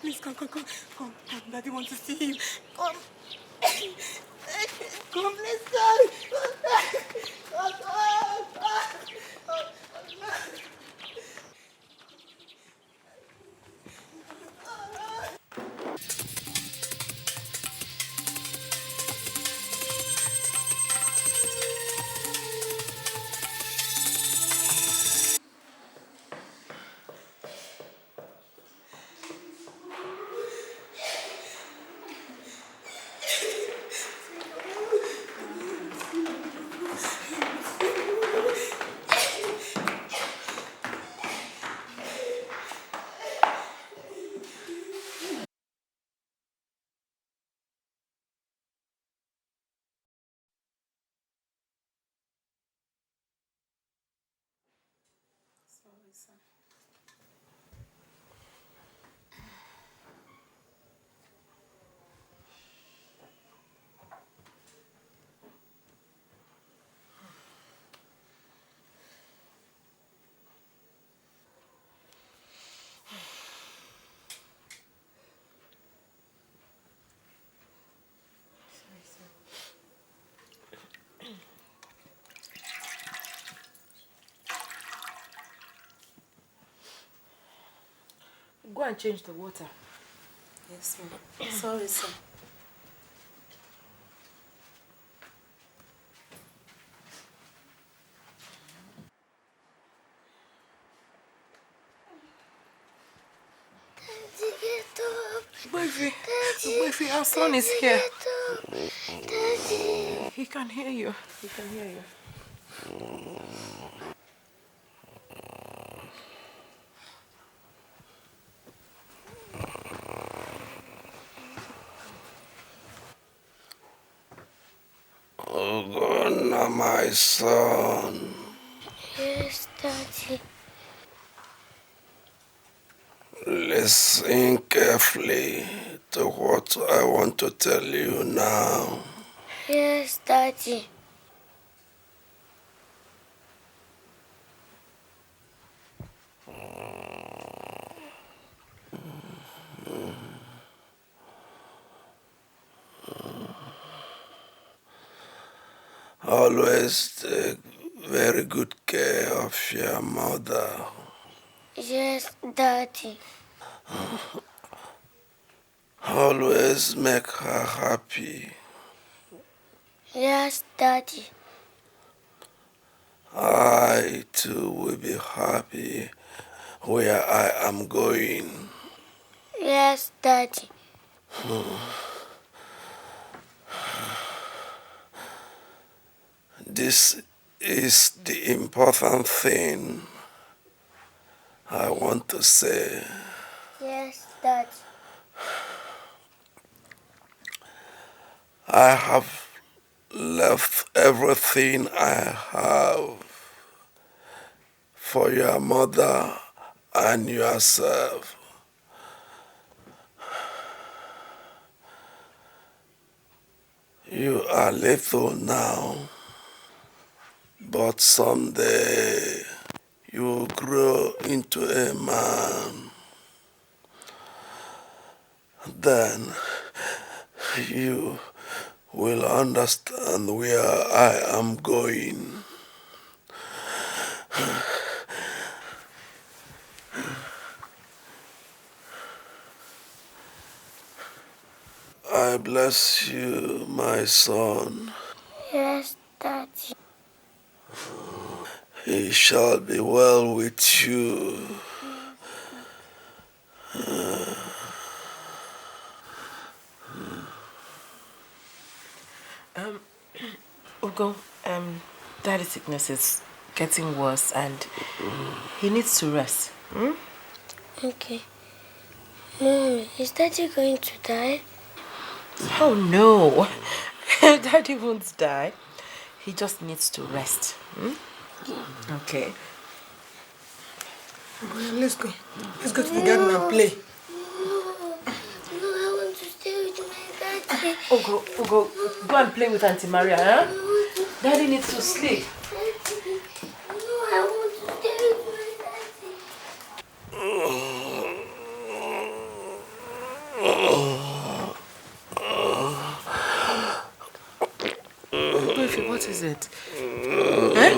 Please come. Daddy wants to see you. Come. Come, let's go. Go and change the water. Yes, ma'am. Sorry, sir. Baby, our son is here. He can hear you. Oh God, now my son. Yes, Daddy. Listen carefully to what I want to tell you now. Yes, Daddy. Always take very good care of your mother. Yes, Daddy. Always make her happy. Yes, Daddy. I too will be happy where I am going. Yes, Daddy. This is the important thing I want to say. Yes, Daddy. I have left everything I have for your mother and yourself. You are little now, but someday you will grow into a man. Then you will understand where I am going. I bless you, my son. Yes, Daddy. It shall be well with you. Uncle, Daddy's sickness is getting worse and he needs to rest. Hmm? Okay. Mommy, is Daddy going to die? Oh no. Daddy won't die. He just needs to rest. Hmm? Okay. Well, let's go. Let's go to the garden and play. No, I want to stay with my daddy. Ugo, go and play with Auntie Maria, huh? Daddy needs to sleep. No, I want to stay with my daddy. Baby, what is it? Eh?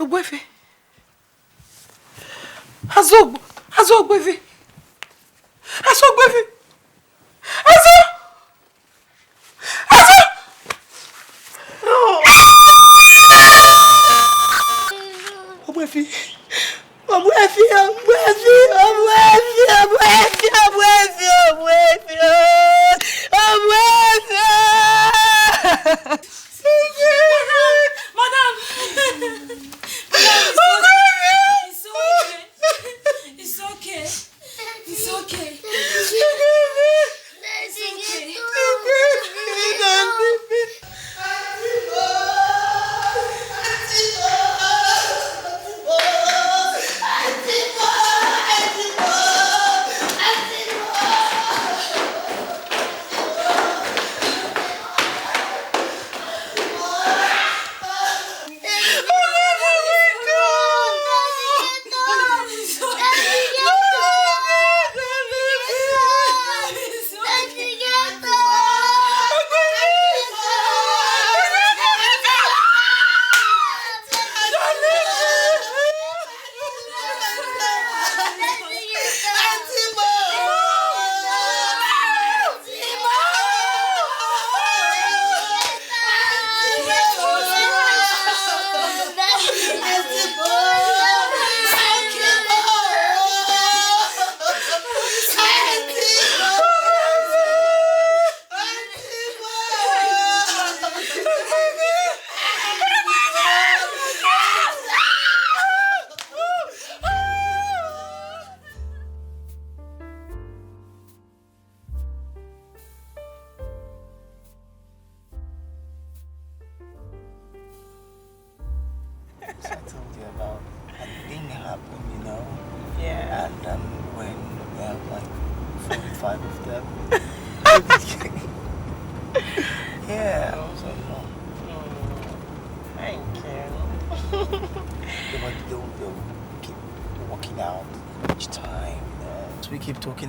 Ogbefe. Ogbefe. Ogbefe.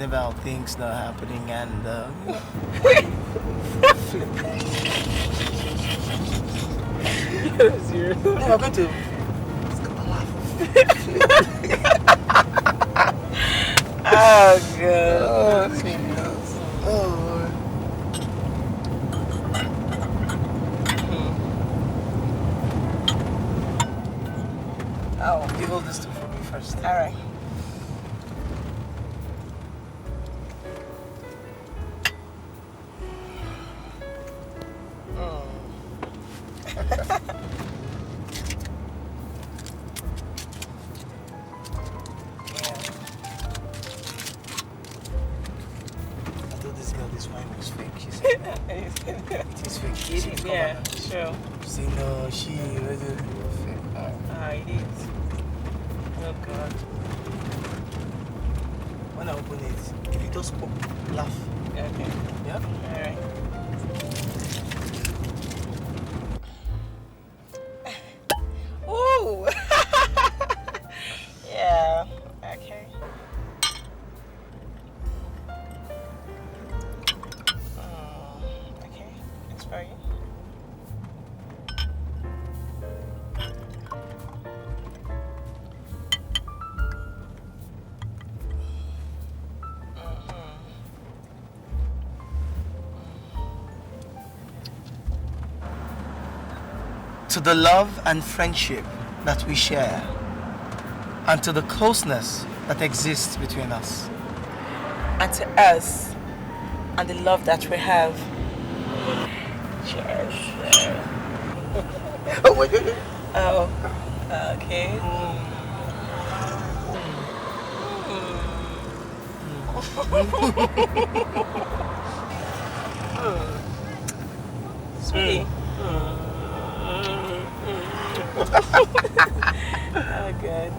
About things not happening and Serious? No, I'm going to. It's gonna laugh. oh god. You hold this two for me first. All right. This wine was fake, she said. It's fake. Yeah, sure. She said, no, she was fake. It is. Oh, God. When I open it, if you just pop, laugh. Okay. Yeah? All right. Ooh. Yeah. Okay. Okay. It's for you. To the love and friendship that we share, and to the closeness that exists between us. And to us, and the love that we have. Cheers. Oh, wait, wait, wait. Oh, okay. Sweetie. Oh, good.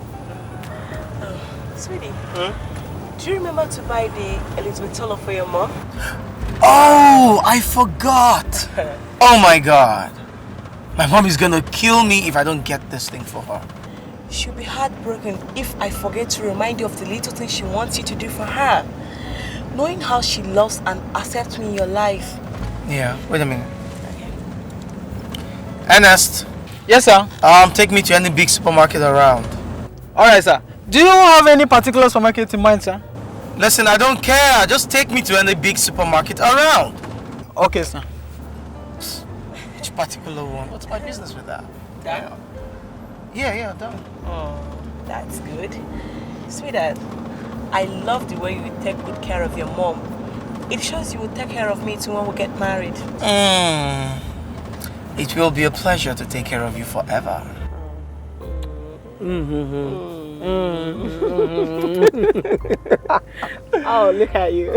Oh, sweetie. Do you remember to buy the Elizabeth Taylor for your mom? Oh, I forgot. Oh my God. My mom is gonna kill me if I don't get this thing for her. She'll be heartbroken if I forget to remind you of the little things she wants you to do for her. Knowing how she loves and accepts me in your life. Yeah, wait a minute. Okay. Ernest. Yes, sir. Take me to any big supermarket around. All right, sir. Do you have any particular supermarket in mind, sir? Listen, I don't care. Just take me to any big supermarket around. Okay, sir. Which particular one? What's my business with that? Done? Yeah, done. Oh, that's good. Sweetheart, I love the way you take good care of your mom. It shows you will take care of me too when we get married. It will be a pleasure to take care of you forever. Oh, look at you.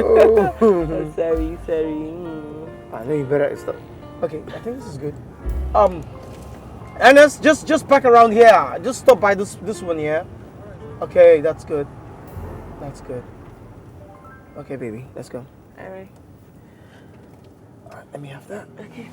Sorry. I know you better stop. Okay, I think this is good. Ernest, just back around here. Just stop by this one here. Okay, that's good. That's good. Okay, baby, let's go. All right. All right, let me have that. Okay.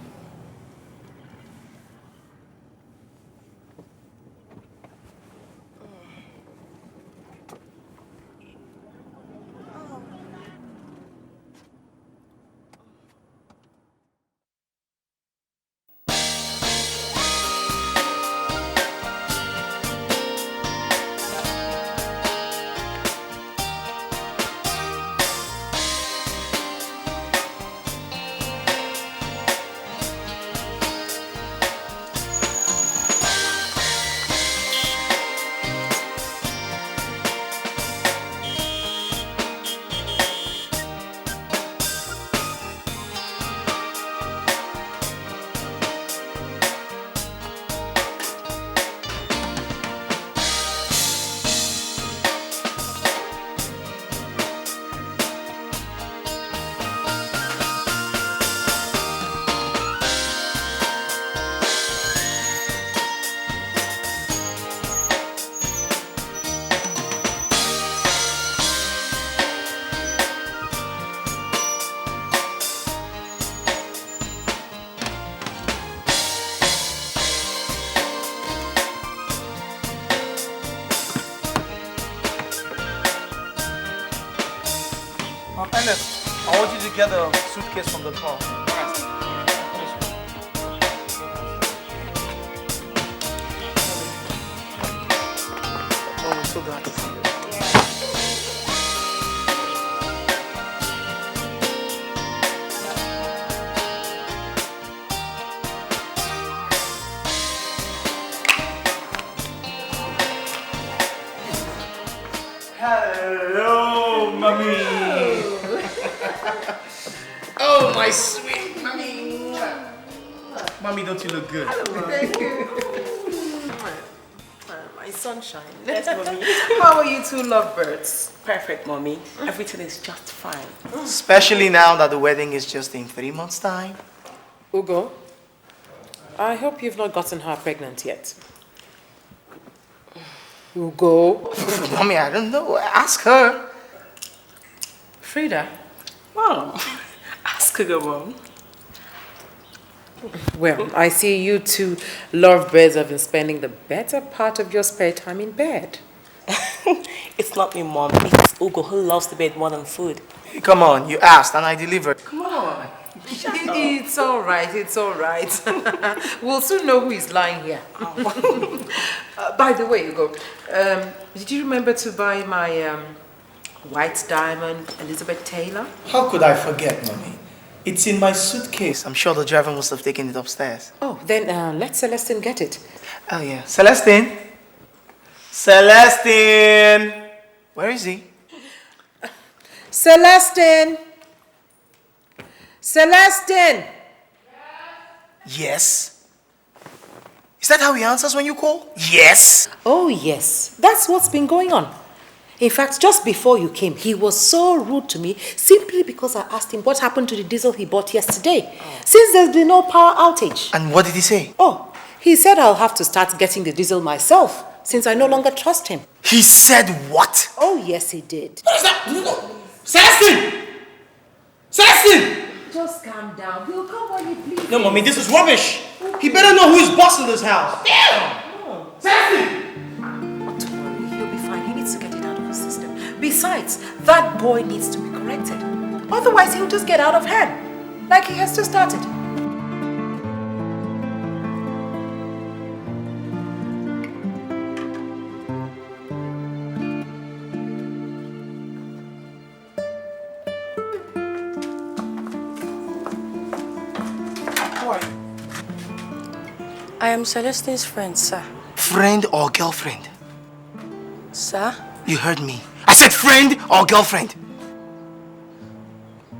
Ernest, I want you to get a suitcase from the car. Oh, I'm so glad to see you. Mommy! Oh, my sweet mommy! Mommy, don't you look good? Thank you. My sunshine. Yes, mommy. How are you two lovebirds? Perfect, mommy. Everything is just fine. Especially now that the wedding is just in 3 months' time. Ugo, I hope you've not gotten her pregnant yet. Ugo. Mommy, I don't know. Ask her. Frida. Mom, ask her, Mom. Well, I see you two lovebirds have been spending the better part of your spare time in bed. It's not me, Mom. It's Ugo who loves the bed more than food. Hey, come on, you asked and I delivered. Come on. It's all right, it's all right. We'll soon know who is lying here. By the way, Ugo, did you remember to buy my white diamond Elizabeth Taylor? How could I forget, Mommy? It's in my suitcase. I'm sure the driver must have taken it upstairs. Oh, then let Celestine get it. Oh, yeah. Celestine? Celestine! Where is he? Celestine! Celestine! Yes. Is that how he answers when you call? Yes. Oh, yes. That's what's been going on. In fact, just before you came, he was so rude to me simply because I asked him what happened to the diesel he bought yesterday, since there's been no power outage. And what did he say? Oh, he said I'll have to start getting the diesel myself, since I no longer trust him. He said what? Oh, yes, he did. What is that? No. Celestine! Celestine! Just calm down. He'll come when he pleases. No, Mommy, this is rubbish. He better know who is boss in this house. Damn! Celestine! Not to worry, he'll be fine. He needs to get it out of his system. Besides, that boy needs to be corrected. Otherwise, he'll just get out of hand, like he has just started. I am Celestine's friend, sir. Friend or girlfriend? Sir? You heard me. I said friend or girlfriend.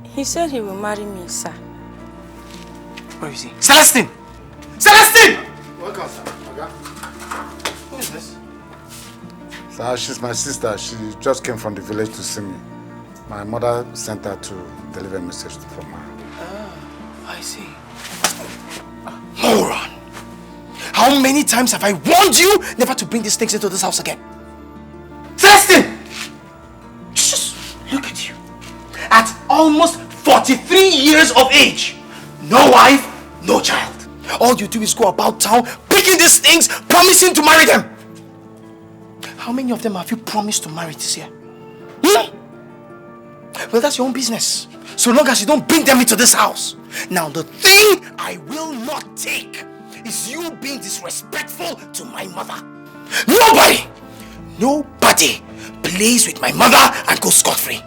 He said he will marry me, sir. Where is he? Celestine! Celestine! Welcome, sir. Okay. Who is this? Sir, she's my sister. She just came from the village to see me. My mother sent her to deliver a message from her. I see. Moron! How many times have I warned you never to bring these things into this house again? Celestine! Just look at you. At almost 43 years of age, no wife, no child. All you do is go about town picking these things, promising to marry them. How many of them have you promised to marry this year? Well, that's your own business. So long as you don't bring them into this house. Now, the thing I will not take is you being disrespectful to my mother. Nobody plays with my mother and goes scot-free.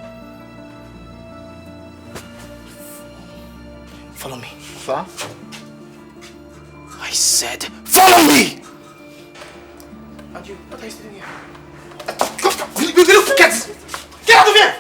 Follow me. Sir? I said, follow me! And you, what are you doing here? Look, get out of here!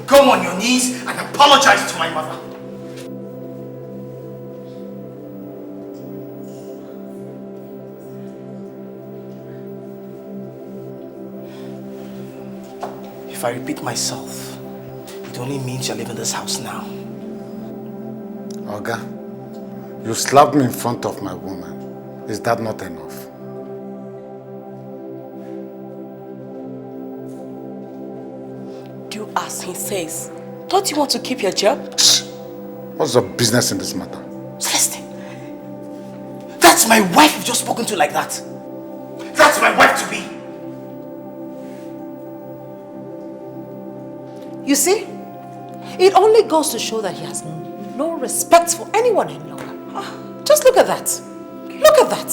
Go on your knees and apologize to my mother. If I repeat myself, it only means you're leaving this house now. Oga, you slapped me in front of my woman. Is that not enough? Do as he says. Don't you want to keep your job? Shh. What's your business in this matter? Celestine, that's my wife you've just spoken to like that. That's my wife to be. You see? It only goes to show that he has no respect for anyone any longer. Just look at that. Look at that.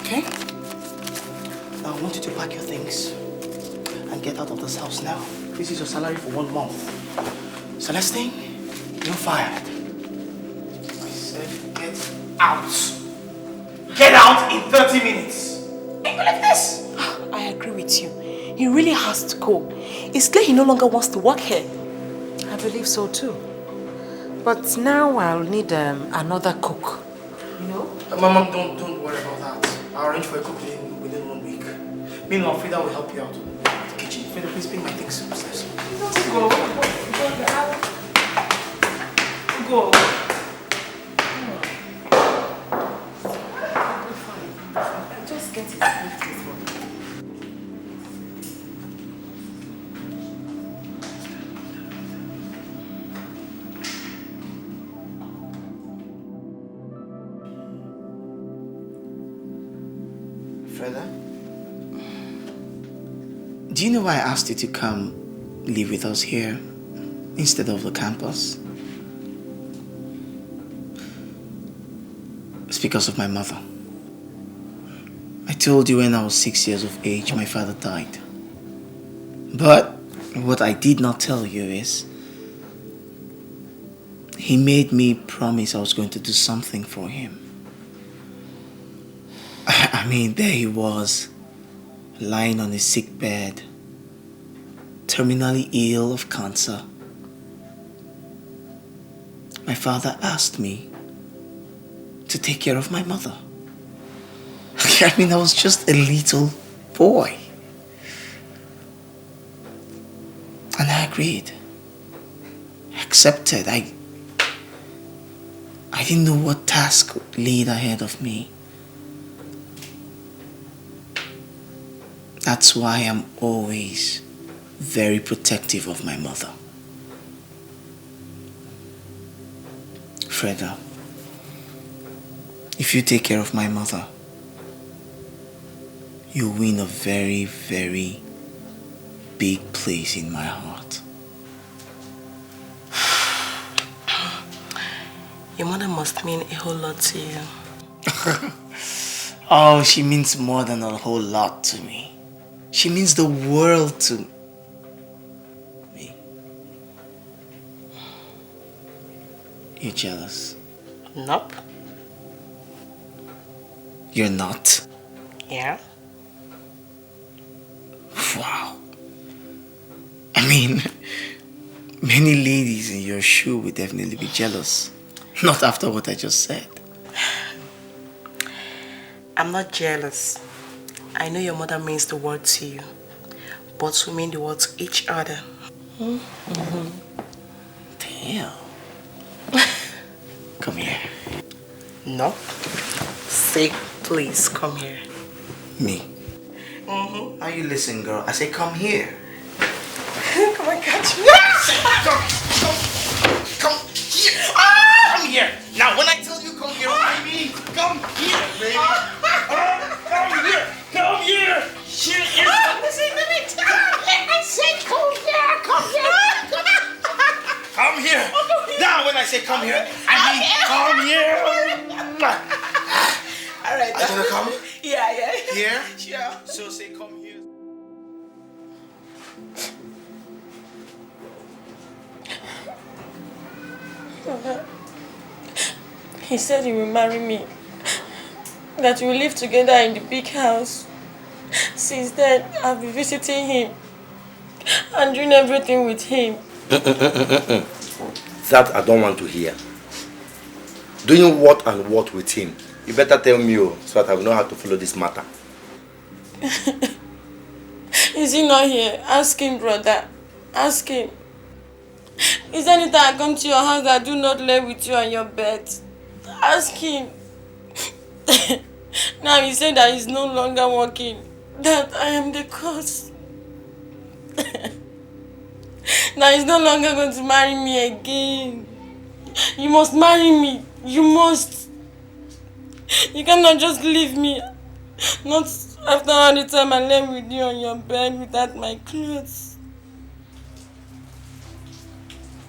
Okay? Now I want you to pack your things and get out of this house now. This is your salary for 1 month. Celestine, you're fired. I said get out. Get out in 30 minutes. Ain't you like this? I agree with you. He really has to go. It's clear he no longer wants to work here. I believe so too. But now I'll need another cook. You know? Mom, don't worry about that. I'll arrange for a cook within 1 week. Meanwhile, Frida will help you out with the kitchen. Frida, please bring my things upstairs. Go. Go. Just get it. Freda, do you know why I asked you to come live with us here instead of the campus? It's because of my mother. I told you when I was 6 years of age, my father died. But what I did not tell you is, he made me promise I was going to do something for him. I mean, there he was, lying on his sick bed, terminally ill of cancer. My father asked me to take care of my mother. I mean, I was just a little boy. And I agreed. I accepted. I didn't know what task laid ahead of me. That's why I'm always very protective of my mother. Freda, if you take care of my mother, you win a very, very big place in my heart. Your mother must mean a whole lot to you. Oh, she means more than a whole lot to me. She means the world to me. You jealous? Nope. You're not? Yeah. Wow. I mean, many ladies in your shoe would definitely be jealous. Not after what I just said. I'm not jealous. I know your mother means the world to you, but we mean the world to each other. Mm-hmm. Damn. Come here. No. Say, please, come here. Me? Mm-hmm. Now you listen, girl. I say, come here. Come on, catch me. Come here. Ah! Come here. Now, when I tell you come here, I mean come here, baby. Come here. Come here. Listen to me. I said come here. Come here. Come here. Now, when I say come here, I mean come here. All right. Are you gonna come? Yeah. Here? Sure. So say come here. He said he will marry me. That we will live together in the big house. Since then, I've been visiting him and doing everything with him. That I don't want to hear. Doing what and what with him? You better tell me, so that I will know how to follow this matter. Is he not here? Ask him, brother. Ask him. Is there anytime I come to your house that I do not lay with you on your bed? Ask him. Now he said that he's no longer working. That I am the cause. Now he's no longer going to marry me again. You must marry me. You must. You cannot just leave me. Not after all the time I lay with you on your bed without my clothes.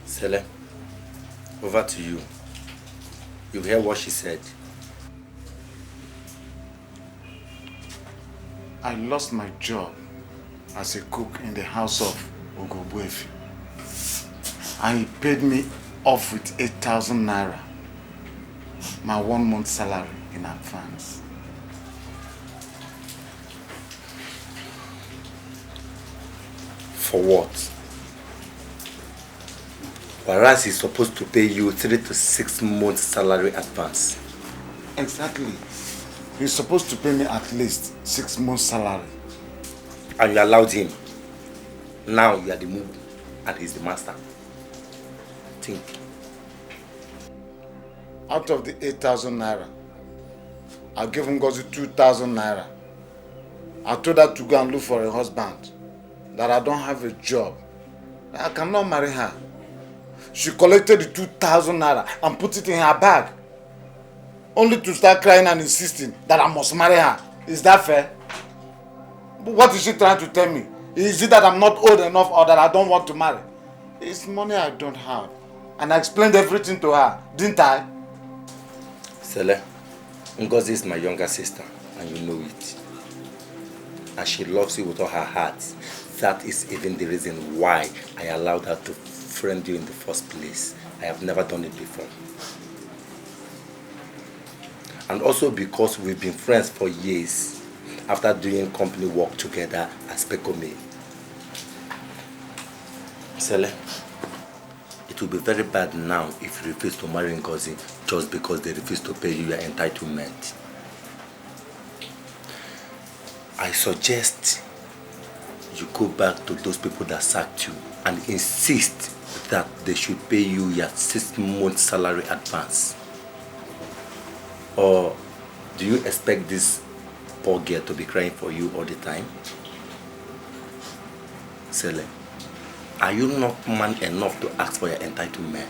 Sele, over to you. You hear what she said? I lost my job as a cook in the house of Ogobuefi. And he paid me off with 8,000 naira, my 1 month salary in advance. For what? Whereas he's supposed to pay you 3 to 6 months salary advance. Exactly. He's supposed to pay me at least 6 months salary. And you allowed him. Now you are the mood and he's the master. Think. Out of the 8,000 naira, I gave Ngozi 2,000 naira. I told her to go and look for a husband, that I don't have a job, that I cannot marry her. She collected the 2,000 naira and put it in her bag, only to start crying and insisting that I must marry her. Is that fair? What is she trying to tell me? Is it that I'm not old enough or that I don't want to marry? It's money I don't have. And I explained everything to her, didn't I? Sele, Ngozi is my younger sister and you know it. And she loves you with all her heart. That is even the reason why I allowed her to friend you in the first place. I have never done it before. And also because we've been friends for years after doing company work together as Pekome. Sele, it will be very bad now if you refuse to marry Ngozi just because they refuse to pay you your entitlement. I suggest you go back to those people that sacked you and insist that they should pay you your 6 months salary advance. Or do you expect this poor girl to be crying for you all the time? Sele, are you not man enough to ask for your entitlement?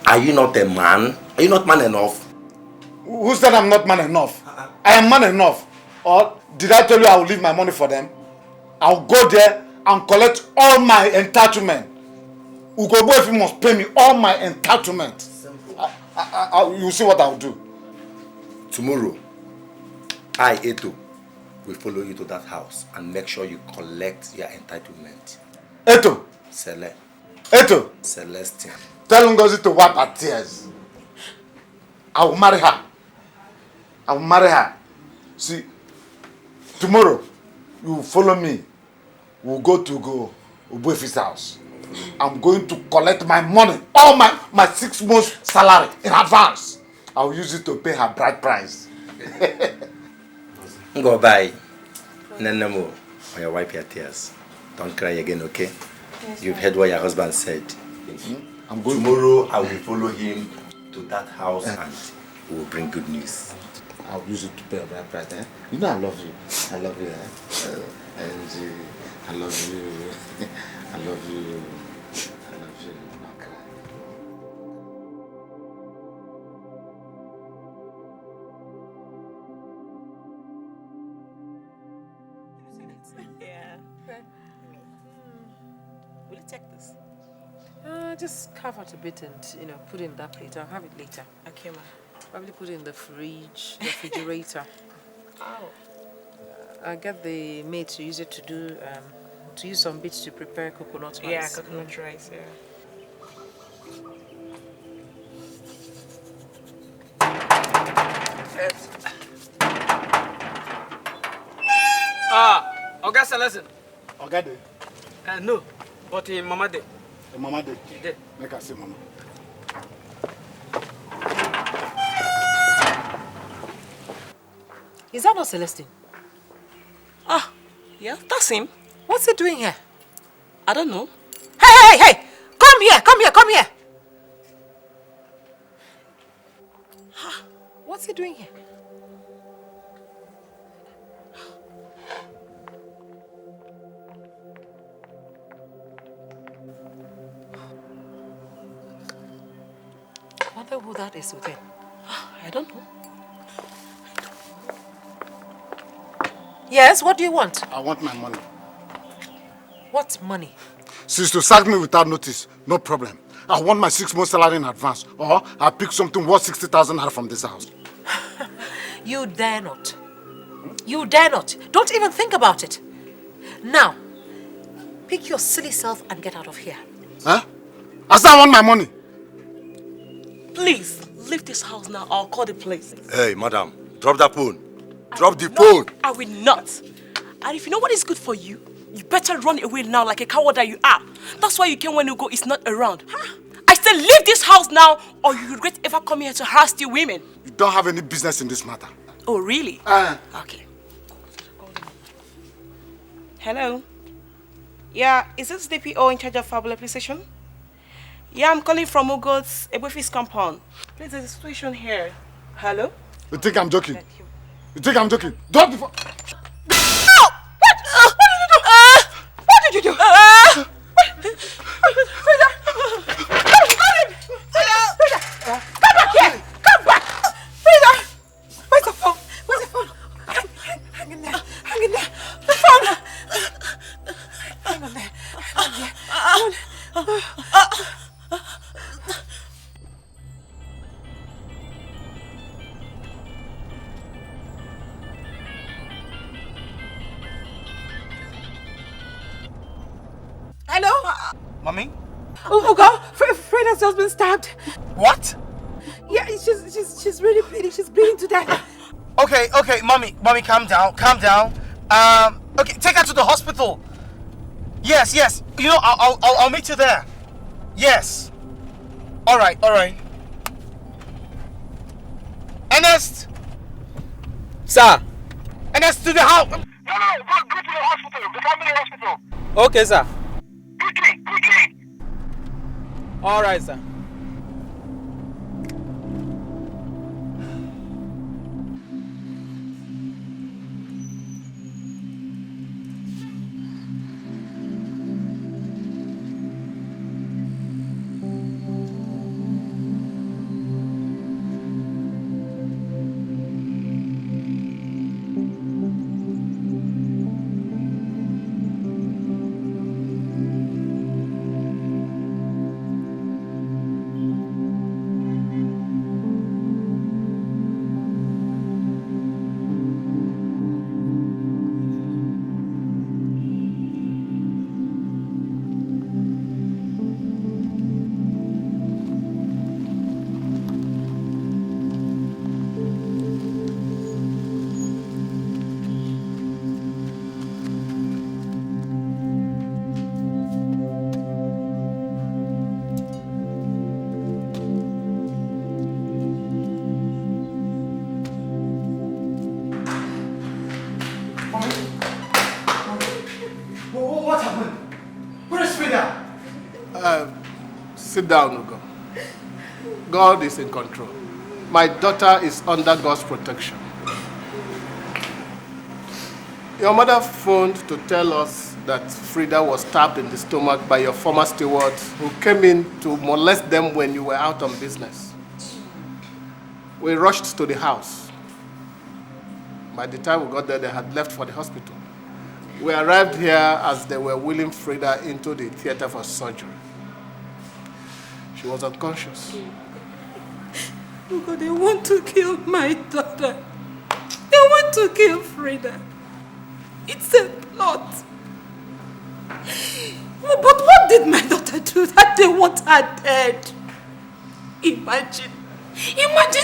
Are you not a man? Are you not man enough? Who said I'm not man enough? I am man enough. Or did I tell you I will leave my money for them? I'll go there and collect all my entitlement. Ugobuefi must pay me all my entitlement. You see what I'll do. Tomorrow, I, Eto, will follow you to that house and make sure you collect your entitlement. Eto. Sele. Eto. Celestine. Tell Ngozi to wipe her tears. I will marry her. I will marry her. See, tomorrow, you will follow me. We'll go to Ubuefi's house. I'm going to collect my money, all my 6 months salary in advance. I'll use it to pay her bride price. Go bye. Nenemo, or you wipe your tears. Don't cry again, okay? Yes, you've heard what your husband said. I'm going tomorrow, I will follow him to that house and we will bring good news. I'll use it to pay her bride price. Eh? You know I love you. I love you. Eh? And I love you. I love you. I love you. Don't cry. Yeah. Will you take this? Just carve out a bit and, put it in that plate. I'll have it later. Okay, ma. Probably put it in the fridge, refrigerator. Oh. I'll get the maid to use it to use some bits to prepare coconut rice. Yeah, coconut rice, yeah. Oga Celestine. Oga de? No, but Mama de. Mama de? De. Make her say Mama. Is that not Celestine? Ah, yeah, that's him. What's he doing here? I don't know. Hey! Come here! What's he doing here? wonder who that is with him. I don't know. Yes, what do you want? I want my money. What money? Since to sack me without notice, no problem. I want my 6 months salary in advance, or I'll pick something worth 60,000 naira from this house. You dare not. You dare not. Don't even think about it. Now, pick your silly self and get out of here. Huh? I said I want my money. Please, leave this house now. I'll call the police. Hey, madam, drop that phone. Drop the phone. I will not. And if you know what is good for you, you better run away now like a coward that you are. That's why you came when Ugo is not around. I said leave this house now or you regret ever coming here to harass the women. You don't have any business in this matter. Oh, really? Okay. Hello? Yeah, is this DPO in charge of Fabula Police Station? Yeah, I'm calling from Ugo's Ebofis compound. Please, there's a situation here. Hello? You think I'm joking? You think I'm joking? Drop the phone. What did you do? Come back here! Come back! Frida! Where's the phone? Where's the phone? Hang in there. Hang in there. The phone! Hang on there. Hang on there. Hello? Mommy? Oh God! Freda's just been stabbed. What? Yeah, she's really bleeding. She's bleeding to death. Okay, mommy, calm down. Okay, take her to the hospital. Yes. You know, I'll meet you there. Yes. All right. Ernest. Sir. Ernest, to the house. No, go to the hospital, the family hospital. Okay, sir. Quickly. All right, sir. What happened? Where is Frida? Sit down, Ugo. God is in control. My daughter is under God's protection. Your mother phoned to tell us that Frida was stabbed in the stomach by your former steward who came in to molest them when you were out on business. We rushed to the house. By the time we got there, they had left for the hospital. We arrived here as they were wheeling Frida into the theater for surgery. She was unconscious. Ugo, they want to kill my daughter. They want to kill Frida. It's a plot. But what did my daughter do that they want her dead? Imagine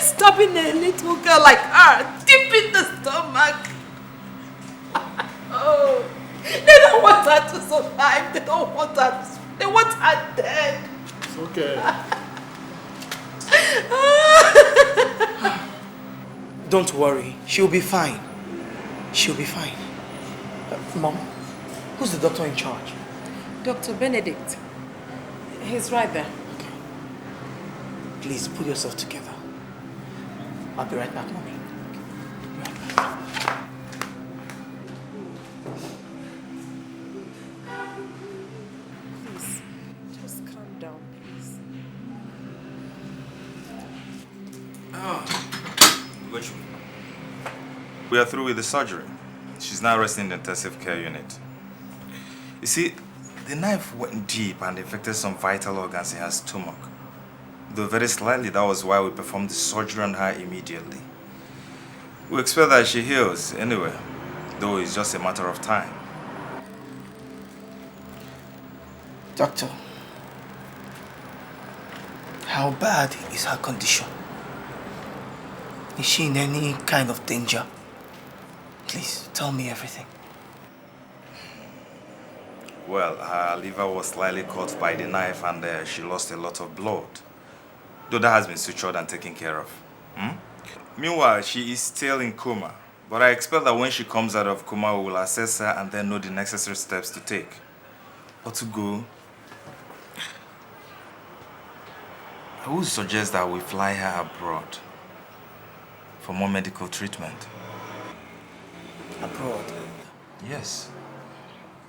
stabbing a little girl like her deep in the stomach. Oh, they don't want her to survive. They don't want her. They want her dead. It's okay. Don't worry, she'll be fine. She'll be fine. Mom, who's the doctor in charge? Dr. Benedict. He's right there. Okay. Please put yourself together. I'll be right back, Mommy. Be right back. Please, just calm down, please. We are through with the surgery. She's now resting in the intensive care unit. You see, the knife went deep and affected some vital organs in her stomach. Though very slightly, that was why we performed the surgery on her immediately. We expect that she heals anyway, though it's just a matter of time. Doctor, how bad is her condition? Is she in any kind of danger? Please, tell me everything. Well, her liver was slightly cut by the knife and she lost a lot of blood. Though that has been sutured and taken care of. Meanwhile, she is still in coma. But I expect that when she comes out of coma, we will assess her and then know the necessary steps to take. Or to go. I would suggest that we fly her abroad for more medical treatment. Abroad? Yes.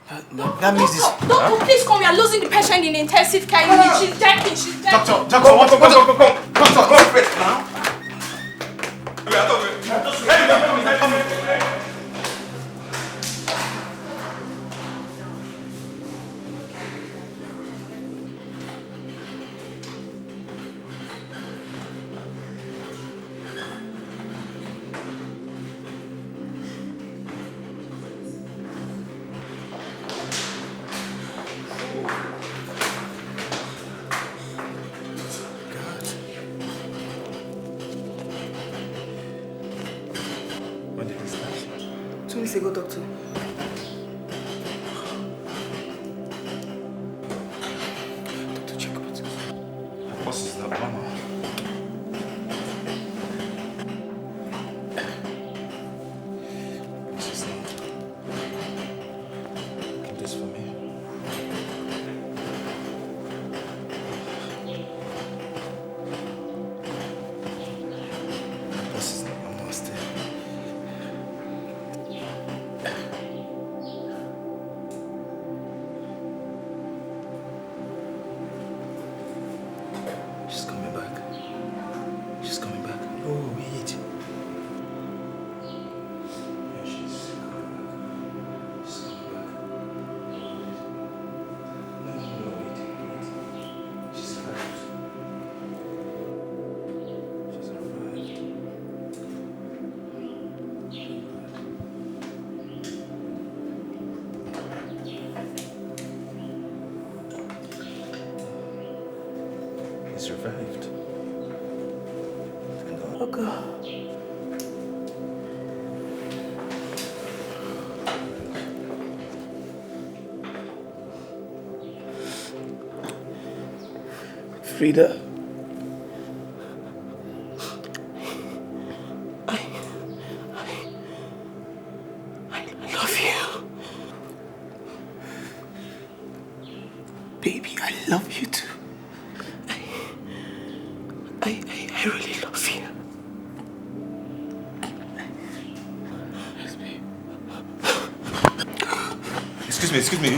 That means this... Doctor, please come. We are losing the patient in the intensive care unit. She's dying. She's dying. Doctor, come first now. When did this start? 2 weeks ago, doctor. Doctor, check what? Of course, it's not normal. Keep this for me. Of course, it's not normal still. She's coming back. She's coming back. Oh, wait. Yeah, she's coming back. She's coming back. No, wait. She's arrived. She's arrived. He's revived. Oh, God. Frida. I love you. Baby, I love you too. I really love you. Excuse me.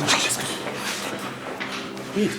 Wait.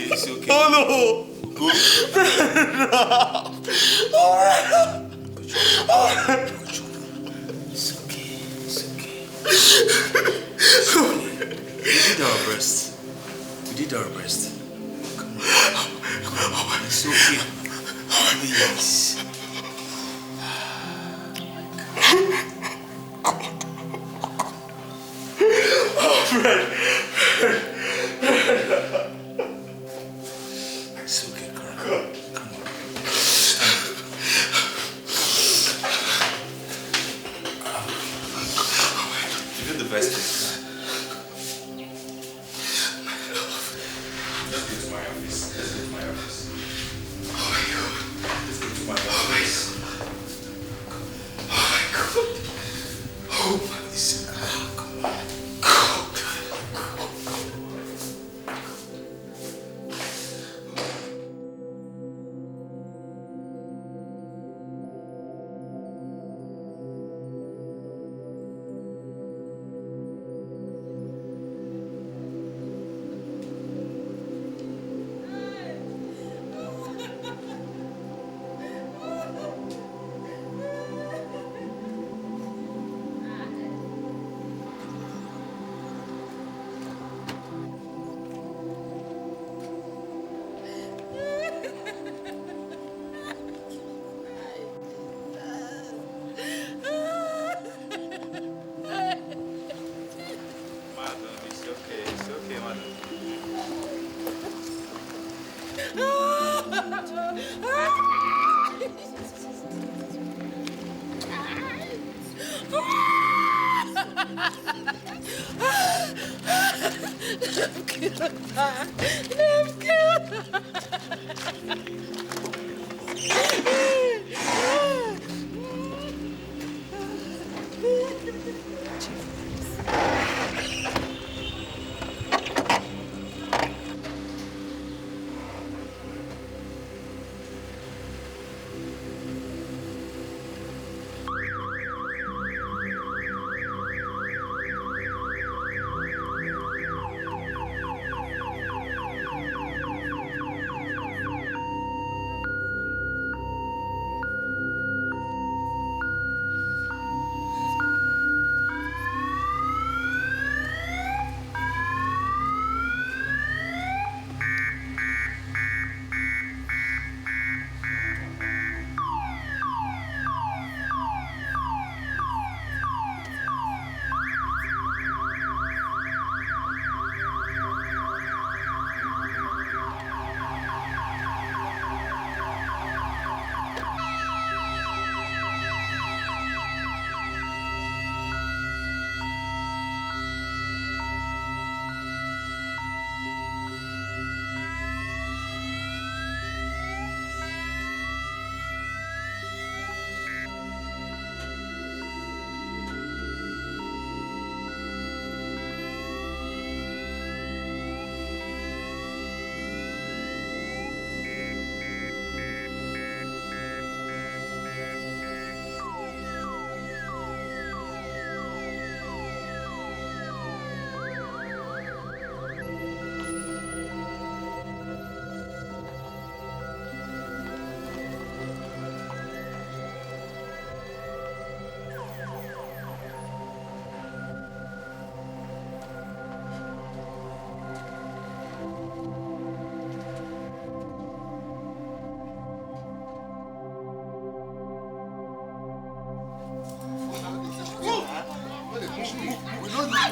It's okay. Oh no! Go. It's okay. We did our best. Come on. It's okay. Please. It's okay, come on. You did the best thing. Let's go to my office. Let's go to my office. Oh my God. Let's go to my office. Oh my God. Oh my God. Come on.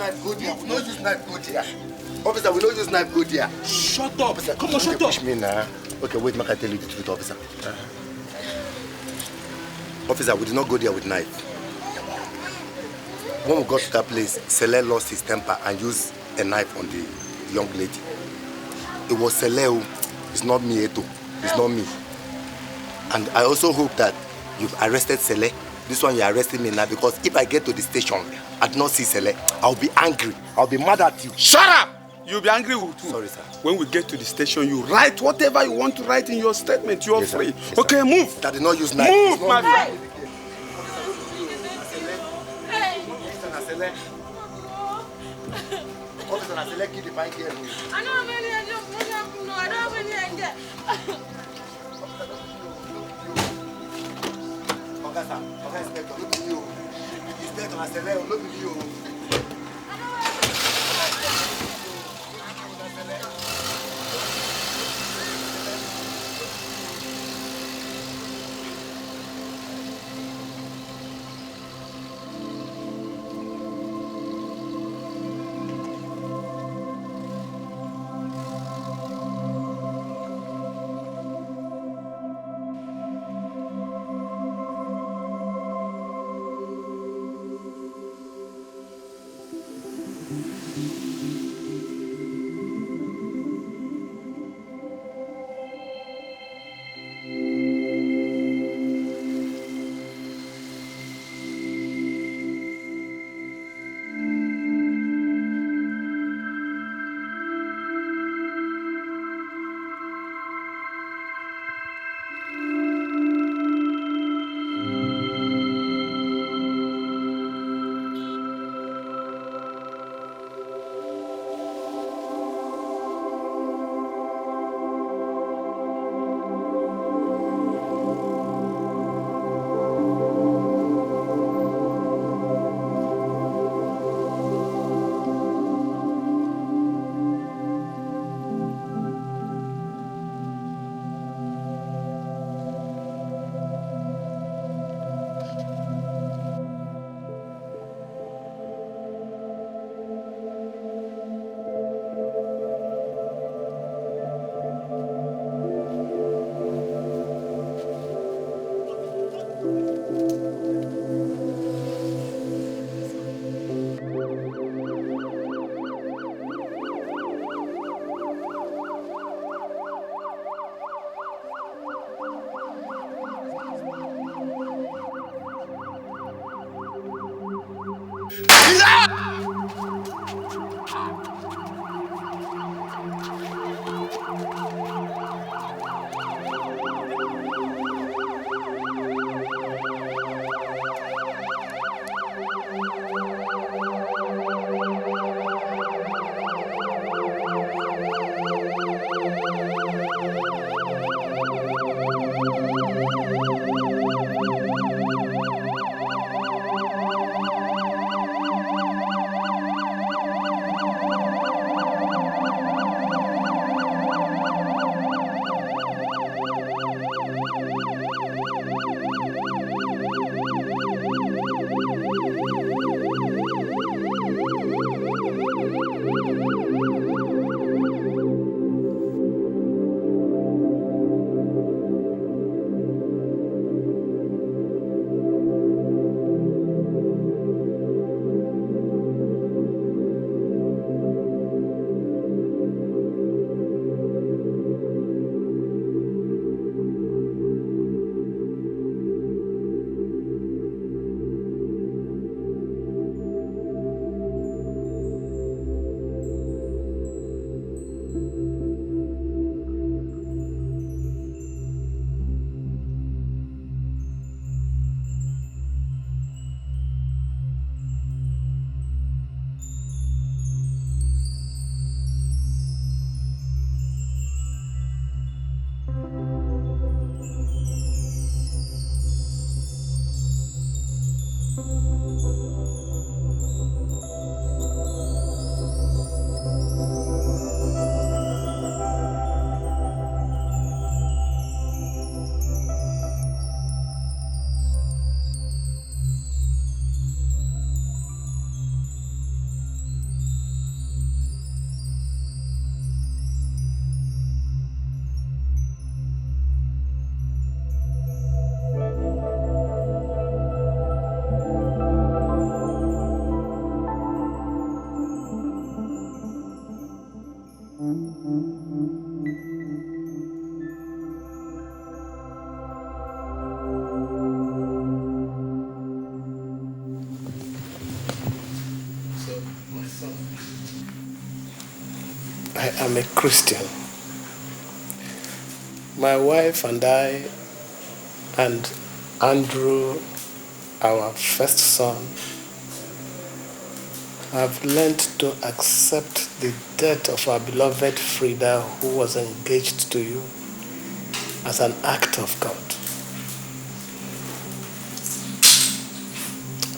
knife go there. We don't use knife go there. Officer, we don't use knife go there. Shut up. Officer, come on, shut up. Push me now. Okay, wait, make I tell you the truth, officer. Officer, we did not go there with knife. When we got to that place, Sele lost his temper and used a knife on the young lady. It was Sele, it's not me, Eto. It's not me. And I also hope that you've arrested Sele. This one you're arresting me now because if I get to the station, I do not see Sele, I'll be angry. I'll be mad at you. Shut up! You'll be angry with me. Sorry, sir. When we get to the station, you write whatever you want to write in your statement. You are free. Yes, okay, move. That did not use knife. Move, my friend. Officer, I select you the fine care. I don't have any idea. No, I don't have any idea. Oga Inspector, look at you. Inspector, I select, look at you. my son. I am a Christian. My wife and I and Andrew, our first son, have learned to accept the death of our beloved Frida, who was engaged to you, as an act of God.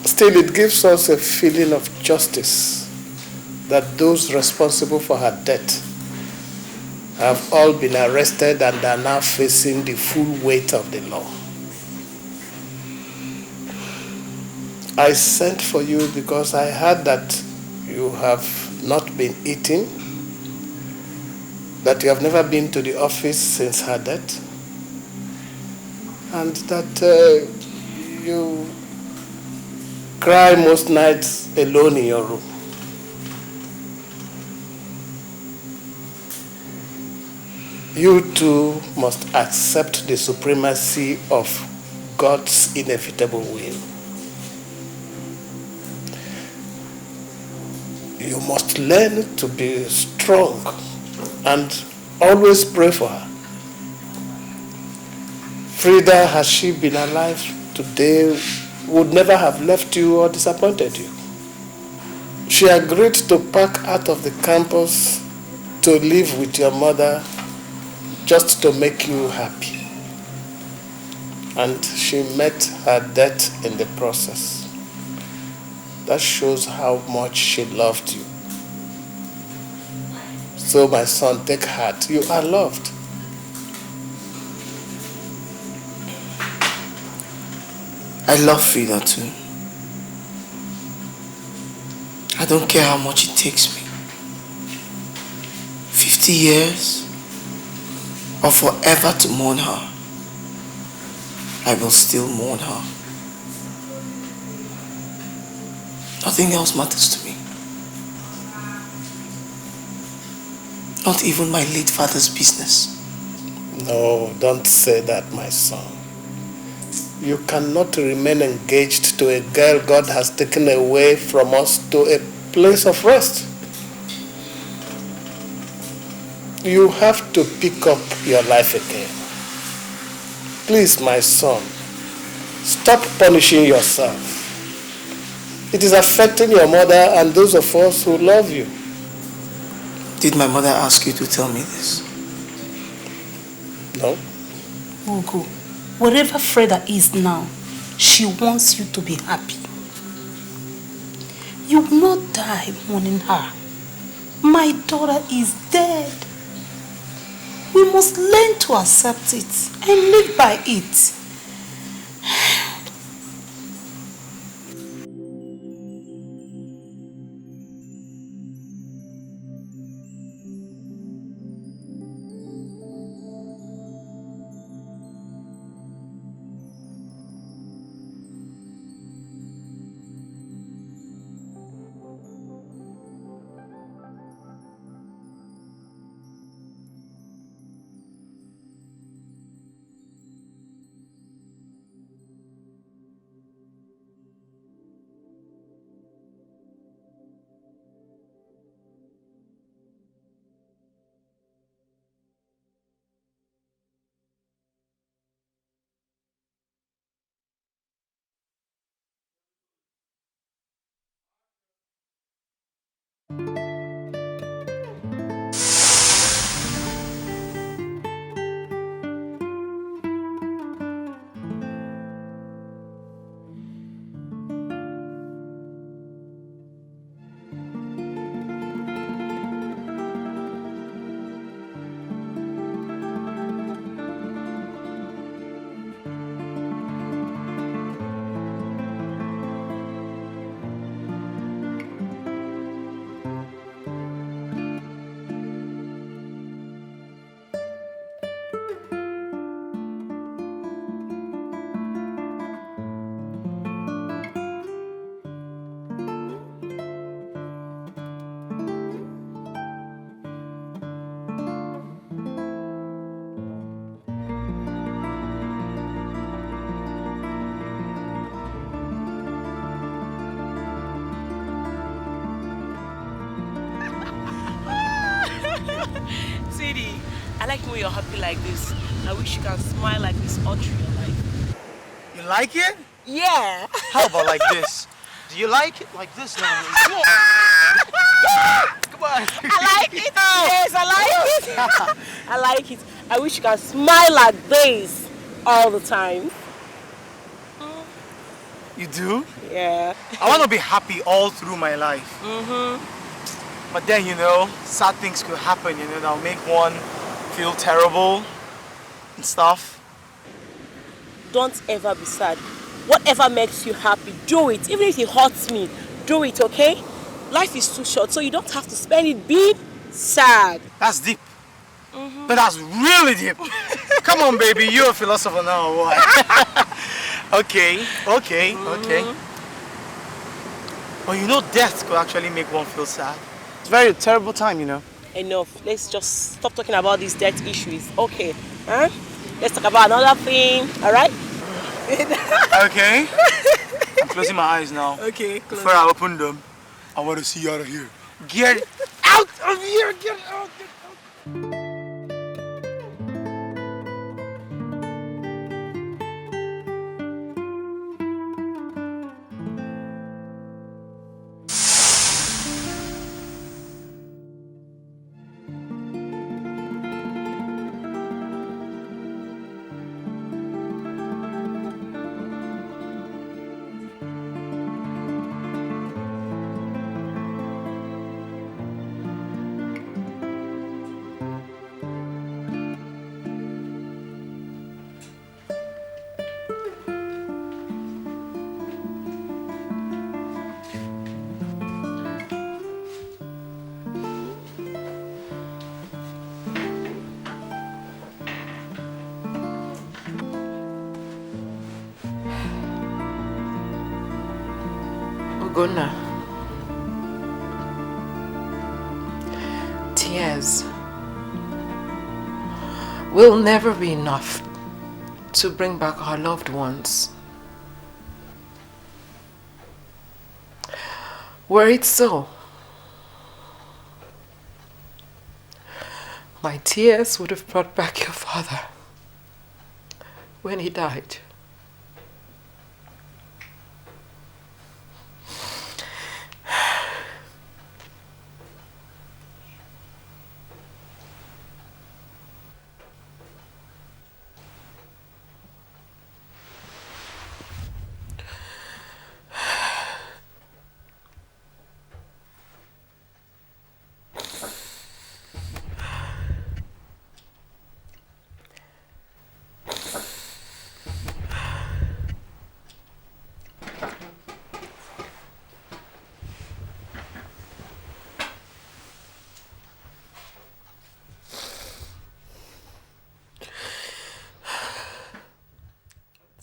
Still, it gives us a feeling of justice that those responsible for her death have all been arrested and are now facing the full weight of the law. I sent for you because I heard that you have not been eating, that you have never been to the office since her death, and that you cry most nights alone in your room. You too must accept the supremacy of God's inevitable will. You must learn to be strong and always pray for her. Frida, had she been alive today, would never have left you or disappointed you. She agreed to pack out of the campus to live with your mother just to make you happy. And she met her death in the process. That shows how much she loved you. So my son, take heart. You are loved. I love Frida too. I don't care how much it takes me. 50 years or forever to mourn her. I will still mourn her. Nothing else matters to me. Not even my late father's business. No, don't say that, my son. You cannot remain engaged to a girl God has taken away from us to a place of rest. You have to pick up your life again. Please, my son, stop punishing yourself. It is affecting your mother and those of us who love you. Did my mother ask you to tell me this? No. Ugo, wherever Frida is now, she wants you to be happy. You will not die mourning her. My daughter is dead. We must learn to accept it and live by it. Sweetie, I like when you're happy like this. I wish you can smile like this all through your life. You like it? Yeah. How about like this? Do you like it like this? No, come on. Come on. I like it. Yes, I like it. I like it. I wish you can smile like this all the time. You do? Yeah. I want to be happy all through my life. But then, you know, sad things could happen, you know, that'll make one feel terrible and stuff. Don't ever be sad. Whatever makes you happy, do it. Even if it hurts me, do it, okay? Life is too short, so you don't have to spend it being sad. That's deep. But that's really deep. Come on, baby, you're a philosopher now, or what? Okay. Well, you know, death could actually make one feel sad. It's a very terrible time, you know. Enough. Let's just stop talking about these death issues. Okay. Huh? Let's talk about another thing, alright? Okay. I'm closing my eyes now. Okay, close. Before I open them, I want to see you out of here. Get out of here! Get out! Get out! Ogona, tears will never be enough to bring back our loved ones. Were it so, my tears would have brought back your father when he died.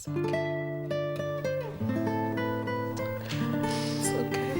It's okay. It's okay.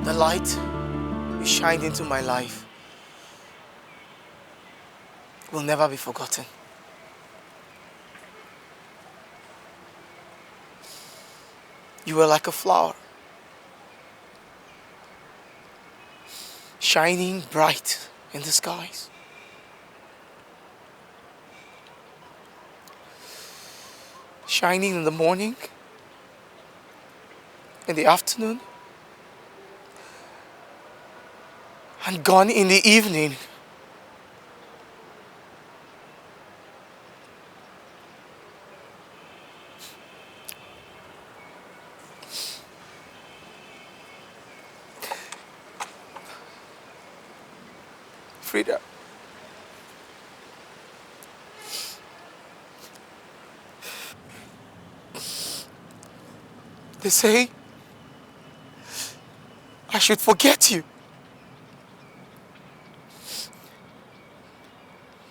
The light you shined into my life will never be forgotten. You were like a flower, shining bright in the skies. Shining in the morning, in the afternoon, and gone in the evening. Frida, they say I should forget you.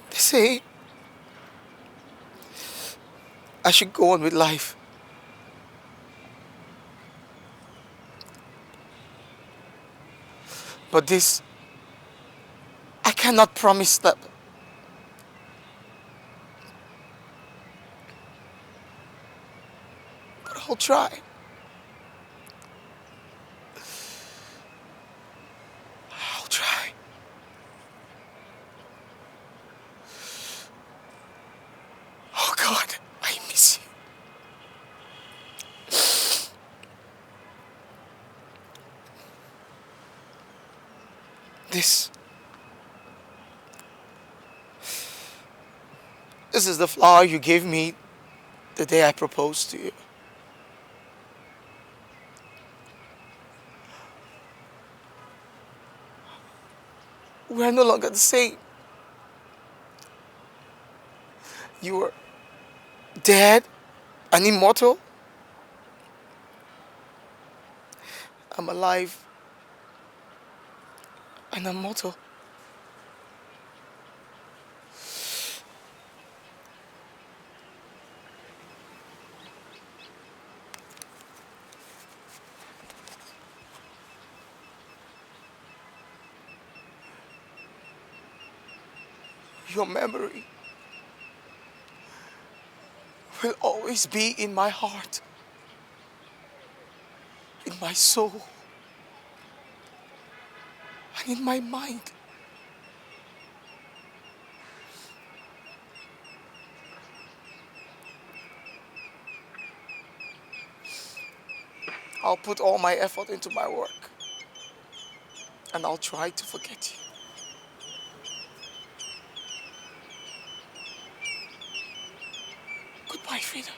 They say I should go on with life. But this, I cannot promise that. But I'll try. I'll try. Oh God, I miss you. This is the flower you gave me the day I proposed to you. We're no longer the same. You were dead and immortal. I'm alive and I'm mortal. Your memory will always be in my heart, in my soul, and in my mind. I'll put all my effort into my work, and I'll try to forget you. Goodbye, Frida.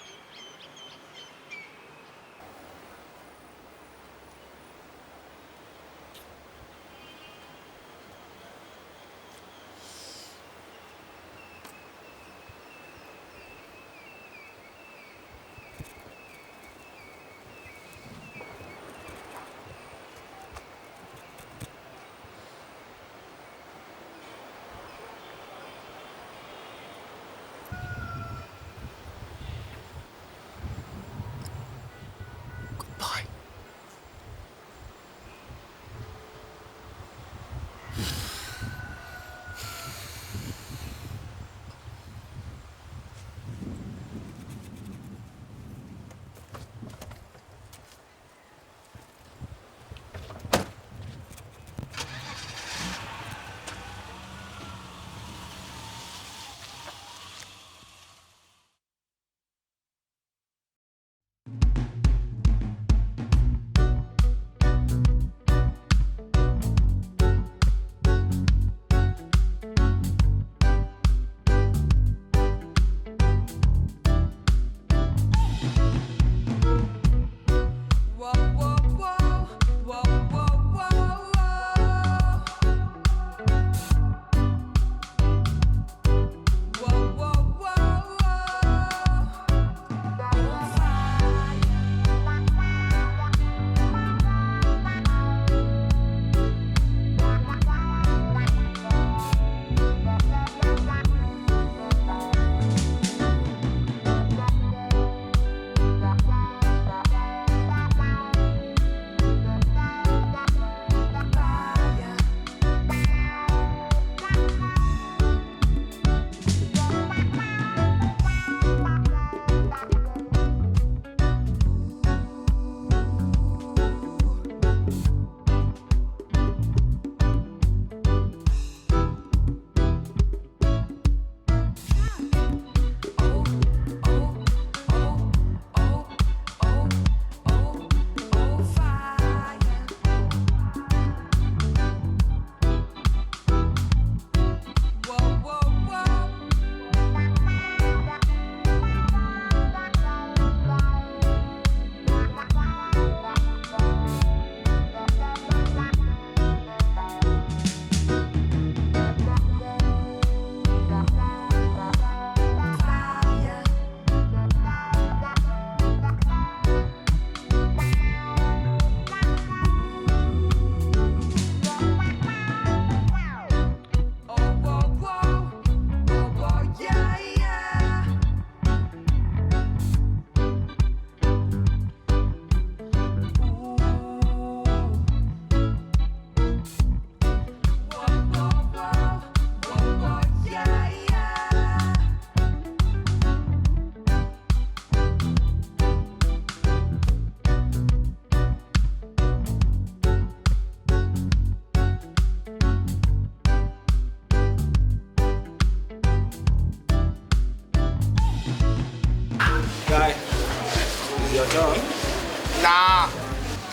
Nah,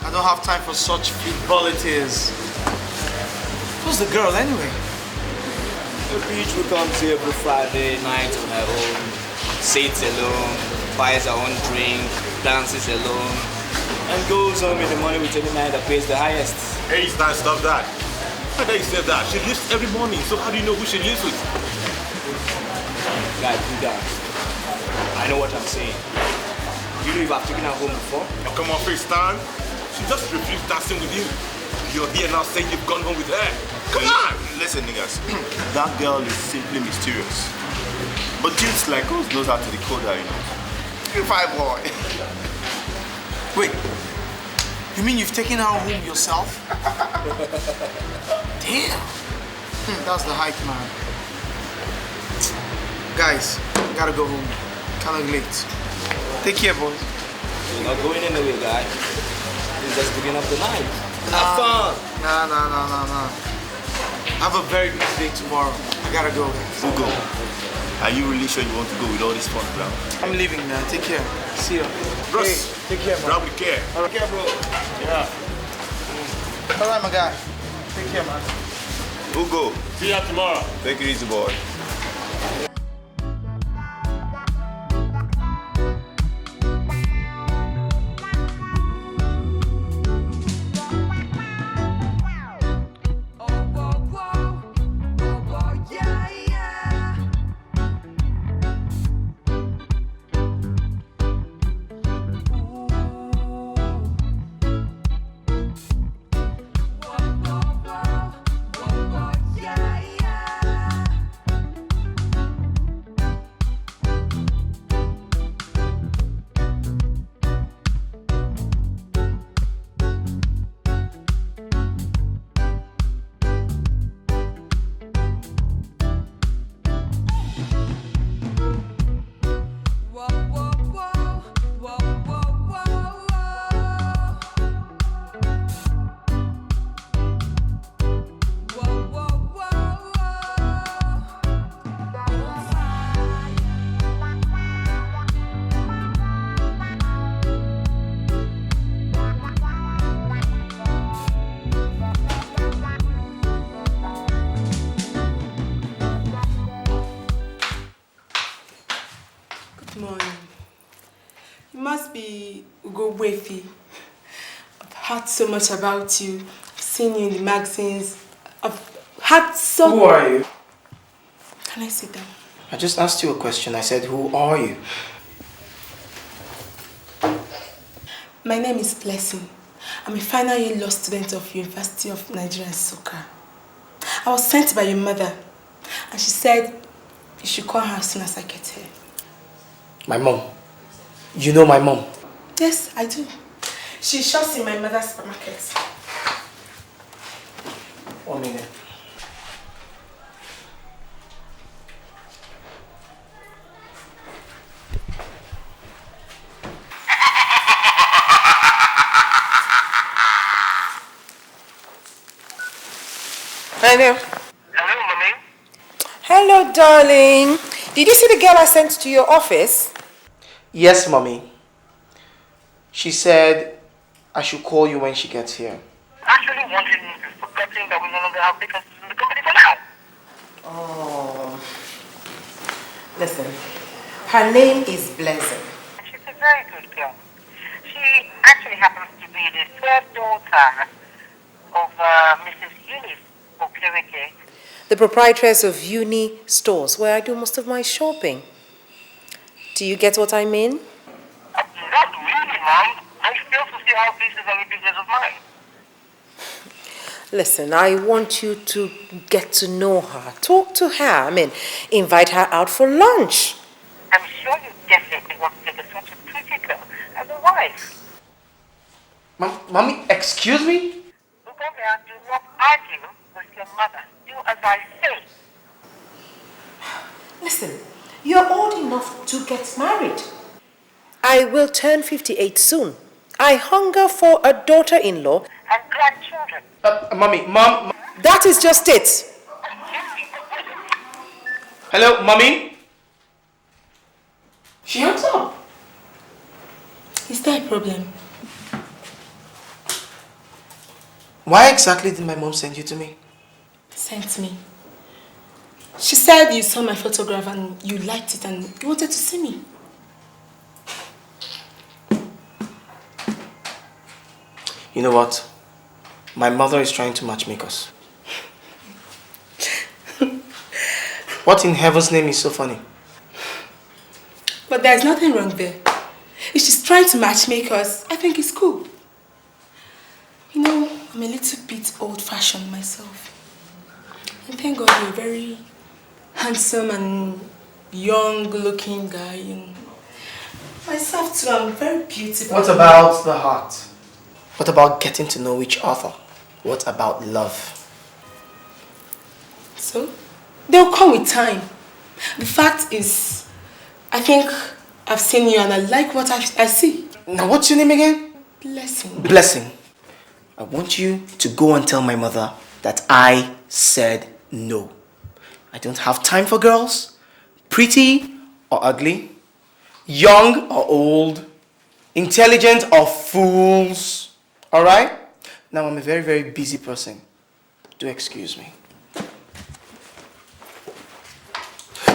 I don't have time for such frivolities. Who's the girl anyway? The beach who comes here every Friday night on her own, sits alone, buys her own drink, dances alone, and goes home in the morning with any man that pays the highest. Hey, stop that. How dare you say that? She lives every morning, so how do you know who she lives with? Guys, do that. I know what I'm saying. You know if I've taken her home before? Oh, come on, FaceTime. She just refused dancing with you. You're here now saying you've gone home with her. Come on! Listen, niggas. That girl is simply mysterious. But dudes like us knows how to decode her, you know. You fine boy. Wait, you mean you've taken her home yourself? Damn. That's the hype, man. Guys, gotta go home. Kinda late. Take care, boys. You're not going anywhere, guy. It's just beginning of the night. Have fun. Nah. I have a very busy day tomorrow. I gotta go. Who go? Are you really sure you want to go with all this fun, bro? I'm leaving, man. Take care. See ya. Bros, hey, take care, man. Grab with care. Take care, bro. Yeah. All right, my guy. Take care, man. Who go? See ya tomorrow. Take it easy, boy. I've heard so much about you. I've seen you in the magazines. I've had so... Who are you? Can I sit down? I just asked you a question. I said, who are you? My name is Blessing. I'm a final year law student of University of Nigeria, Soka. I was sent by your mother, and she said you should call her as soon as I get here. My mom? You know my mom? Yes, I do. She shops in my mother's supermarket. 1 minute. Hello. Hello, Mommy. Hello, darling. Did you see the girl I sent to your office? Yes, Mommy. She said I should call you when she gets here. Actually, wondering if you've forgotten that we no longer have vacancies in the company for now. Oh. Listen, her name is Blessing. She's a very good girl. She actually happens to be the third daughter of Mrs. Eunice Okereke, The proprietress of Uni Stores, where I do most of my shopping. Do you get what I mean? Not really, Mom. I fail to see how this is any business of mine. Listen, I want you to get to know her. Talk to her. Invite her out for lunch. I'm sure you definitely want to take such a pretty girl as a wife. Mommy, excuse me? Uganda, do not argue with your mother. Do as I say. Listen, you're old enough to get married. I will turn 58 soon. I hunger for a daughter-in-law. And grandchildren. Mommy, Mom. That is just it. Hello, Mommy? She hangs up. Is there a problem? Why exactly did my mom send you to me? Sent me. She said you saw my photograph and you liked it and you wanted to see me. You know what? My mother is trying to matchmake us. What in heaven's name is so funny? But there's nothing wrong there. If she's trying to matchmake us, I think it's cool. You know, I'm a little bit old-fashioned myself. And thank God you're a very handsome and young-looking guy. And myself too, I'm very beautiful. What about the heart? What about getting to know each other? What about love? So, they'll come with time. The fact is, I think I've seen you and I like what I see. Now what's your name again? Blessing. Blessing. I want you to go and tell my mother that I said no. I don't have time for girls, pretty or ugly, young or old, intelligent or fools. Alright? Now I'm a very, very busy person. Do excuse me.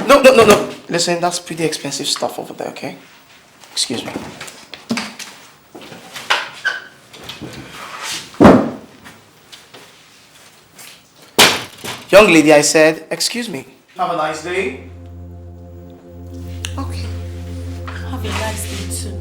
No. Listen, that's pretty expensive stuff over there, okay? Excuse me. Young lady, I said, excuse me. Have a nice day. Okay. Have a nice day too.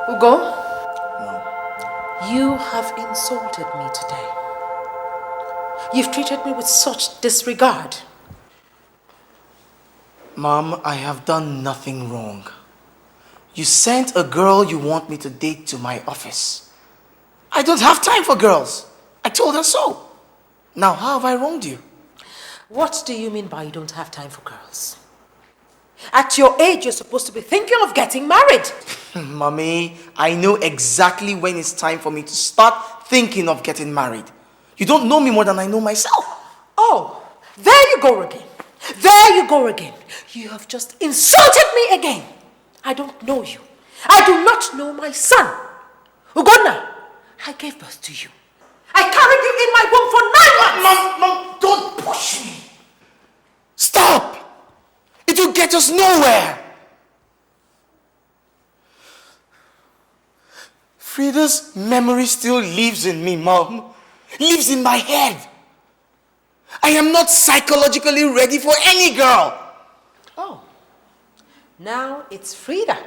Ugo, you have insulted me today. You've treated me with such disregard. Mom, I have done nothing wrong. You sent a girl you want me to date to my office. I don't have time for girls. I told her so. Now, how have I wronged you? What do you mean by you don't have time for girls? At your age, you're supposed to be thinking of getting married. Mommy, I know exactly when it's time for me to start thinking of getting married. You don't know me more than I know myself. Oh, there you go again. There you go again. You have just insulted me again. I don't know you. I do not know my son. Ugonna, I gave birth to you. I carried you in my womb for 9 months. Mom, don't push me. Stop. It will get us nowhere. Frida's memory still lives in me, Mom. Lives in my head. I am not psychologically ready for any girl. Oh, now it's Frida.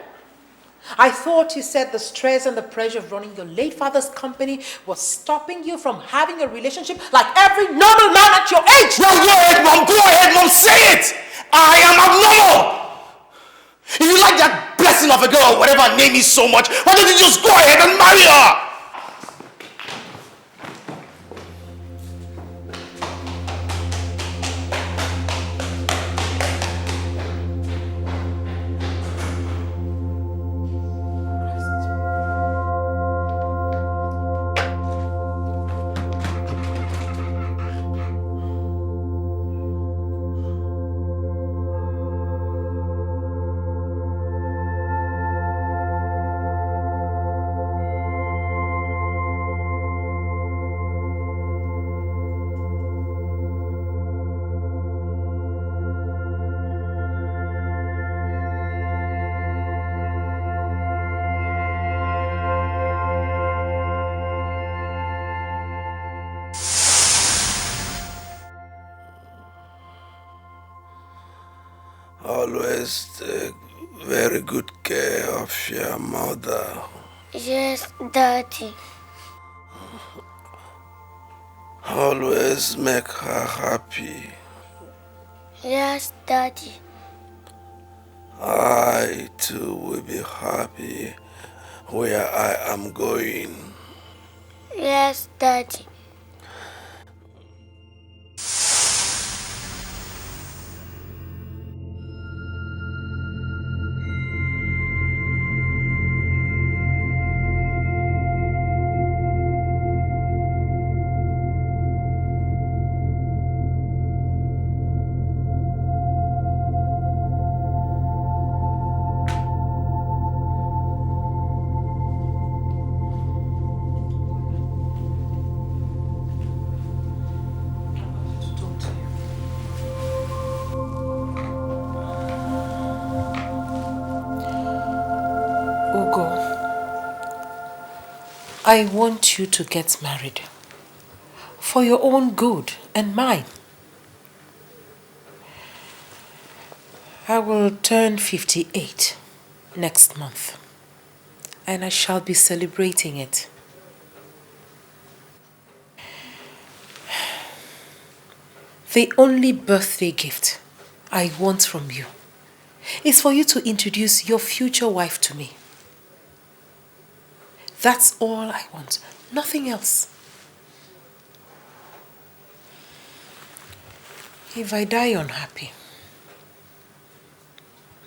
I thought you said the stress and the pressure of running your late father's company was stopping you from having a relationship like every normal man at your age. Well, go ahead, Mom, say it. I am abnormal! If you like that blessing of a girl, whatever her name is so much, why don't you just go ahead and marry her? Always take very good care of your mother. Yes, Daddy. Always make her happy. Yes, Daddy. I too will be happy where I am going. Yes, Daddy. I want you to get married for your own good and mine. I will turn 58 next month, and I shall be celebrating it. The only birthday gift I want from you is for you to introduce your future wife to me. That's all I want, nothing else. If I die unhappy,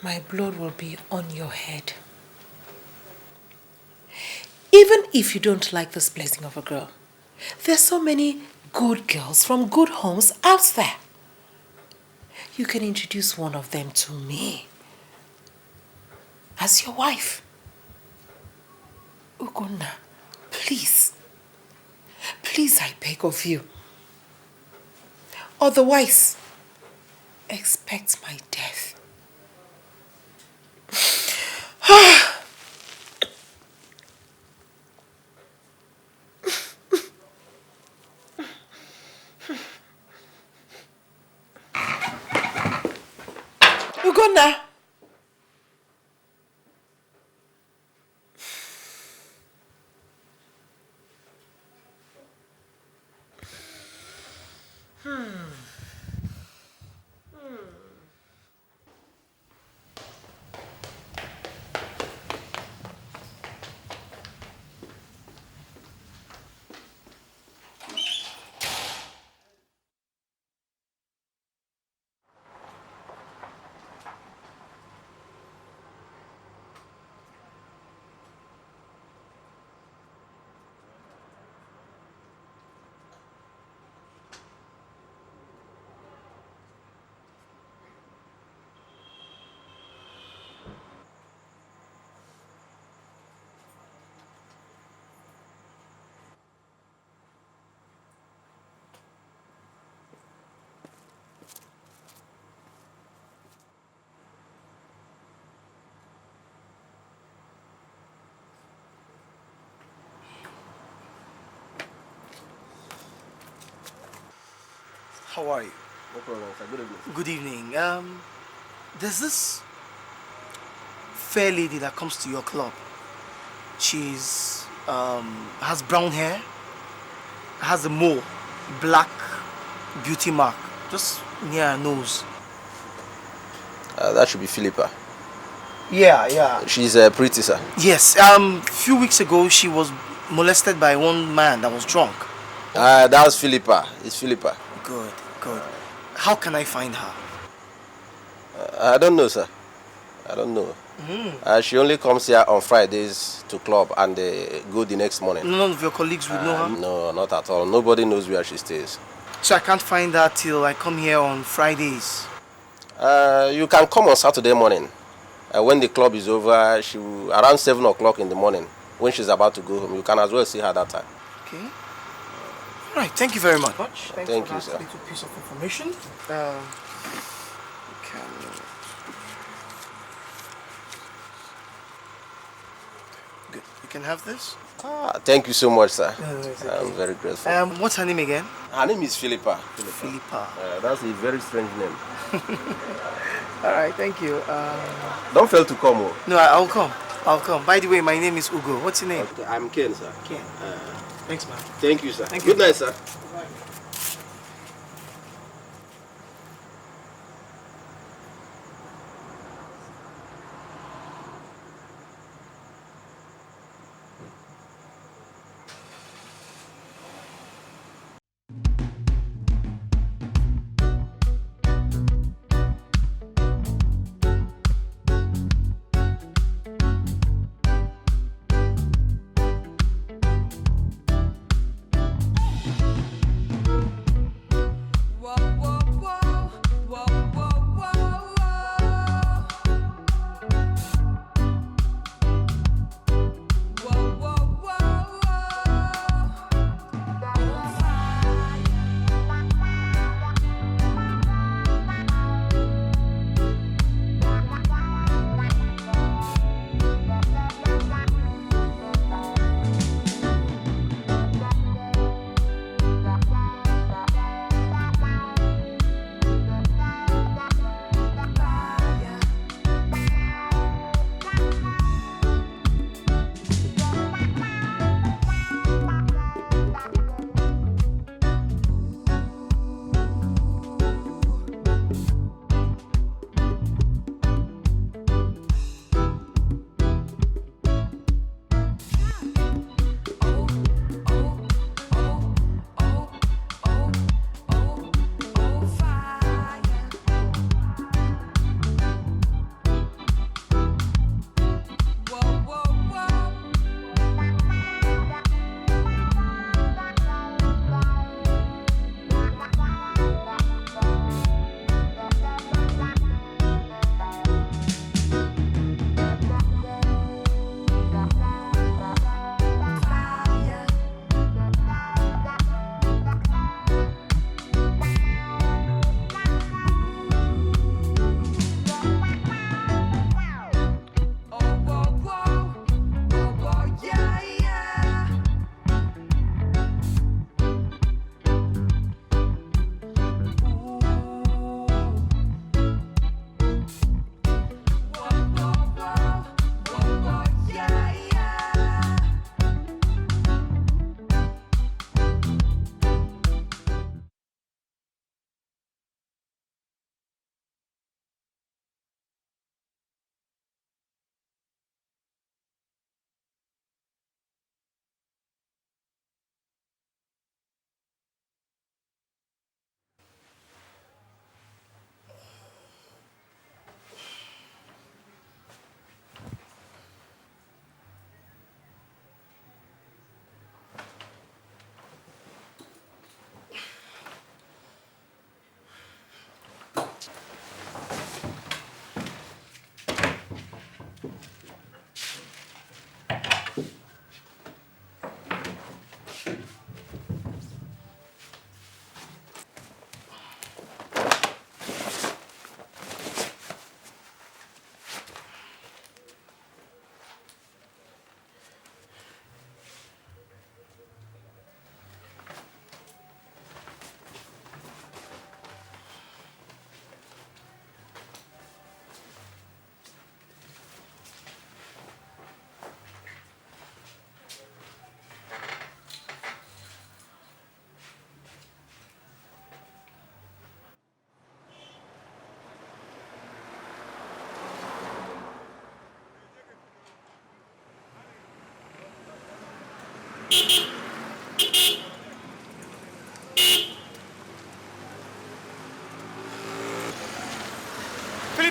my blood will be on your head. Even if you don't like this blessing of a girl, there's so many good girls from good homes out there. You can introduce one of them to me as your wife. Ugonna, please. Please, I beg of you. Otherwise, expect my death. Ugonna. How are you? No problem, sir. Good evening. Good evening. There's this fair lady that comes to your club. She's has brown hair, has a black beauty mark just near her nose. That should be Philippa. Yeah. She's pretty, sir. Yes, few weeks ago she was molested by one man that was drunk. That was Philippa. It's Philippa. Good. How can I find her? I don't know, sir. I don't know. She only comes here on Fridays to club and go the next morning. None of your colleagues would know her? No, not at all. Nobody knows where she stays. So I can't find her till I come here on Fridays? You can come on Saturday morning. When the club is over, around 7 o'clock in the morning, when she's about to go home, you can as well see her that time. Okay. All right, thank you very much. Thank you, sir. Little piece of information. Good. You can have this. Thank you so much, sir. No, it's I'm very grateful. What's her name again? Her name is Philippa. Philippa. That's a very strange name. All right, thank you. Don't fail to come. No, I'll come. By the way, my name is Ugo. What's your name? Okay, I'm Ken, sir. Ken. Thanks, man. Thank you, sir. Thank Good you. night, sir.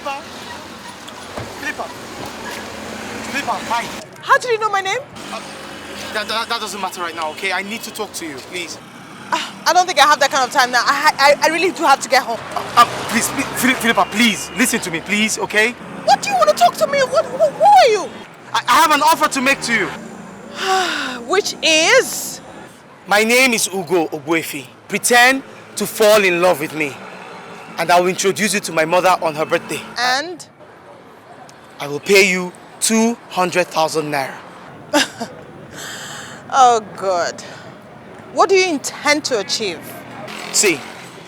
Philippa. Philippa. Philippa, hi. How did you know my name? That doesn't matter right now, okay? I need to talk to you, please. I don't think I have that kind of time now. I really do have to get home. Please, Philippa, please, listen to me, please, okay? What do you want to talk to me? Who are you? I have an offer to make to you. Which is? My name is Ugo Ogbuefi. Pretend to fall in love with me. And I will introduce you to my mother on her birthday. And? I will pay you 200,000 naira. Oh, God. What do you intend to achieve? See,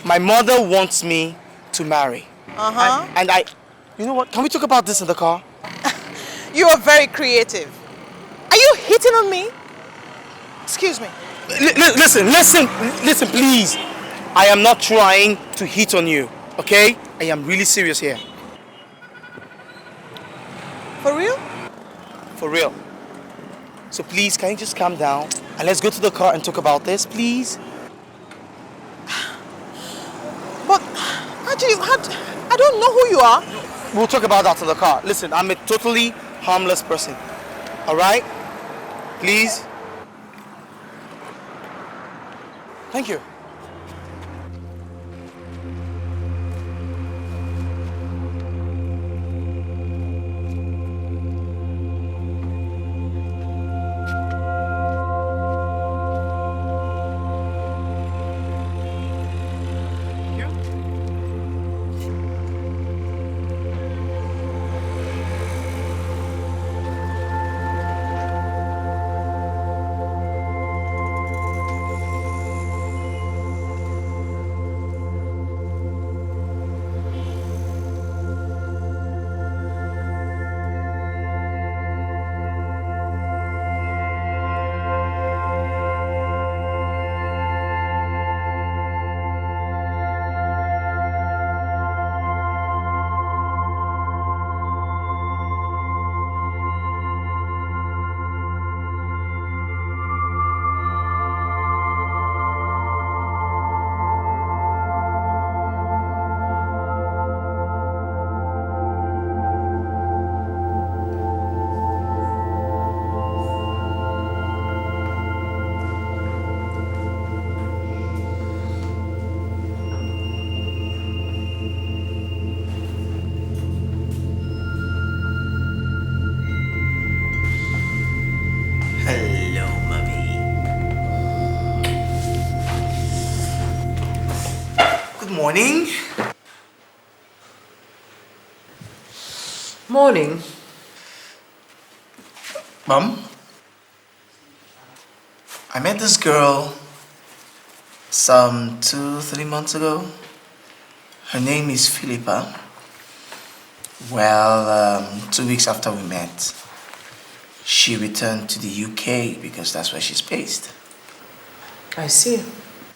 my mother wants me to marry. Uh-huh. And you know what? Can we talk about this in the car? You are very creative. Are you hitting on me? Excuse me. Listen, please. I am not trying to hit on you, okay? I am really serious here. For real? For real. So please, can you just calm down and let's go to the car and talk about this, please? But actually, I don't know who you are. We'll talk about that in the car. Listen, I'm a totally harmless person. All right? Please. Thank you. Hello, mommy. Good morning. Morning. Mom, I met this girl some 2-3 months ago. Her name is Philippa. Well, 2 weeks after we met, she returned to the UK because that's where she's based. I see.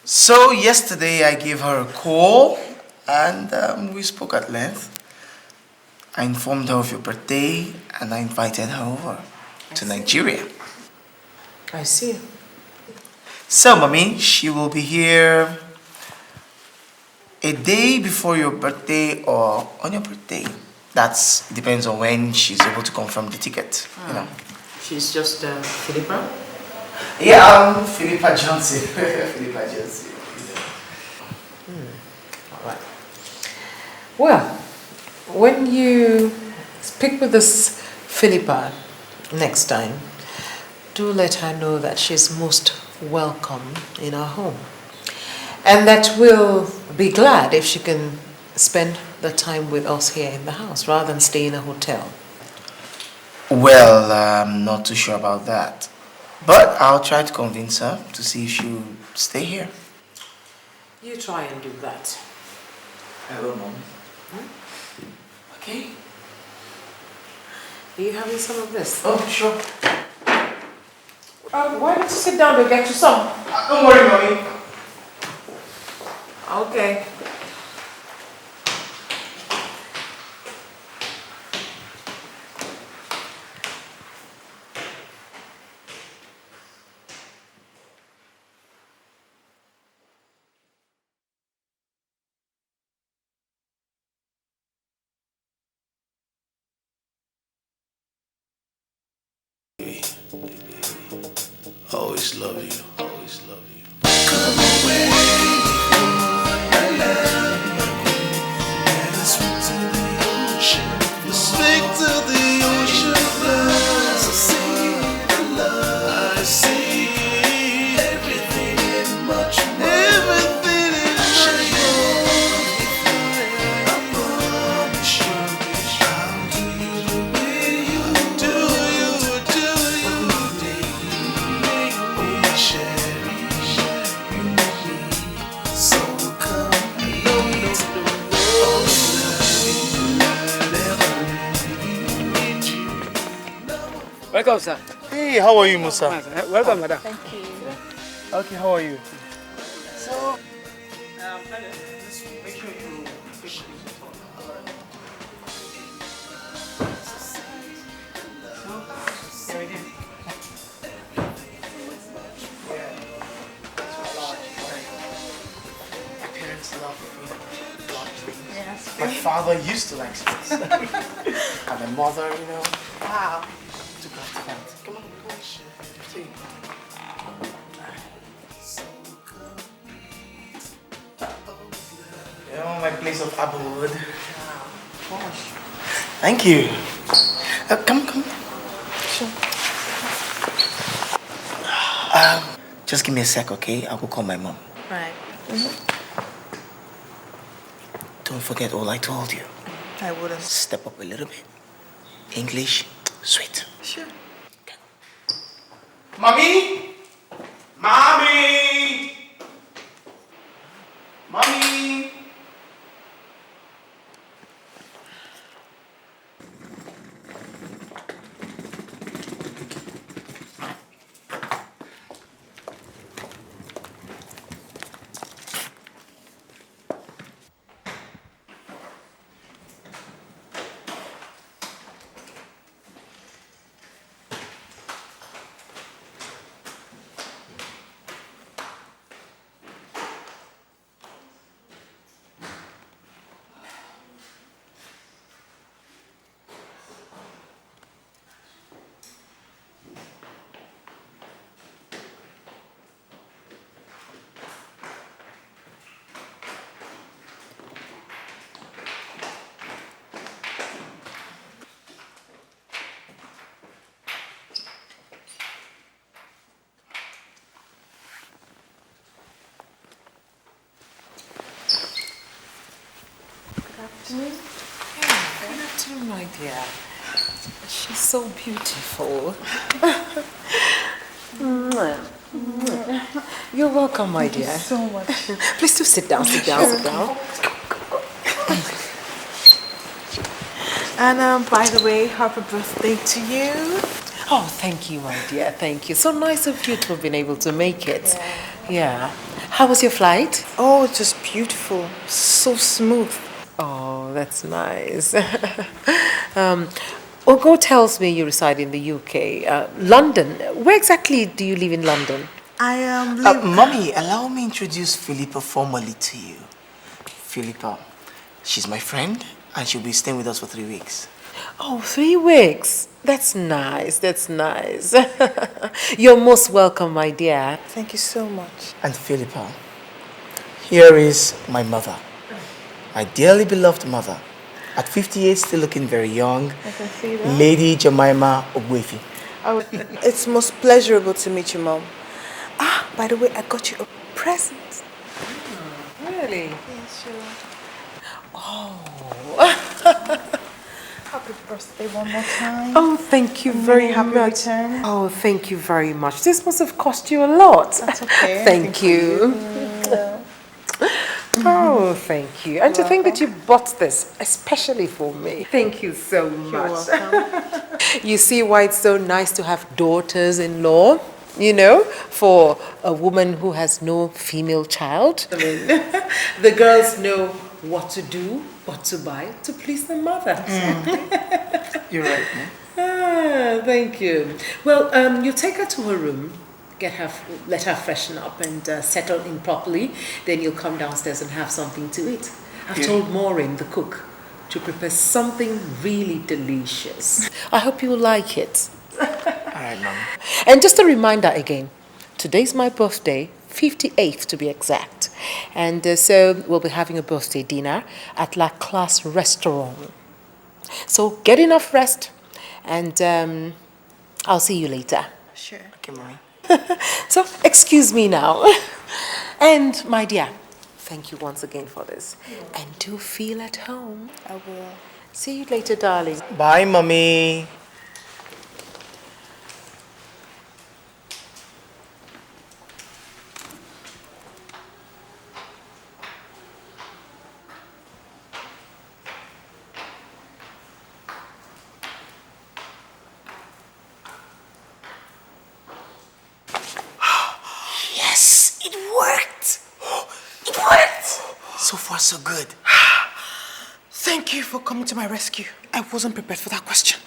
So yesterday I gave her a call and we spoke at length. I informed her of your birthday and I invited her over to Nigeria. I see. So, Mommy, she will be here a day before your birthday or on your birthday. That depends on when she's able to confirm the ticket, you know. She's just Philippa? Yeah, I'm Philippa Johnson. Philippa Johnson. All right. Well, when you speak with this Philippa next time, do let her know that she's most welcome in our home. And that we'll be glad if she can spend the time with us here in the house rather than stay in a hotel. Well, I'm not too sure about that. But I'll try to convince her to see if she'll stay here. You try and do that. I will, Mom. Okay. Are you having some of this? Oh, sure. Why don't you sit down and get you some? Don't worry, Mommy. Okay. Always love you. Always love you. Speak to the ocean as I see the love. I see everything in much more. Everything in much more. I promise you, I'll do you the way you do. You make me cherish you, so complete. Welcome, sir. Hey, how are you, Musa? Welcome, madam. Thank you. Okay, how are you? So, make sure you fish My parents love food. My father used to like sweets. And my mother, you know. Wow. Took off the pants. Come on, come on. See. You know, my place of abode. Gosh. Thank you. Come. Sure. Just give me a sec, okay? I'll go call my mom. Right. Don't forget all I told you. I wouldn't. Step up a little bit. English, sweet. Sure. Mommy! Mommy! Mommy! Good afternoon, my dear. She's so beautiful. You're welcome, my dear. Thank you so much. Please do sit down, sit down. And by the way, happy birthday to you. Oh, thank you, my dear. Thank you. So nice of you to have been able to make it. Yeah. How was your flight? Oh, just beautiful. So smooth. Oh, that's nice. Ogo tells me you reside in the UK. London. Where exactly do you live in London? I am. Mommy, allow me introduce Philippa formally to you. Philippa, she's my friend and she'll be staying with us for 3 weeks. Oh, 3 weeks. That's nice. That's nice. You're most welcome, my dear. Thank you so much. And Philippa, here is my mother. My dearly beloved mother. At 58, still looking very young. I can see that. Lady Jemima Ogwefi. Oh, it's most pleasurable to meet you, Mom. Ah, by the way, I got you a present. Really? Yes, sure. Oh. Happy birthday one more time. Oh, thank you very happy much. return. Oh, thank you very much. This must have cost you a lot. That's okay. Thank you. Oh, thank you. And to think that you bought this especially for me. Thank you so much. You're welcome. You see why it's so nice to have daughters-in-law, you know, for a woman who has no female child. I mean, the girls know what to do, what to buy to please their mother. You're right, man. Ah, thank you. Well, you take her to her room, let her freshen up and settle in properly. Then you'll come downstairs and have something to eat. I've told Mourning, the cook, to prepare something really delicious. I hope you will like it. All right, Mom. And just a reminder again, today's my birthday, 58th to be exact. And so we'll be having a birthday dinner at La Classe Restaurant. So get enough rest and I'll see you later. Sure. Okay, Mommy. So excuse me now. And my dear, thank you once again for this. And do feel at home. I will. See you later, darling. Bye, Mommy. Yes, it worked. It worked. So far, so good. Thank you for coming to my rescue. I wasn't prepared for that question.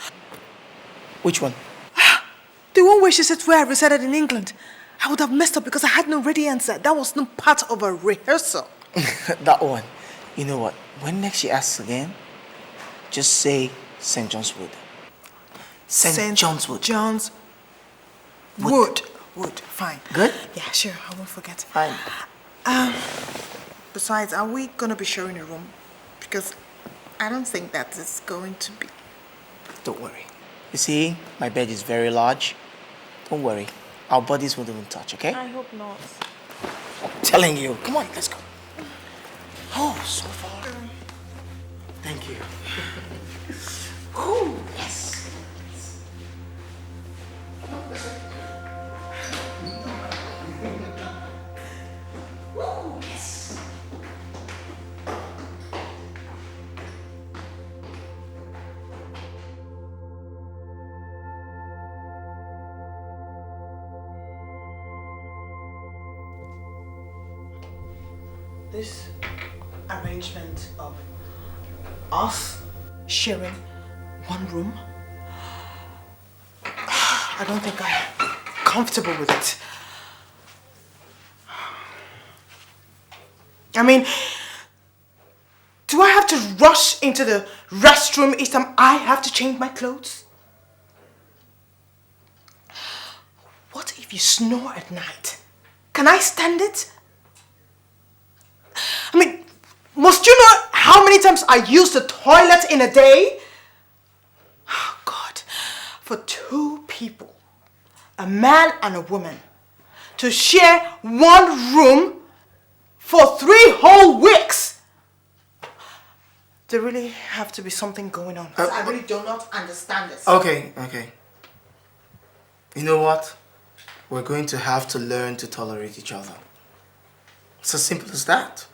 Which one? The one where she said where I resided in England. I would have messed up because I had no ready answer. That was not part of a rehearsal. That one. You know what? When next she asks again, just say St. John's Wood. St. John's Wood. John's Wood. Wood. Fine. Good? Yeah, sure. I won't forget. Fine. Besides, are we going to be sharing a room? Because I don't think that is going to be. Don't worry. You see, my bed is very large. Don't worry. Our bodies won't even touch, okay? I hope not. I'm telling you. Come on, let's go. Oh, so far. Thank you. Oh, yes. Yes. This arrangement of us sharing one room, I don't think I'm comfortable with it. I mean, do I have to rush into the restroom each time I have to change my clothes? What if you snore at night? Can I stand it? I mean, must you know how many times I use the toilet in a day? Oh God, for two people, a man and a woman, to share one room for 3 whole weeks. There really have to be something going on. I really do not understand this. Okay. You know what? We're going to have to learn to tolerate each other. It's as simple as that.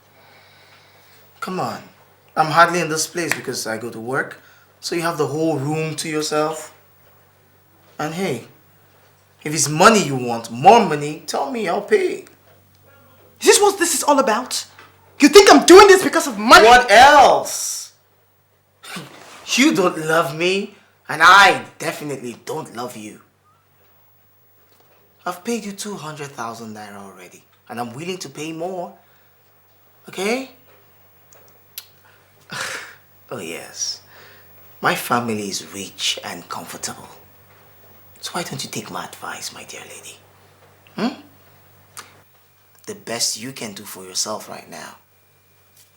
Come on. I'm hardly in this place because I go to work. So you have the whole room to yourself. And hey, if it's money you want, more money, tell me, I'll pay. Is this what this is all about? You think I'm doing this because of money? What else? You don't love me, and I definitely don't love you. I've paid you 200,000 naira already, and I'm willing to pay more. Okay? Oh yes, my family is rich and comfortable. So why don't you take my advice, my dear lady? The best you can do for yourself right now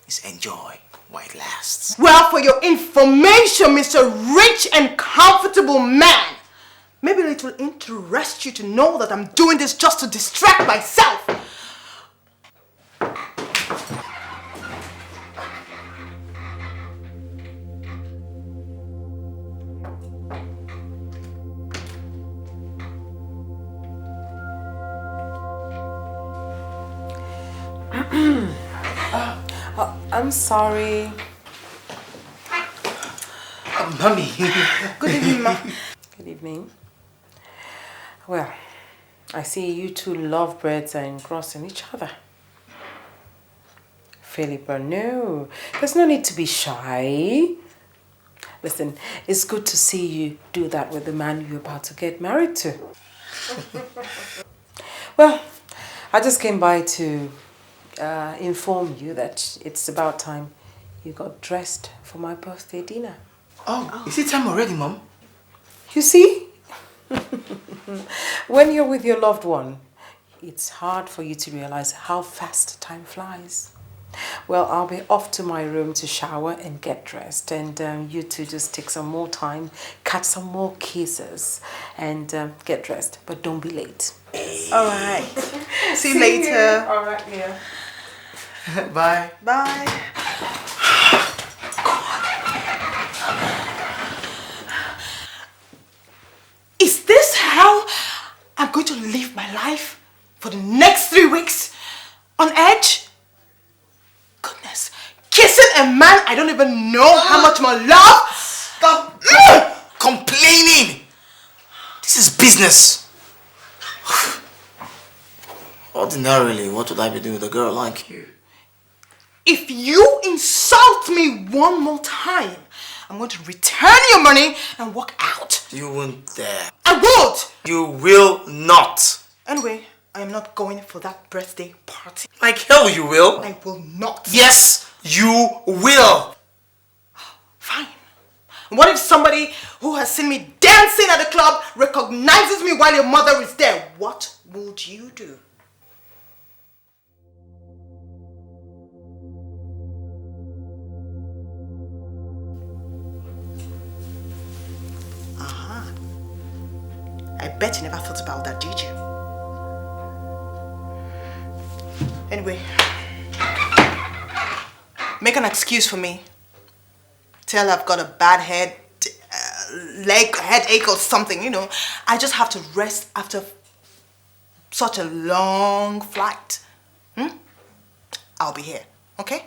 is enjoy while it lasts. Well, for your information, Mr. Rich and Comfortable Man, maybe it will interest you to know that I'm doing this just to distract myself. I'm sorry. Mommy. Good evening, Ma. Good evening. Well, I see you two lovebirds are engrossing each other. Philippa, no. There's no need to be shy. Listen, it's good to see you do that with the man you're about to get married to. Well, I just came by to inform you that it's about time you got dressed for my birthday dinner. Oh, is it time already, Mom? You see? When you're with your loved one, it's hard for you to realize how fast time flies. Well, I'll be off to my room to shower and get dressed, and you two just take some more time, catch some more kisses, and get dressed. But don't be late. All right. See you later. All right, yeah. Bye. Bye. Is this how I'm going to live my life for the next 3 weeks? On edge? Goodness. Kissing a man I don't even know how much more love? Stop complaining. This is business. Ordinarily, what would I be doing with a girl like you? If you insult me one more time, I'm going to return your money and walk out. You won't dare. I won't! You will not. Anyway, I am not going for that birthday party. Like hell you will. I will not. Yes, you will. Fine. What if somebody who has seen me dancing at the club recognizes me while your mother is there? What would you do? I bet you never thought about that, did you? Anyway, make an excuse for me. Tell I've got a bad headache or something, you know. I just have to rest after such a long flight. I'll be here, okay?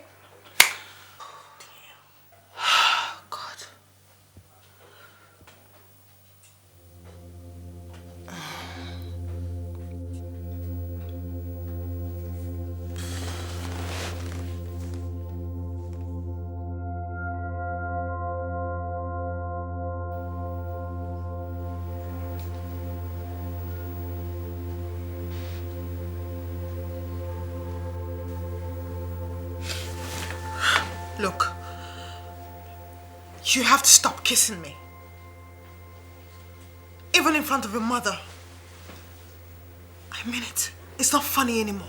Look, you have to stop kissing me. Even in front of your mother. I mean it. It's not funny anymore.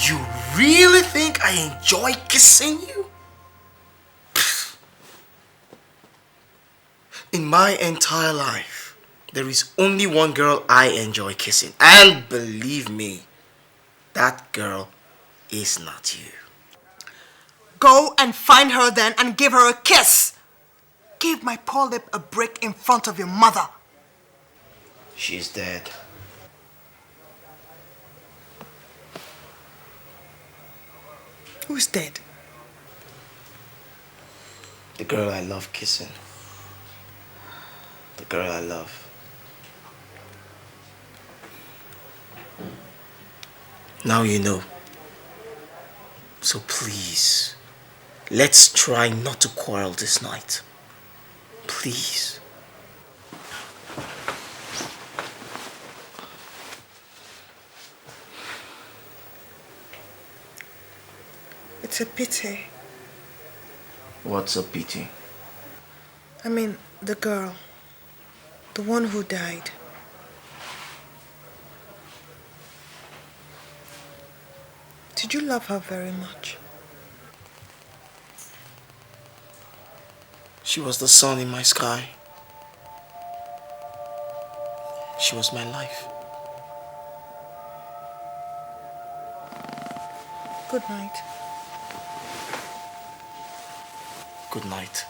You really think I enjoy kissing you? In my entire life, there is only one girl I enjoy kissing. And believe me, that girl is not you. Go and find her then and give her a kiss. Give my poor lip a break in front of your mother. She's dead. Who's dead? The girl I love kissing. The girl I love. Now you know. So please, let's try not to quarrel this night. Please. It's a pity. What's a pity? I mean, the girl. The one who died. Did you love her very much? She was the sun in my sky. She was my life. Good night. Good night.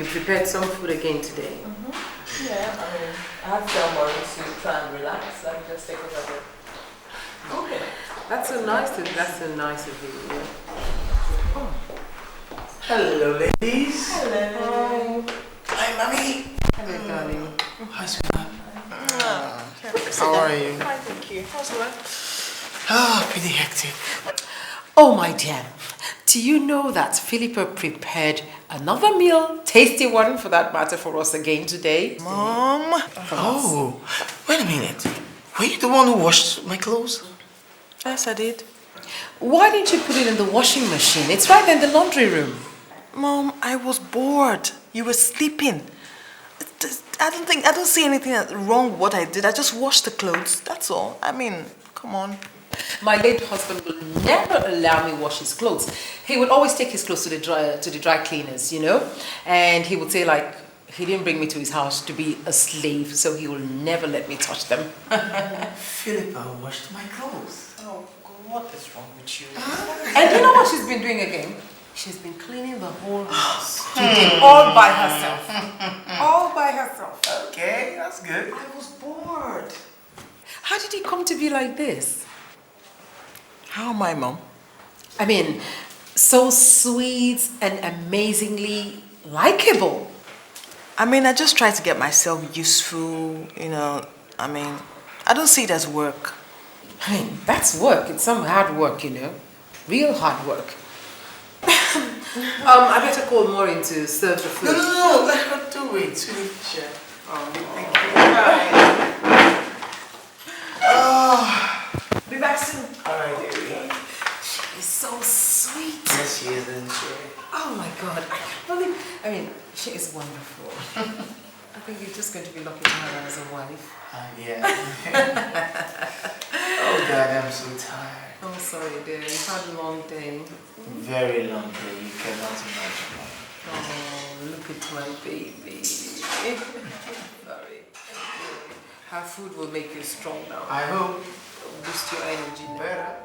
prepared some food again today. Yeah, I mean, I have to tell Maurice to try and relax. Let me just take over there. Okay. That's so nice of you. Yeah. Oh. Hello, ladies. Hello. Hi, mommy. Hello, darling. Hi, sweetheart. How are you? Fine, thank you. How's work? Pretty hectic. Oh, my dear. Do you know that Philippa prepared another meal, tasty one for that matter, for us again today? Mom? Oh, wait a minute. Were you the one who washed my clothes? Yes, I did. Why didn't you put it in the washing machine? It's right in the laundry room. Mom, I was bored. You were sleeping. I don't see anything wrong with what I did. I just washed the clothes. That's all. I mean, come on. My late husband will never allow me wash his clothes. He would always take his clothes to the dry cleaners, you know, and he would say like he didn't bring me to his house to be a slave, so he will never let me touch them. Philippa washed my clothes. Oh, God, what is wrong with you? And you know what she's been doing again? She's been cleaning the whole house today, all by herself. All by herself. Okay, that's good. I was bored. How did it come to be like this? How am I, Mom? I mean, so sweet and amazingly likable. I mean, I just try to get myself useful, you know. I mean, I don't see it as work. I mean, that's work. It's some hard work, you know. Real hard work. I better call Mourning to serve the food. No, let her do it. Sure. Thank you. Be back soon. Alright, dearie. She's so sweet. Yes, she is, isn't she? Oh my God, I can't believe. I mean, she is wonderful. I think you're just going to be lucky to have her as a wife. Yeah. Oh God, I'm so tired. Oh, sorry, dear. You've had a long day. Very long day. You cannot imagine. Oh, look at my baby. Sorry. Her food will make you strong now. I hope. Boost your energy better.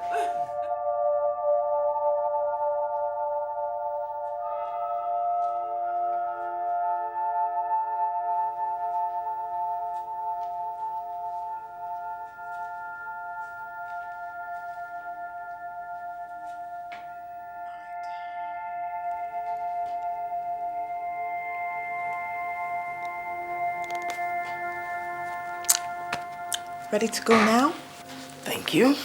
Ready to go now? Thank you.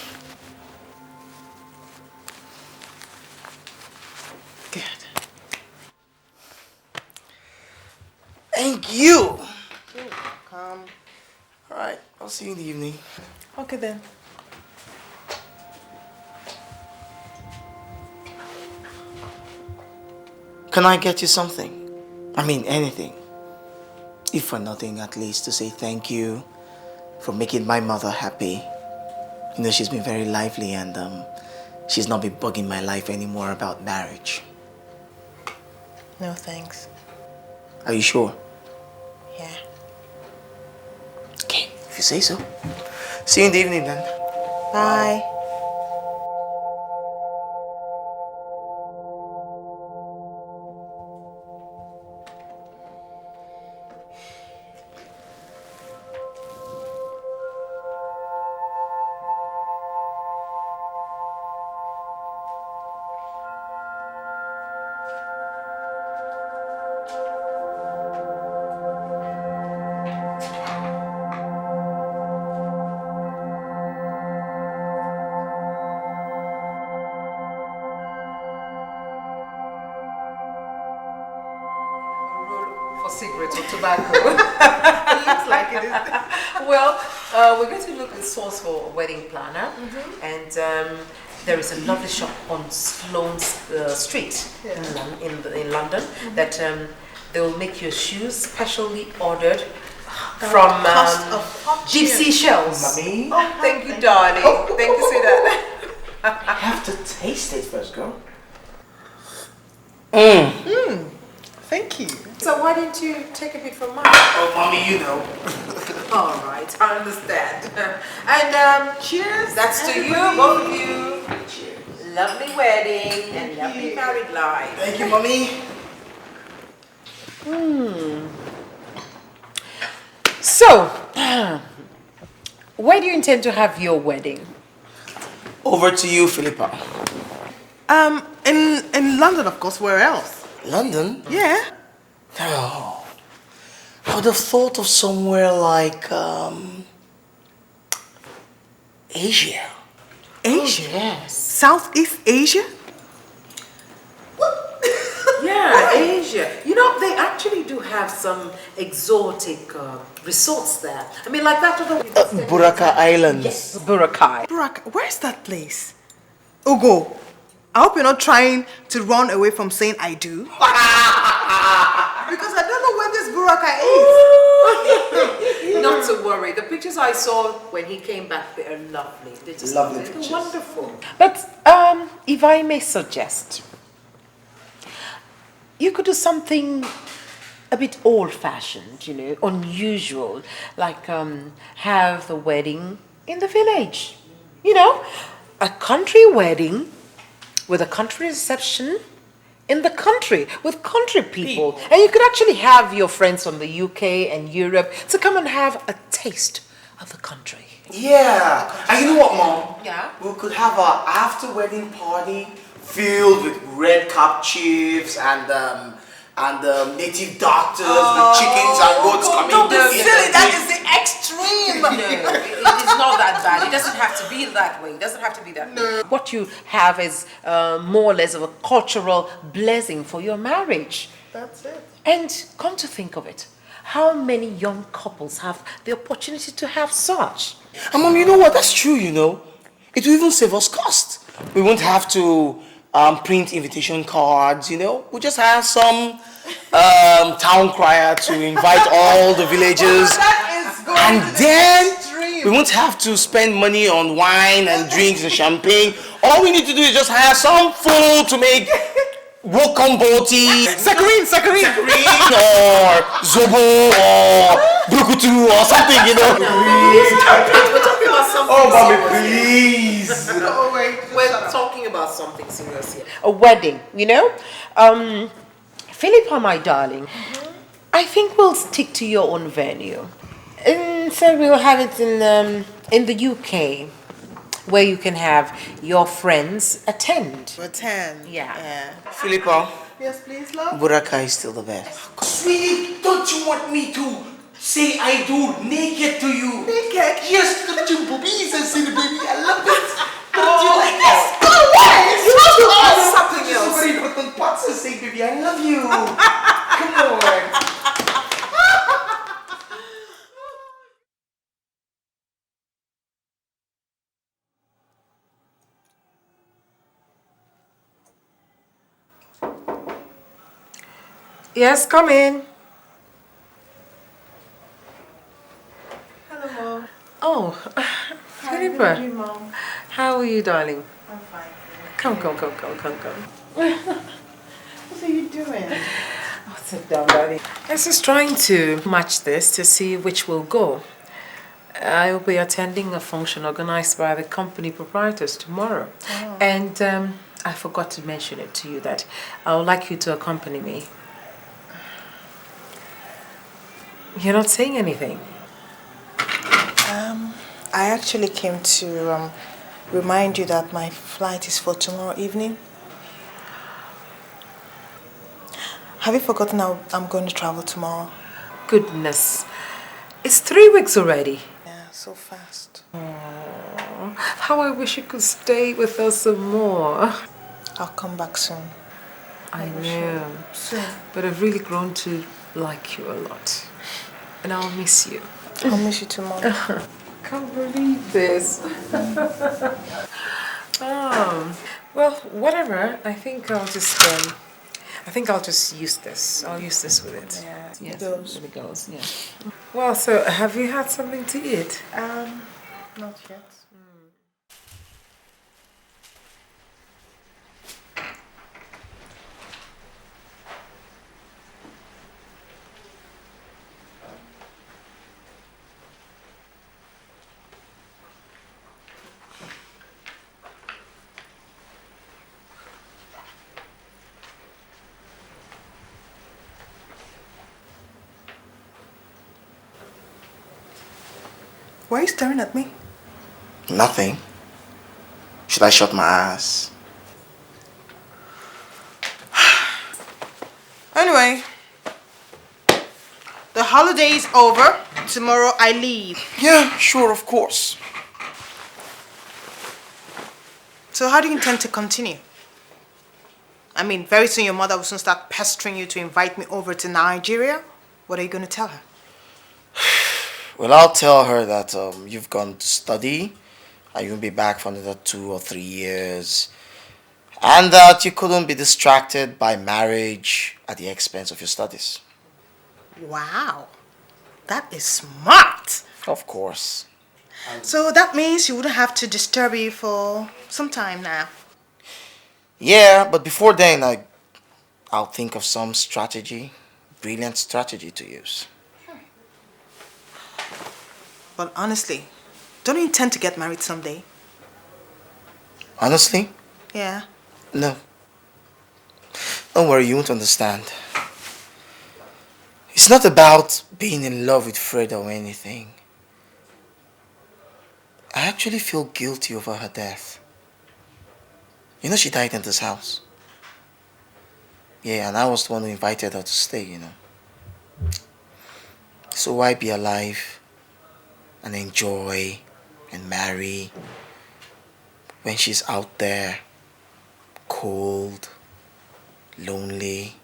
Good. Thank you. You're welcome. All right, I'll see you in the evening. Okay then. Can I get you something? I mean, anything. If for nothing, at least to say thank you for making my mother happy. You know, she's been very lively and she's not been bugging my life anymore about marriage. No thanks. Are you sure? Yeah. Okay, if you say so. See you in the evening then. Bye. Cigarettes or tobacco. It looks like it is. Well, we're going to look at source for a wedding planner, and there is a lovely shop on Sloane Street in London that they will make your shoes specially ordered from Gypsy Shells. Mommy. Oh, thank you, darling. Thank you, sweetheart. I have to taste it first, girl. Thank you. So why didn't you take a bit from mine? Oh, Mommy, you know. All right, I understand. And cheers. That's to you, both of you. Cheers. Lovely wedding and lovely married life. Thank you, Mommy. So, where do you intend to have your wedding? Over to you, Philippa. In London, of course. Where else? London? Yeah. Oh, I would have thought of somewhere like Asia. Asia? Yes. Southeast Asia? Yeah, Asia. You know, they actually do have some exotic resorts there. I mean, like that other... Buraka Islands. Yes, Boracay. Where's that place? Ugo, I hope you're not trying to run away from saying I do. Because I don't know where this Boracay is. Not to worry. The pictures I saw when he came back, they are lovely. They're just Lovely they're pictures. wonderful. But if I may suggest, you could do something a bit old-fashioned, you know, unusual, like have the wedding in the village. You know, a country wedding with a country reception in the country with country people. And you could actually have your friends from the UK and Europe to come and have a taste of the country. Yeah. And you know what, Mom? Yeah? We could have a after-wedding party filled with red cap chiefs and native doctors with chickens and goats coming. Don't be in. silly. That is the extreme. No, it is not that bad. It doesn't have to be that way. It doesn't have to be that way. What you have is more or less of a cultural blessing for your marriage. That's it. And come to think of it, how many young couples have the opportunity to have such? And Mom, you know what? That's true, you know. It will even save us cost. We won't have to print invitation cards, you know. We'll just have some town crier to invite all the villagers. And then we won't have to spend money on wine and drinks and champagne. All we need to do is just hire some fool to make wokomboti, Sakarin, or zobo, or brukutu, or something, you know. We're talking about something Oh, mommy, please. Oh, wait. We're talking about something serious here. A wedding, you know? Philippa, my darling, I think we'll stick to your own venue. And so we'll have it in the UK, where you can have your friends attend. Yeah. Philippa, Yes, please, love. Buraka is still the best. Sweetie, don't you want me to say I do naked to you? Naked? Yes, look at your boobies and see the baby. I love it. Don't Oh, you like yes. this? Go away. You want to add something else? Somebody put on pots and say, baby, I love you. Come on. Yes, come in. Hello, Mom. Oh, Philippa. Mom. How are you, darling? I'm fine. Come. What are you doing? Oh, sit down, darling. I was just trying to match this to see which will go. I will be attending a function organized by the company proprietors tomorrow. Oh. And I forgot to mention it to you that I would like you to accompany me. You're not saying anything. I actually came to remind you that my flight is for tomorrow evening. Have you forgotten how I'm going to travel tomorrow? Goodness. It's 3 weeks already. Yeah, so fast. Aww. How I wish you could stay with us some more. I'll come back soon. I know. Soon. But I've really grown to like you a lot. And I'll miss you. I'll miss you too, Mom. Can't believe this. Well, whatever. I think I'll just use this. I'll use this with it. Yeah, yes, it goes. Yeah. Well, so have you had something to eat? Not yet. Why are you staring at me? Nothing. Should I shut my eyes? Anyway, the holiday is over. Tomorrow I leave. Yeah, sure, of course. So how do you intend to continue? I mean, very soon your mother will soon start pestering you to invite me over to Nigeria. What are you going to tell her? Well, I'll tell her that you've gone to study and you'll be back for another 2 or 3 years. And that you couldn't be distracted by marriage at the expense of your studies. Wow, that is smart. Of course. So that means you wouldn't have to disturb you for some time now. Yeah, but before then, I'll think of some strategy, brilliant strategy to use. But honestly, don't you intend to get married someday? Honestly? Yeah. No. Don't worry, you won't understand. It's not about being in love with Fred or anything. I actually feel guilty over her death. You know she died in this house. Yeah, and I was the one who invited her to stay, you know. So why be alive and enjoy and marry when she's out there, cold, lonely,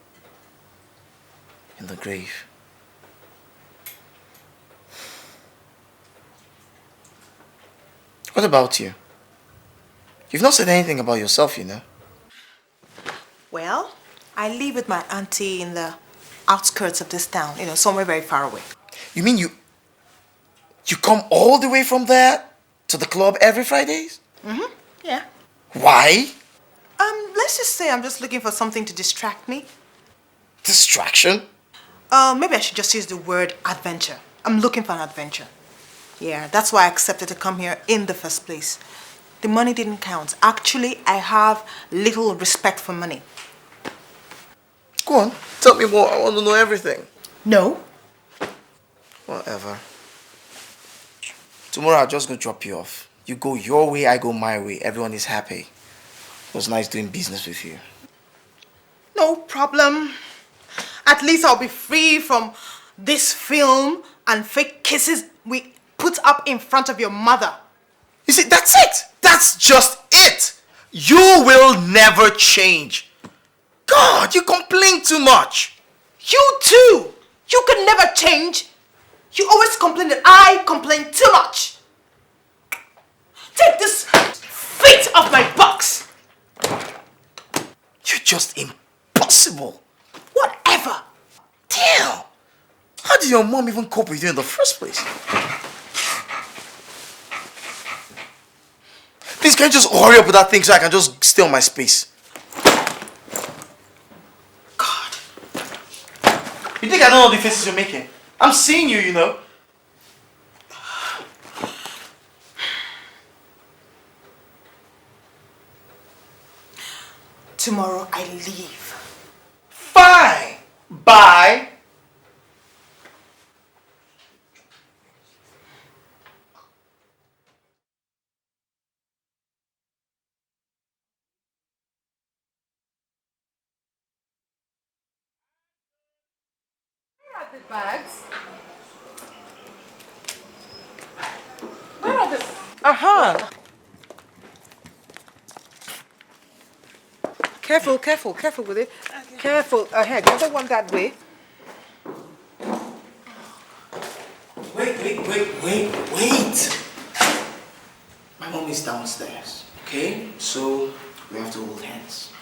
in the grave? What about you? You've not said anything about yourself, you know. Well, I live with my auntie in the outskirts of this town, you know, somewhere very far away. You mean you come all the way from there to the club every Fridays? Mm-hmm, yeah. Why? Let's just say I'm just looking for something to distract me. Distraction? Maybe I should just use the word adventure. I'm looking for an adventure. Yeah, that's why I accepted to come here in the first place. The money didn't count. Actually, I have little respect for money. Go on, tell me more. I want to know everything. No. Whatever. Tomorrow I'll just go drop you off. You go your way, I go my way. Everyone is happy. It was nice doing business with you. No problem. At least I'll be free from this film and fake kisses we put up in front of your mother. You see, that's it. That's just it. You will never change. God, you complain too much. You too. You can never change. You always complain that I complain too much. Take this feet off my box. You're just impossible. Whatever. Damn. How did your mom even cope with you in the first place? Please, can you just hurry up with that thing so I can just stay on my space? God. You think I don't know the faces you're making? I'm seeing you, you know. Tomorrow I leave. Fine. Bye. The bags. Where are the... Aha. Careful, careful, careful with it. Careful ahead. The other one that way. Wait. My mom is downstairs, okay? So we have to hold hands.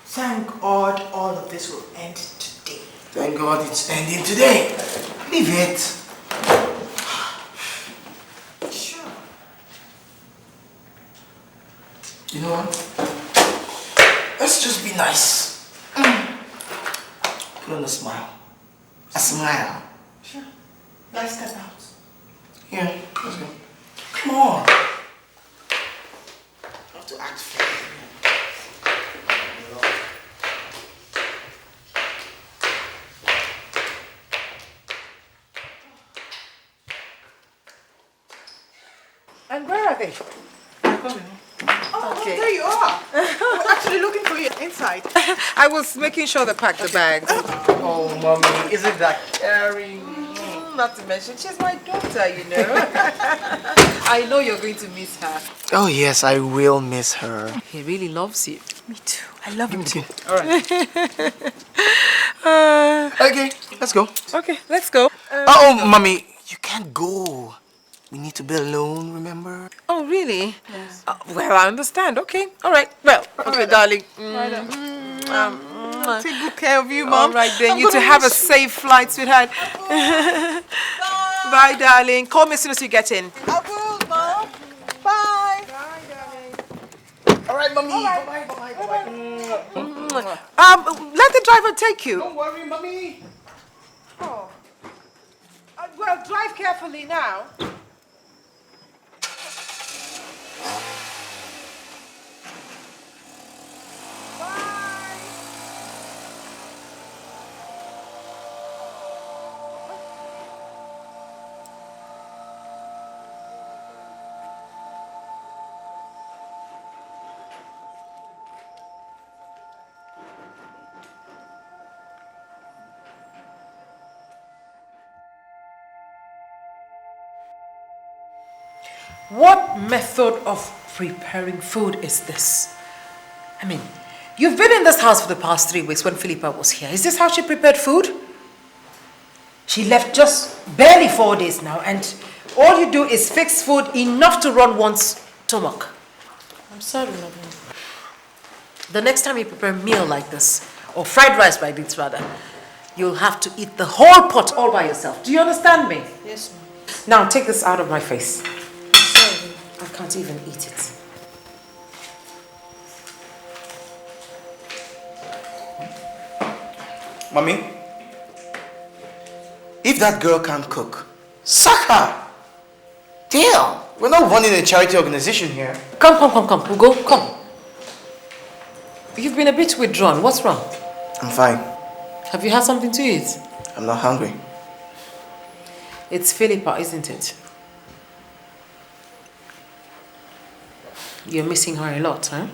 Thank God all of this will end today. Thank God it's ending today. Leave it. Sure. You know what? Let's just be nice. Put on a smile. A smile. Sure. Let's step out. Yeah, let's go. Come on. I have to act fair. are they? Oh, there you are. We're actually looking for you inside. I was making sure they packed the bags. Oh, mommy, isn't that caring? Not to mention, she's my daughter, you know. I know you're going to miss her. Oh, yes, I will miss her. He really loves you. Me too. I love him too. All right. Okay, let's go. Okay, let's go. Oh, mommy, you can't go. We need to be alone, remember? Oh, really? Yes. Well, I understand. Okay. All right. Well, okay, darling. Take good care of you, Mom. All right, then. You to have a safe flight, sweetheart. Bye, darling. Call me as soon as you get in. I will, Mom. Bye. Bye, darling. All right, mommy. Bye-bye. Bye-bye. Let the driver take you. Don't worry, mommy. Oh. Well, drive carefully now. What method of preparing food is this? I mean, you've been in this house for the past 3 weeks when Philippa was here. Is this how she prepared food? She left just barely 4 days now, and all you do is fix food enough to run one's stomach. I'm sorry, Nollytv. The next time you prepare a meal like this, or fried rice by bits rather, you'll have to eat the whole pot all by yourself. Do you understand me? Yes, ma'am. Now take this out of my face. Sorry. I can't even eat it. Mommy, if that girl can't cook, sack her. Damn, we're not running a charity organization here. Come, Ugo, come. You've been a bit withdrawn. What's wrong? I'm fine. Have you had something to eat? I'm not hungry. It's Philippa, isn't it? You're missing her a lot, huh?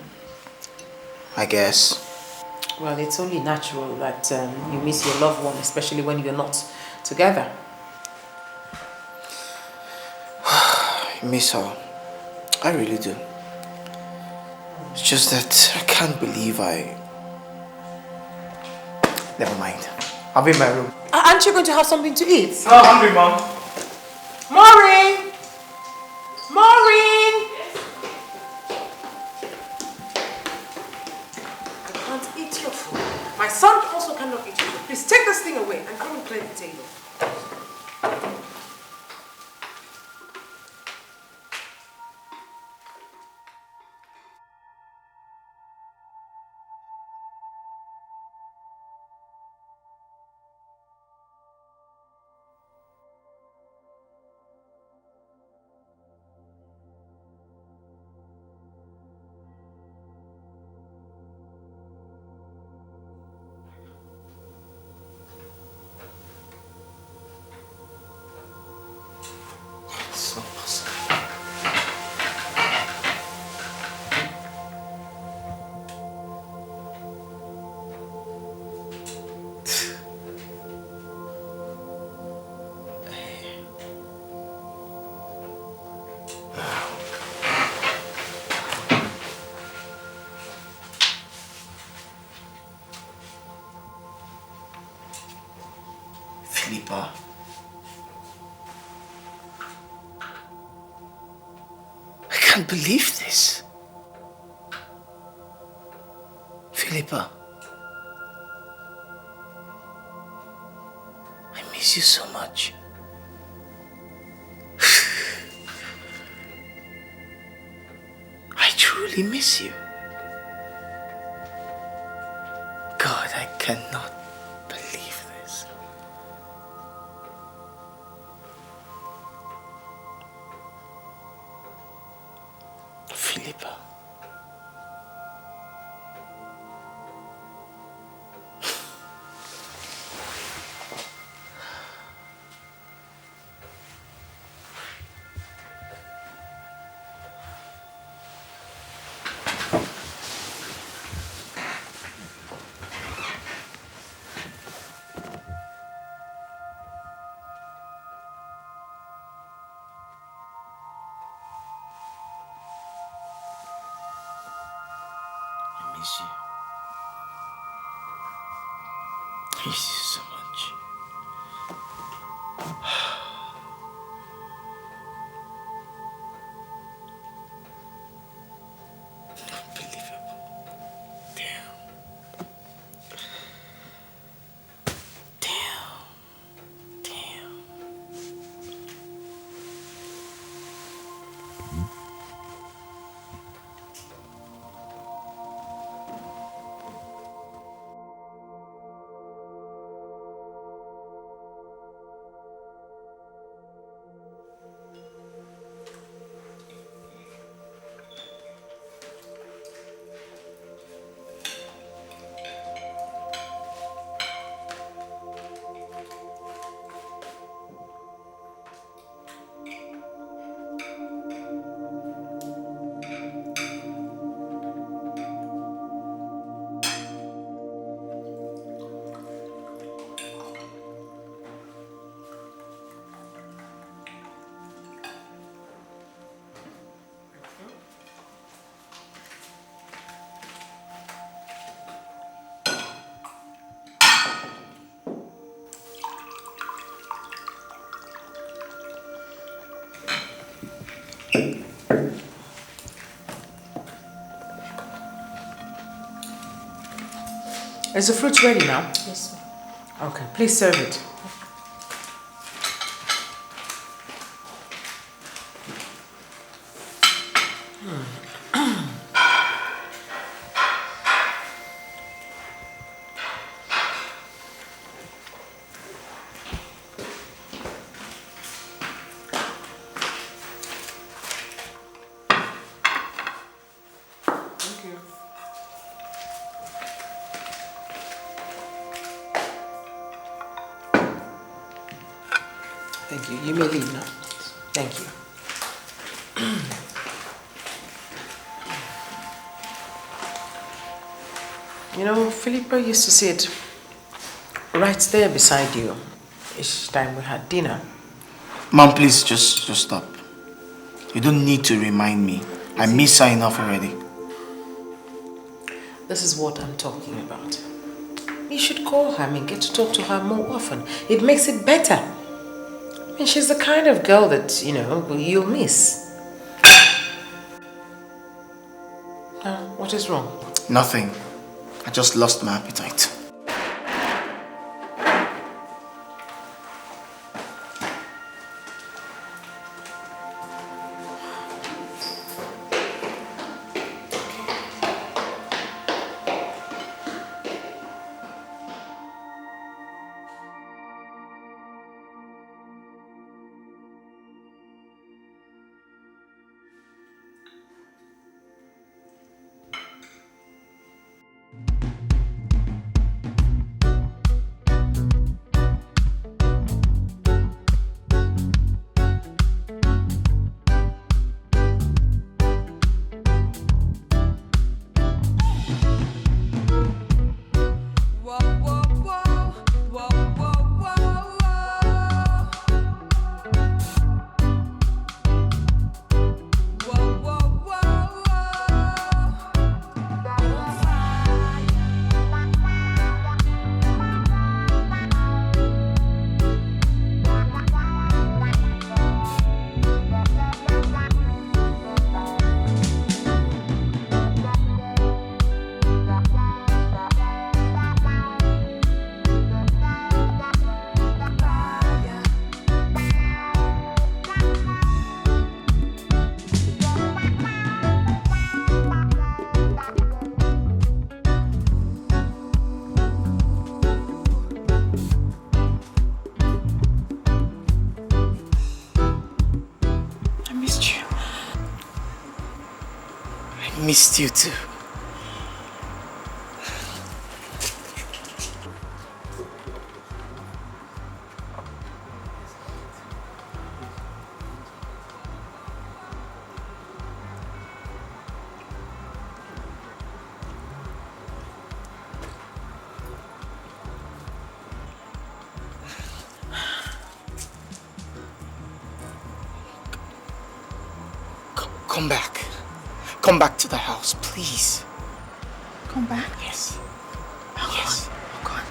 I guess. Well, it's only natural that you miss your loved one, especially when you're not together. I miss her. I really do. It's just that I can't believe Never mind. I'll be in my room. Aren't you going to have something to eat? I'm hungry, Mom. Maureen! Maureen! I can't eat your food. My son also cannot eat your food. Please take this thing away and come and clear the table. Philippa. I can't believe this. Philippa. I miss you so much. I truly miss you. God, I cannot believe this. Philippa. miss you. I miss you so much. Unbelievable. Damn. Damn. Damn. Is the fruit ready now? Yes, sir. Okay, please serve it. Thank you. You may leave now. Thank you. You know, Philippa used to sit right there beside you each time we had dinner. Mom, please just stop. You don't need to remind me. I miss her enough already. This is what I'm talking about. You should call her and get to talk to her more often. It makes it better. I mean, she's the kind of girl that, you know, you'll miss. What is wrong? Nothing. I just lost my appetite. Missed you too. Come back. Come back to the house, please. come back? Yes. Oh, yes. God. Oh, God.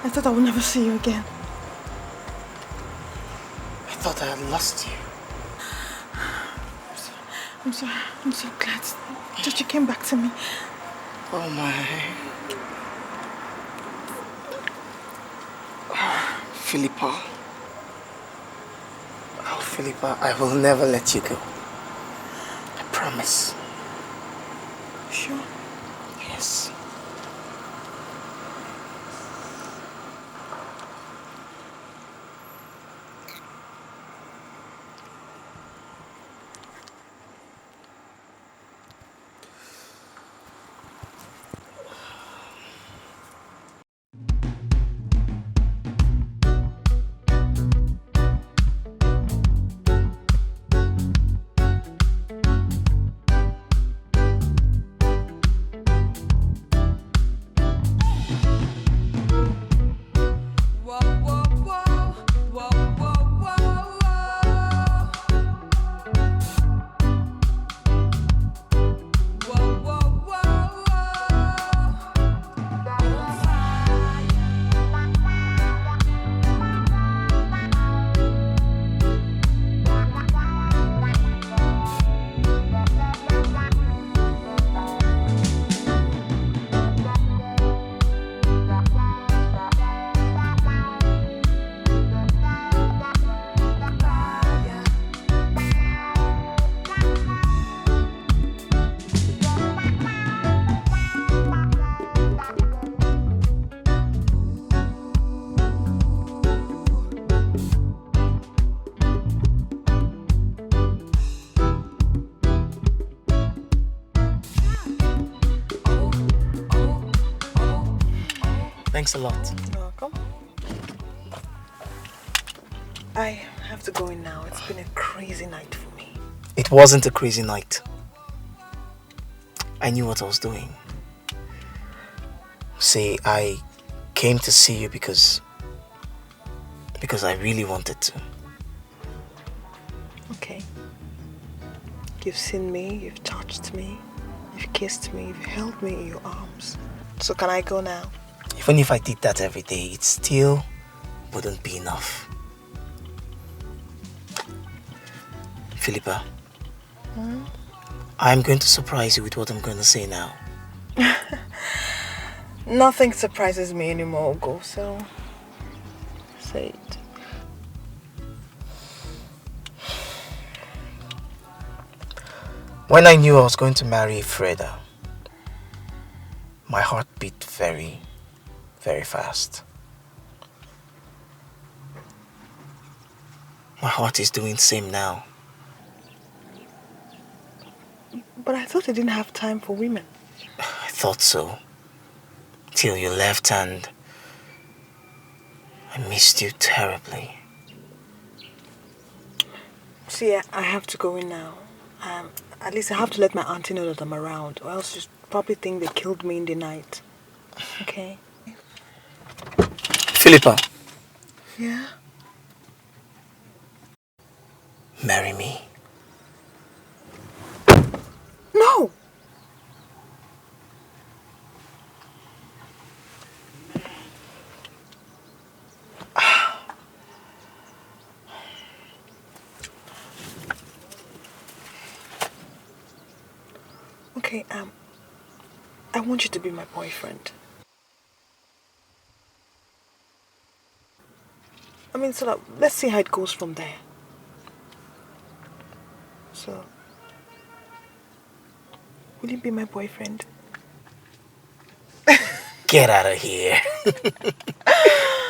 I thought I would never see you again. I thought I had lost you. I'm so glad that you came back to me. Oh my. Philippa. Oh, Philippa, I will never let you go. I promise. Sure? Yes. Thanks a lot. You're welcome. I have to go in now. It's been a crazy night for me. It wasn't a crazy night. I knew what I was doing. See, I came to see you because I really wanted to. Okay. You've seen me, you've touched me, you've kissed me, you've held me in your arms. So can I go now? Even if I did that every day, it still wouldn't be enough. Philippa, I'm going to surprise you with what I'm going to say now. Nothing surprises me anymore, Ugo, so say it. When I knew I was going to marry Freda, my heart beat very, very fast. My heart is doing the same now. But I thought you didn't have time for women. I thought so. Till you left and I missed you terribly. See, I have to go in now. At least I have to let my auntie know that I'm around, or else she'll probably think they killed me in the night. Okay? Philippa. Yeah? Marry me. No! Okay, I want you to be my boyfriend. I mean, so let's see how it goes from there. So, will you be my boyfriend? Get out of here.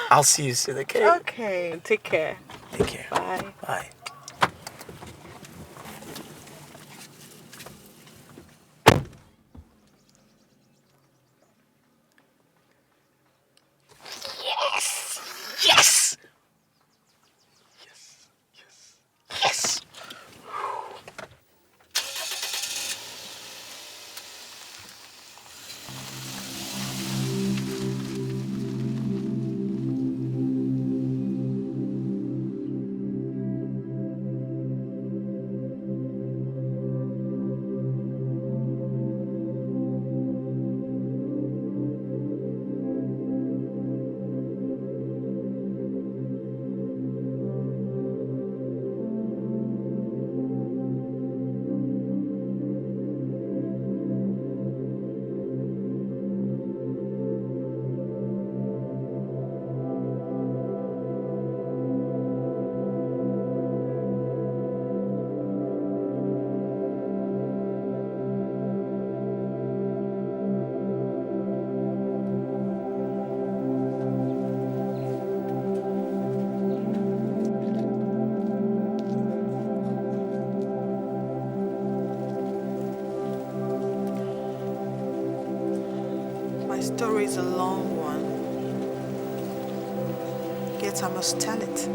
I'll see you soon, okay? Okay, take care. Take care. Bye. Bye. Yes! Yes! is a long one. Yet I must tell it.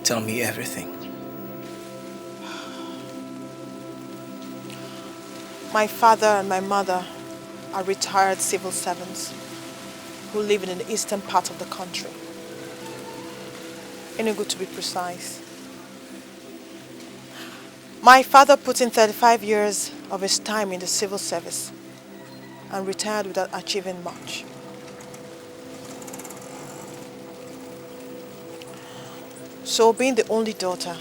Tell me everything. My father and my mother are retired civil servants who live in the eastern part of the country. Enugu to be precise. My father put in 35 years of his time in the civil service and retired without achieving much. So, being the only daughter,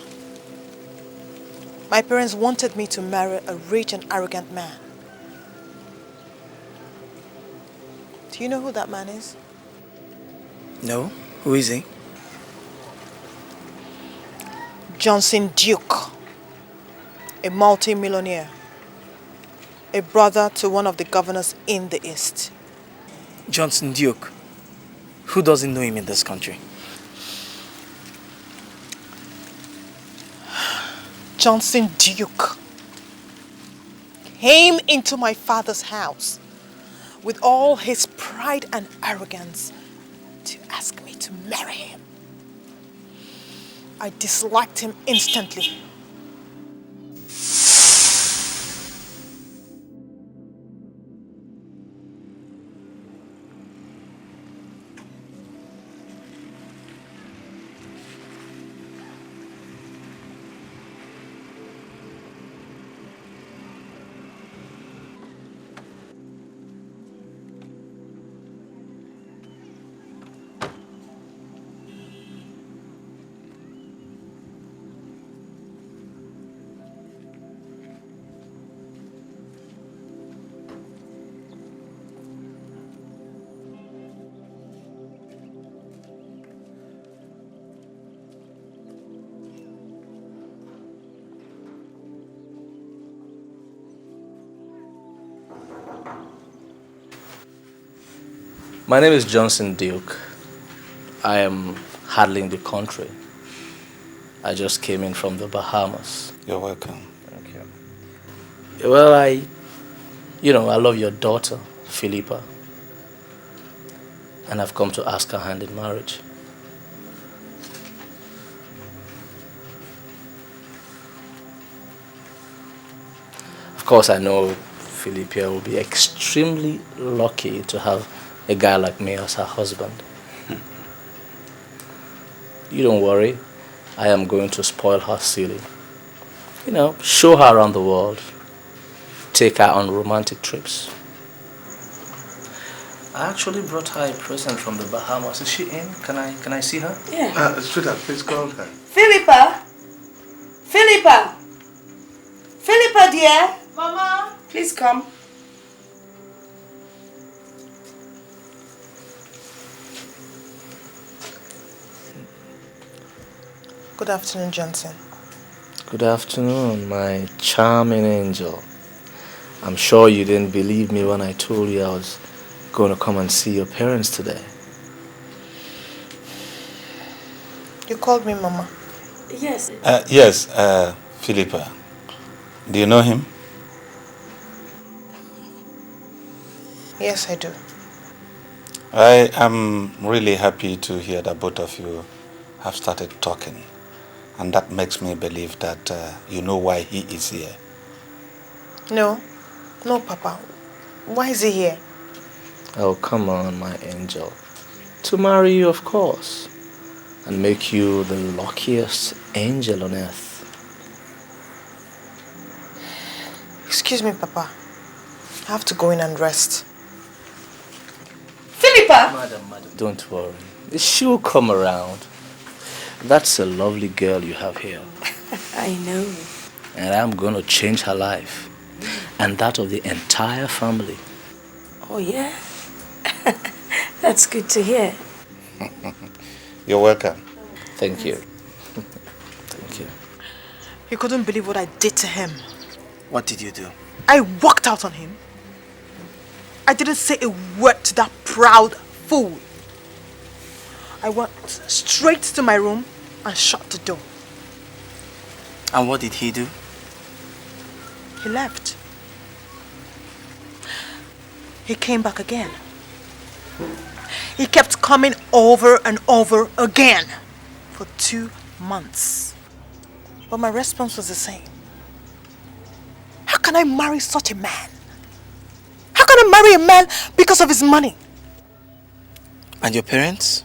my parents wanted me to marry a rich and arrogant man. Do you know who that man is? No? Who is he? Johnson Duke, a multi-millionaire, a brother to one of the governors in the East. Johnson Duke. Who doesn't know him in this country? Johnson Duke came into my father's house with all his pride and arrogance to ask me to marry him. I disliked him instantly. My name is Johnson Duke. I am handling the country. I just came in from the Bahamas. You're welcome. Thank you. Well, I love your daughter, Philippa. And I've come to ask her hand in marriage. Of course, I know Philippa will be extremely lucky to have a guy like me as her husband. You don't worry. I am going to spoil her silly. Show her around the world. Take her on romantic trips. I actually brought her a present from the Bahamas. Is she in? Can I see her? Yeah. Sweetheart, please call her. Philippa! Philippa! Philippa, dear! Mama! Please come. Good afternoon, Johnson. Good afternoon, my charming angel. I'm sure you didn't believe me when I told you I was going to come and see your parents today. You called me Mama. Yes. Yes, Philippa. Do you know him? Yes, I do. I am really happy to hear that both of you have started talking. And that makes me believe that you know why he is here. No, Papa. Why is he here? Oh, come on, my angel. To marry you, of course. And make you the luckiest angel on earth. Excuse me, Papa. I have to go in and rest. Philippa! Madam, don't worry. She'll come around. That's a lovely girl you have here. I know. And I'm going to change her life. And that of the entire family. Oh, yeah? That's good to hear. You're welcome. Thank you. Thank you. You couldn't believe what I did to him. What did you do? I walked out on him. I didn't say a word to that proud fool. I went straight to my room and shut the door. And what did he do? He left. He came back again. He kept coming over and over again for 2 months. But my response was the same. How can I marry such a man? How can I marry a man because of his money? And your parents?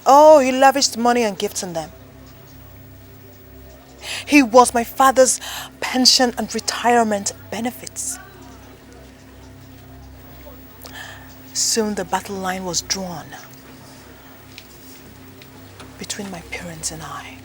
Oh, he lavished money and gifts on them. He was my father's pension and retirement benefits. Soon the battle line was drawn between my parents and I.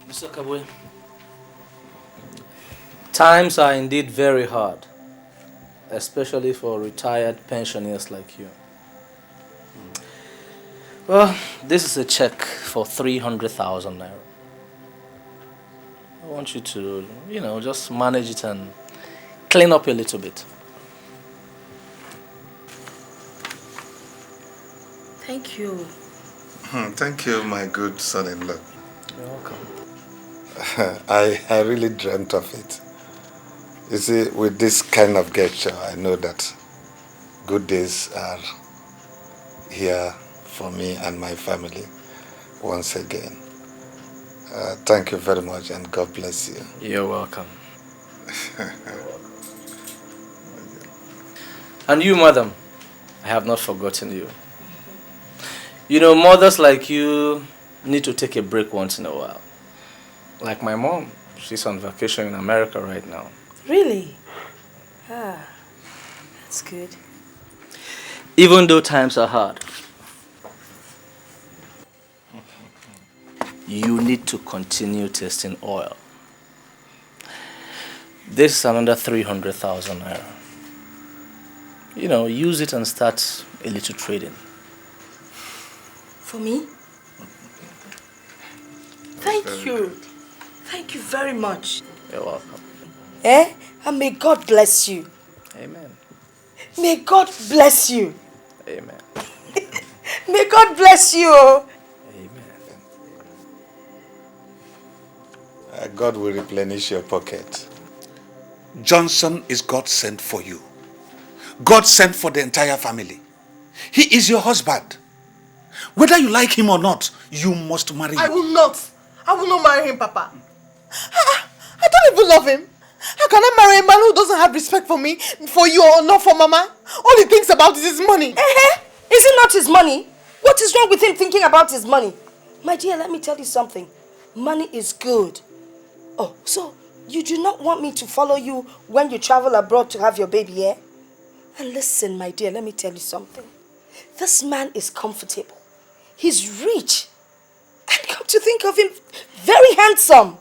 Mr. Kabwe, times are indeed very hard, especially for retired pensioners like you. Well, this is a check for 300,000 naira. I want you to, just manage it and clean up a little bit. Thank you. Thank you, my good son-in-law. You're welcome. I really dreamt of it. You see, with this kind of gesture, I know that good days are here for me and my family once again. Thank you very much and God bless you. You're welcome. And you, madam, I have not forgotten you. You know, mothers like you need to take a break once in a while. Like my mom, she's on vacation in America right now. Really? Ah, that's good. Even though times are hard, you need to continue testing oil. This is another 300,000 naira. Use it and start a little trading. For me? Thank you. Thank you very much. You're welcome. And may God bless you. Amen. May God bless you. Amen. May God bless you. God will replenish your pocket. Johnson is God sent for you. God sent for the entire family. He is your husband. Whether you like him or not, you must marry him. I will not. I will not marry him, Papa. I don't even love him. How can I marry a man who doesn't have respect for me, for you, or not for Mama? All he thinks about is his money. Is it not his money? What is wrong with him thinking about his money? My dear, let me tell you something. Money is good. Oh, so you do not want me to follow you when you travel abroad to have your baby, eh? And listen, my dear, let me tell you something. This man is comfortable. He's rich. And come to think of him, very handsome.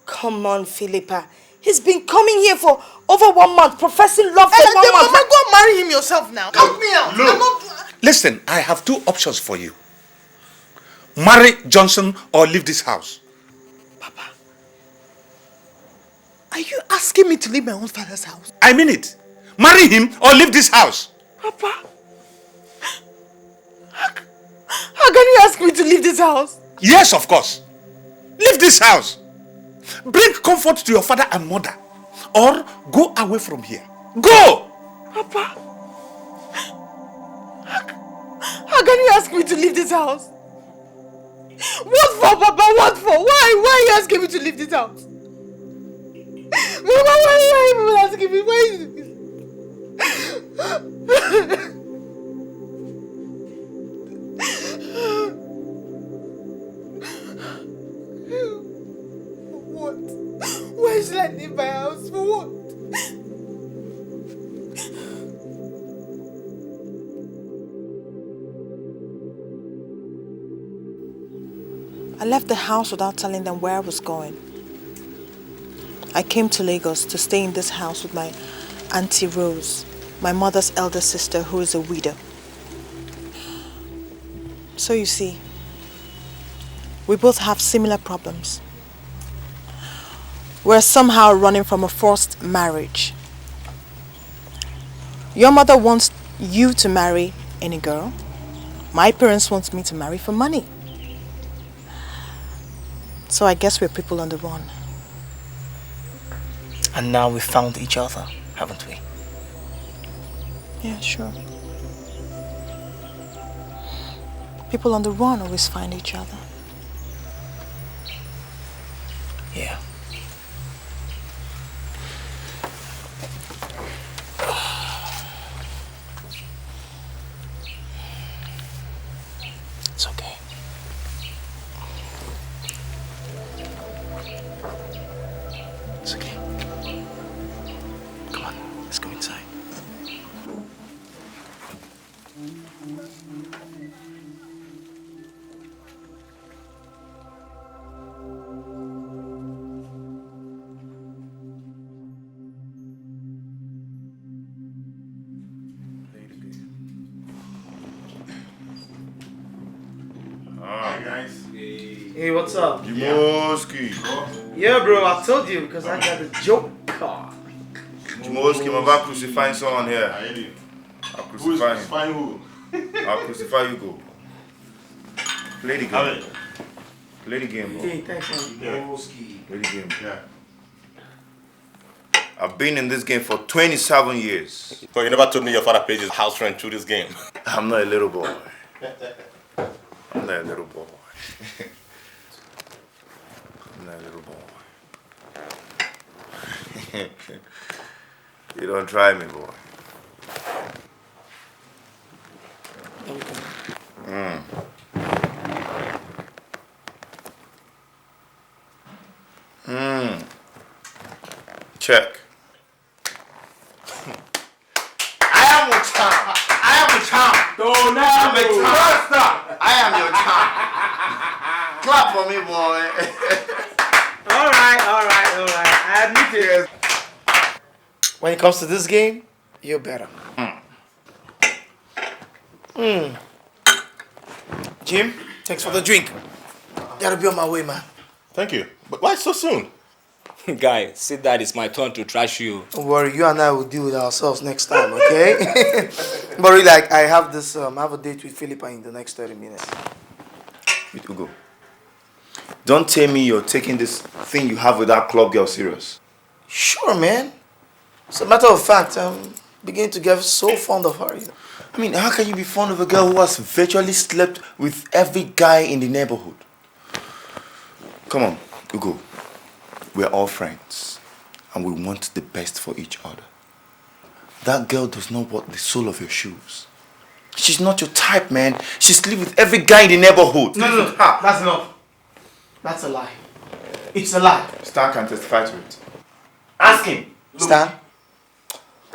Come on, Philippa. He's been coming here for over 1 month, professing love for 1 month. Mama, go and marry him yourself now. Help me out. Listen, I have 2 options for you. Marry Johnson or leave this house. Papa, Are you asking me to leave my own father's house? I mean it. Marry him or leave this house. Papa, how can you ask me to leave this house? Yes, of course. Leave this house. Bring comfort to your father and mother. Or go away from here. Go! Papa, how can you ask me to leave this house? What for, Papa? What for? Why are you asking me to leave this house? Mama, why are you even asking me? Why is this? What? Why should I leave my house? For what? I left the house without telling them where I was going. I came to Lagos to stay in this house with my Auntie Rose, my mother's elder sister who is a widow. So you see, we both have similar problems. We're somehow running from a forced marriage. Your mother wants you to marry any girl. My parents want me to marry for money. So I guess we're people on the run. And now we found each other, haven't we? Yeah, sure. People on the run always find each other. Yeah. It's okay. It's okay. Come on, let's go inside. Hi guys. Hey, what's up? Jimoski. Yeah, bro, I told you because I got the joke car. Jimoski, I'm about to crucify someone here. I'll crucify him. Crucify who? I'll crucify you, go. Play the game. Play the game, bro. Hey, thanks, man. Play the game. Yeah. I've been in this game for 27 years. So you never told me your father pays his house rent through this game. I'm not a little boy. I'm not a little boy. I'm not a little boy. You don't try me, boy. Mm. Mm. Check. I am your champ. I am a champ. Don't I'm a champ. I am your champ. Clap for me, boy. All right. I admit it. When it comes to this game, you're better. Jim, thanks for the drink. Gotta be on my way, man. Thank you. But why so soon? Guy, see that it's my turn to trash you. Don't worry, you and I will deal with ourselves next time, okay? But really, like, I have this, I have a date with Philippa in the next 30 minutes. With Ugo. Don't tell me you're taking this thing you have with that club girl serious. Sure, man. As a matter of fact, I'm beginning to get so fond of her. You know? I mean, how can you be fond of a girl who has virtually slept with every guy in the neighborhood? Come on, Ugo. We're all friends, and we want the best for each other. That girl does not want the sole of your shoes. She's not your type, man. She sleeps with every guy in the neighborhood. No, that's enough. That's a lie. It's a lie. Stan can testify to it. Ask him. Stan?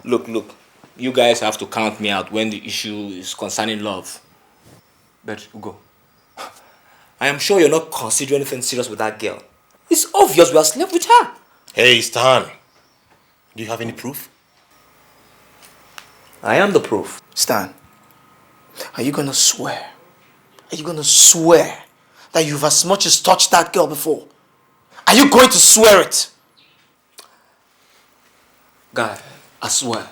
Look. You guys have to count me out when the issue is concerning love. But, Ugo, I am sure you're not considering anything serious with that girl. It's obvious we are slept with her. Hey, Stan. Do you have any proof? I am the proof. Stan, are you gonna swear? Are you gonna swear that you've as much as touched that girl before? Are you going to swear it? Guy, I swear,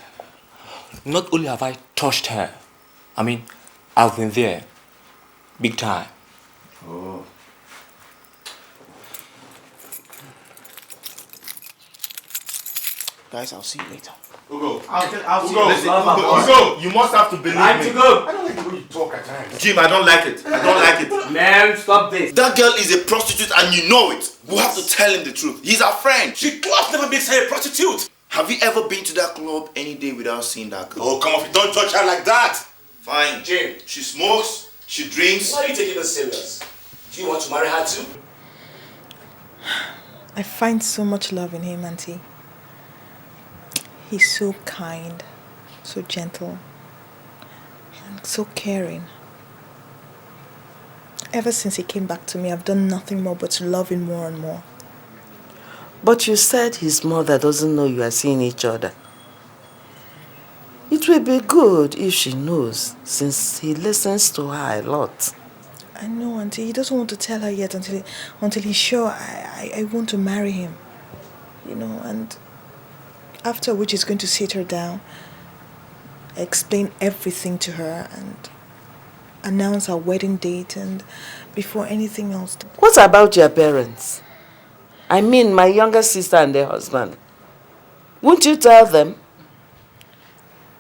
not only have I touched her, I mean, I've been there. Big time. Oh. Guys, I'll see you later. Ugo. I'll see Ugo. you later. Ugo, you must have to believe Time me. to go. I don't like the way you talk at times. Jim, I don't like it. I don't like it. Man, stop this. That girl is a prostitute and you know it. We have to tell him the truth. He's our friend. She club never makes her a prostitute. Have you ever been to that club any day without seeing that girl? Oh, come on, don't touch her like that. Fine. Jim. She smokes, she drinks. Why are you taking this serious? Do you want to marry her too? I find so much love in him, Auntie. He's so kind, so gentle, and so caring. Ever since he came back to me, I've done nothing more but to love him more and more. But you said his mother doesn't know you are seeing each other. It will be good if she knows, since he listens to her a lot. I know, Auntie. He doesn't want to tell her yet until he's sure I want to marry him. You know, and after which he's going to sit her down, explain everything to her, and announce our wedding date, and before anything else. What about your parents? I mean, my younger sister and their husband. Won't you tell them?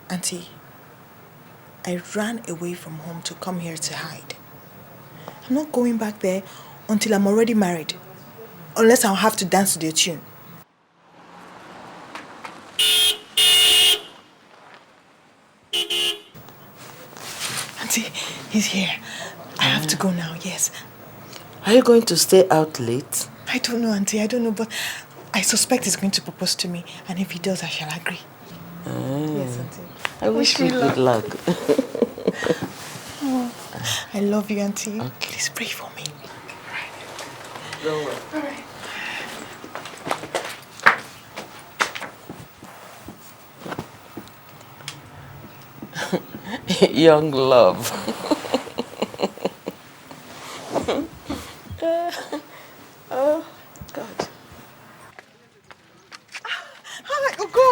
Auntie, I ran away from home to come here to hide. I'm not going back there until I'm already married, unless I'll have to dance to their tune. Auntie, he's here. I have to go now, yes. Are you going to stay out late? I don't know, Auntie, I don't know, but I suspect he's going to propose to me, and if he does, I shall agree. Yes, Auntie. I wish you good luck. Oh, I love you, Auntie. Okay. Please pray for me. Don't worry. All right. Young love. Oh, God. Hi, Ugo.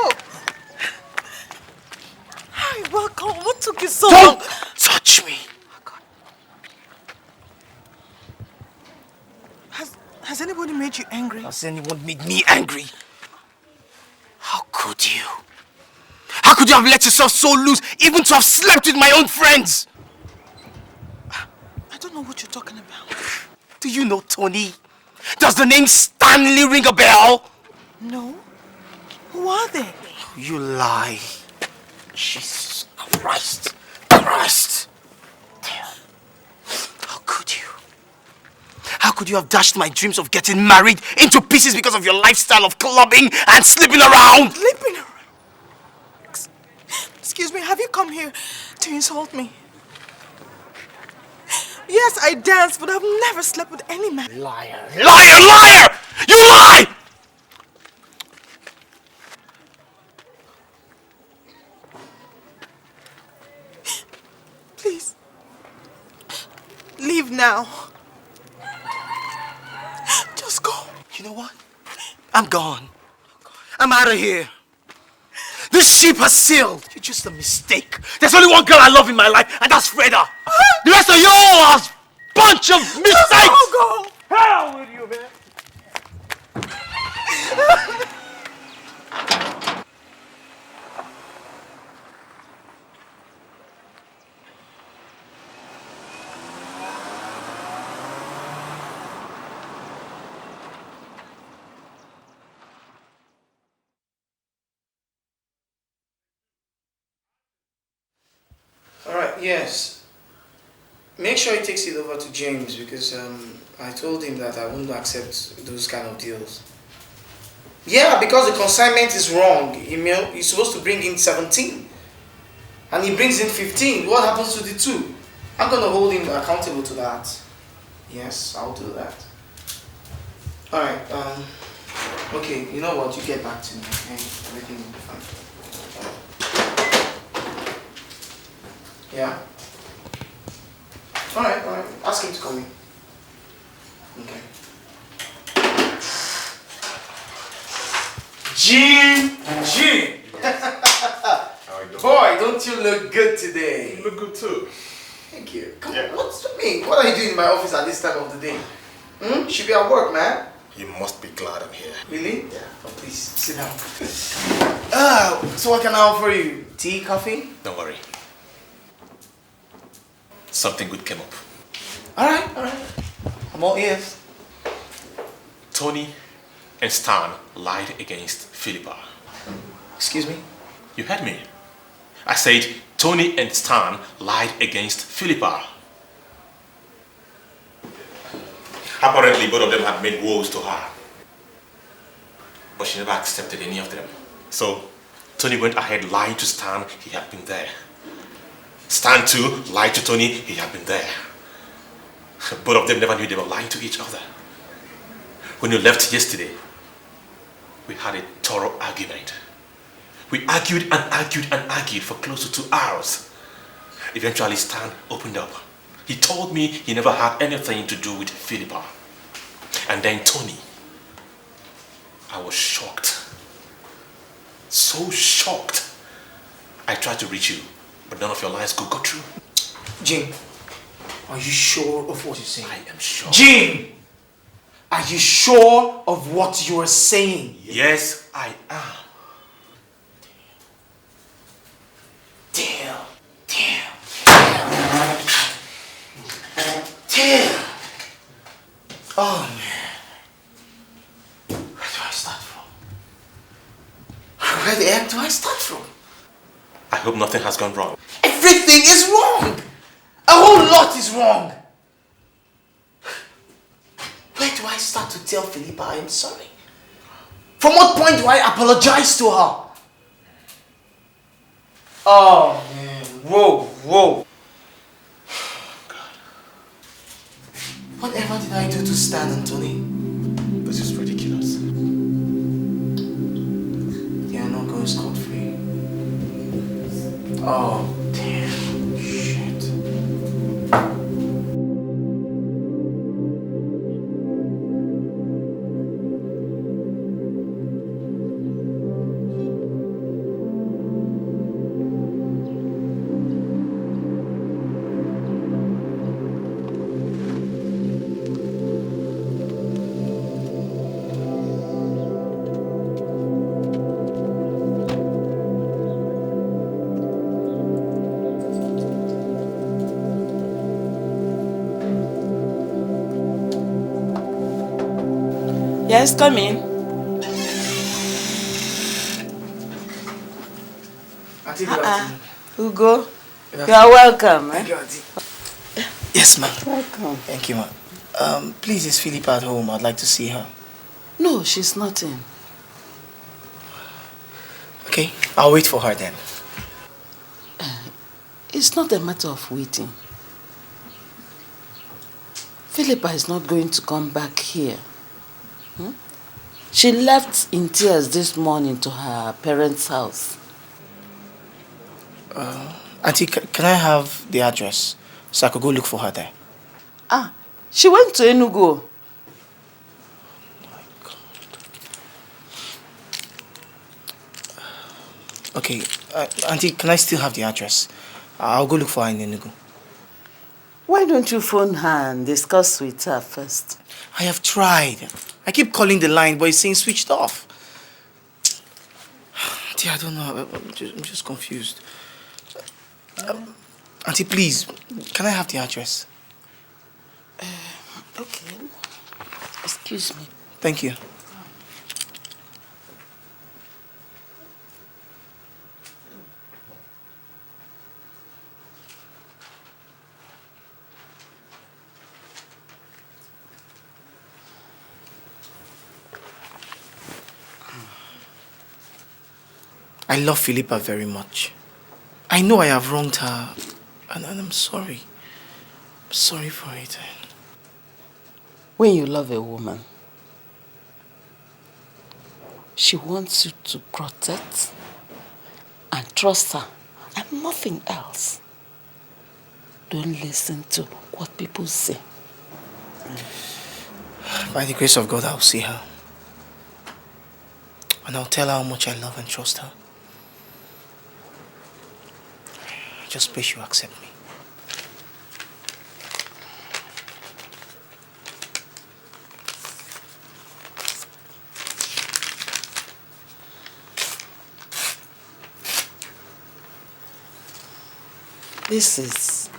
Hi, welcome. What took you so long? Don't touch me. Oh, God. Has anybody made you angry? Has anyone made me angry? How could you? How could you have let yourself so loose, even to have slept with my own friends? I don't know what you're talking about. Do you know Tony? Does the name Stanley ring a bell? No. Who are they? You lie. Jesus Christ. Christ. How could you? How could you have dashed my dreams of getting married into pieces because of your lifestyle of clubbing and sleeping around? Sleeping around? Excuse me, have you come here to insult me? Yes, I dance, but I've never slept with any man. Liar! Liar! Liar! You lie! Please, leave now. Just go. You know what? I'm gone. I'm out of here. This ship has sailed. You're just a mistake. There's only one girl I love in my life, and that's Freda. The rest of you all are a bunch of mistakes. Go. Hell with you, man. Alright, yes. Make sure he takes it over to James because I told him that I wouldn't accept those kind of deals. Yeah, because the consignment is wrong. He's supposed to bring in 17. And he brings in 15. What happens to the 2? I'm going to hold him accountable to that. Yes, I'll do that. Alright, okay, you know what? You get back to me, okay? Everything will be fine. Yeah? Alright. Ask him to come in. Okay. Jim! How you doing? Boy, don't you look good today? You look good too. Thank you. Come on, what's with me? What are you doing in my office at this time of the day? Hmm? Should be at work, man. You must be glad I'm here. Really? Yeah. Oh, please, sit down. So what can I offer you? Tea, coffee? Don't worry. Something good came up. Alright. I'm all ears. Tony and Stan lied against Philippa. Excuse me? You heard me. I said Tony and Stan lied against Philippa. Apparently both of them had made woes to her. But she never accepted any of them. So Tony went ahead lying to Stan he had been there. Stan too lied to Tony he had been there. Both of them never knew they were lying to each other. When you left yesterday, we had a thorough argument. We argued and argued and argued for close to 2 hours. Eventually Stan opened up. He told me he never had anything to do with Philippa. And then Tony. I was shocked. So shocked. I tried to reach you, but none of your lines could go through. Jim, are you sure of what you're saying? I am sure. Jim! Are you sure of what you are saying? Yes, I am. Damn. Oh man. Where do I start from? Where the heck do I start from? I hope nothing has gone wrong. Everything is wrong! A whole lot is wrong! Where do I start to tell Philippa I am sorry? From what point do I apologize to her? Oh man, whoa. Whatever did I do to Stan and Tony? This is ridiculous. They are not going scot-free. Oh, damn. Shit. Yes, come in. Ugo, you are welcome. Thank you, Auntie. Yes, ma'am. Welcome. Thank you, ma'am. Please, is Philippa at home? I'd like to see her. No, she's not in. Okay, I'll wait for her then. It's not a matter of waiting. Philippa is not going to come back here. She left in tears this morning to her parents' house. Auntie, can I have the address so I could go look for her there? She went to Enugu. Okay, Auntie, can I still have the address? I'll go look for her in Enugu. Why don't you phone her and discuss with her first? I have tried. I keep calling the line, but it's saying switched off. Auntie, I don't know. I'm just confused. Auntie, please, can I have the address? Okay. Excuse me. Thank you. I love Philippa very much. I know I have wronged her, and I'm sorry. I'm sorry for it. When you love a woman, she wants you to protect and trust her, and nothing else. Don't listen to what people say. By the grace of God, I'll see her. And I'll tell her how much I love and trust her. I just pray she'll accept me. This is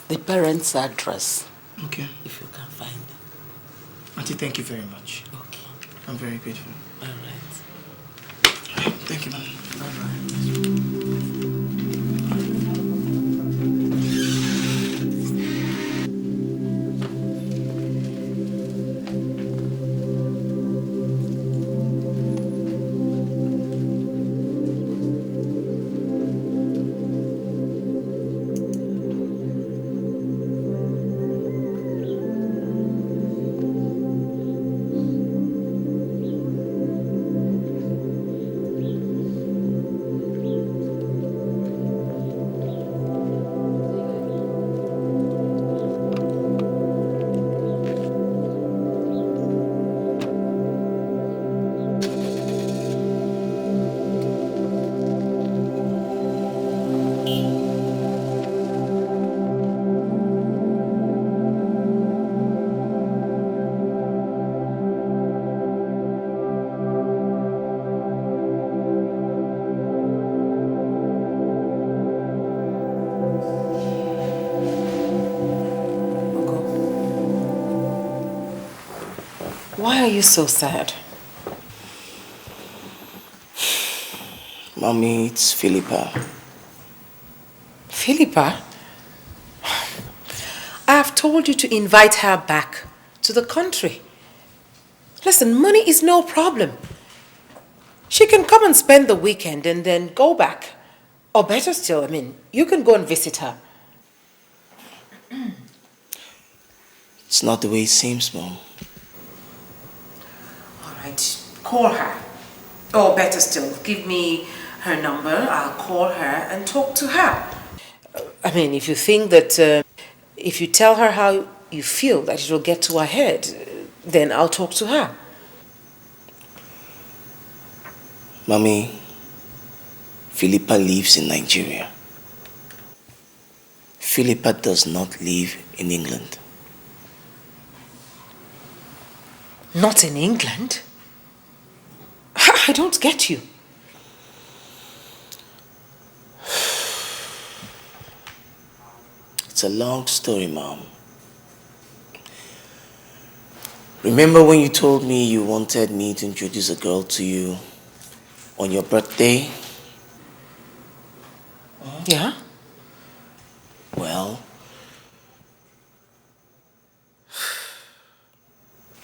the parents' address. Okay. If you can find it. Auntie, thank you very much. Okay. I'm very grateful. All right. Thank you, Mommy. Why are you so sad? Mommy, it's Philippa. Philippa? I have told you to invite her back to the country. Listen, money is no problem. She can come and spend the weekend and then go back. Or better still, you can go and visit her. It's not the way it seems, Mom. All right, call her. Or better still, give me her number. I'll call her and talk to her. If you think that if you tell her how you feel that it will get to her head, then I'll talk to her. Mommy, Philippa lives in Nigeria. Philippa does not live in England. Not in England? I don't get you. It's a long story, Mom. Remember when you told me you wanted me to introduce a girl to you on your birthday? Yeah? Well,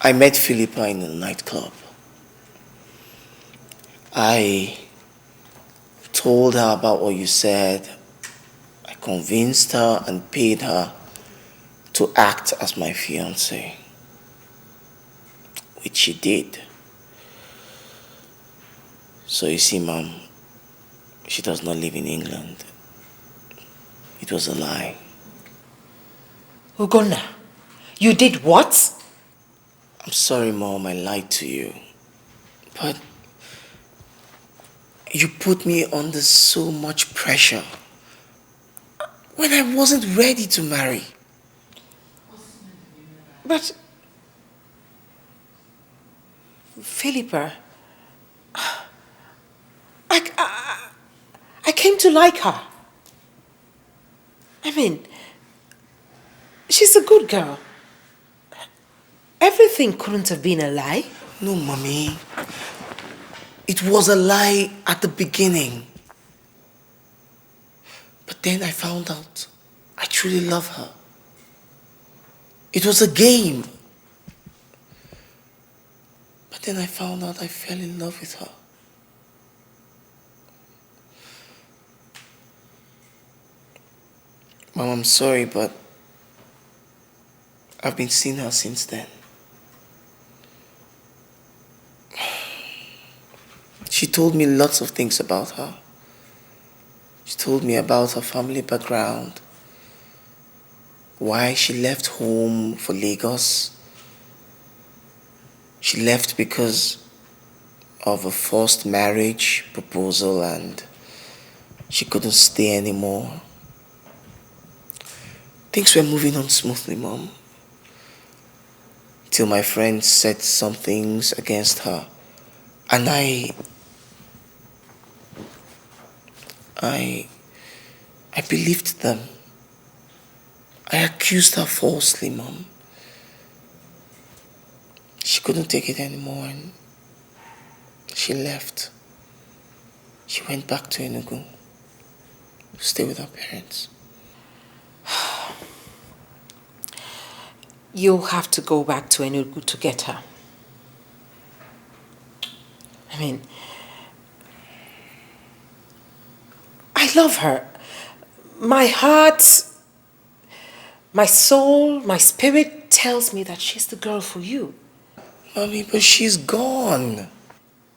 I met Philippa in a nightclub. I told her about what you said. I convinced her and paid her to act as my fiancée, which she did. So you see, Mom, she does not live in England. It was a lie. Ugonna, you did what? I'm sorry, Mom, I lied to you. But you put me under so much pressure when I wasn't ready to marry. But, Philippa, I came to like her. She's a good girl. Everything couldn't have been a lie. No, Mommy. It was a lie at the beginning. But then I found out I truly love her. It was a game. But then I found out I fell in love with her. Mom, I'm sorry, but I've been seeing her since then. She told me lots of things about her. She told me about her family background, why she left home for Lagos. She left because of a forced marriage proposal and she couldn't stay anymore. Things were moving on smoothly, Mom. Till my friend said some things against her. And I believed them. I accused her falsely, Mom. She couldn't take it anymore and she left. She went back to Enugu to stay with her parents. You'll have to go back to Enugu to get her. I mean, I love her. My heart, my soul, my spirit tells me that she's the girl for you. Mommy, but she's gone.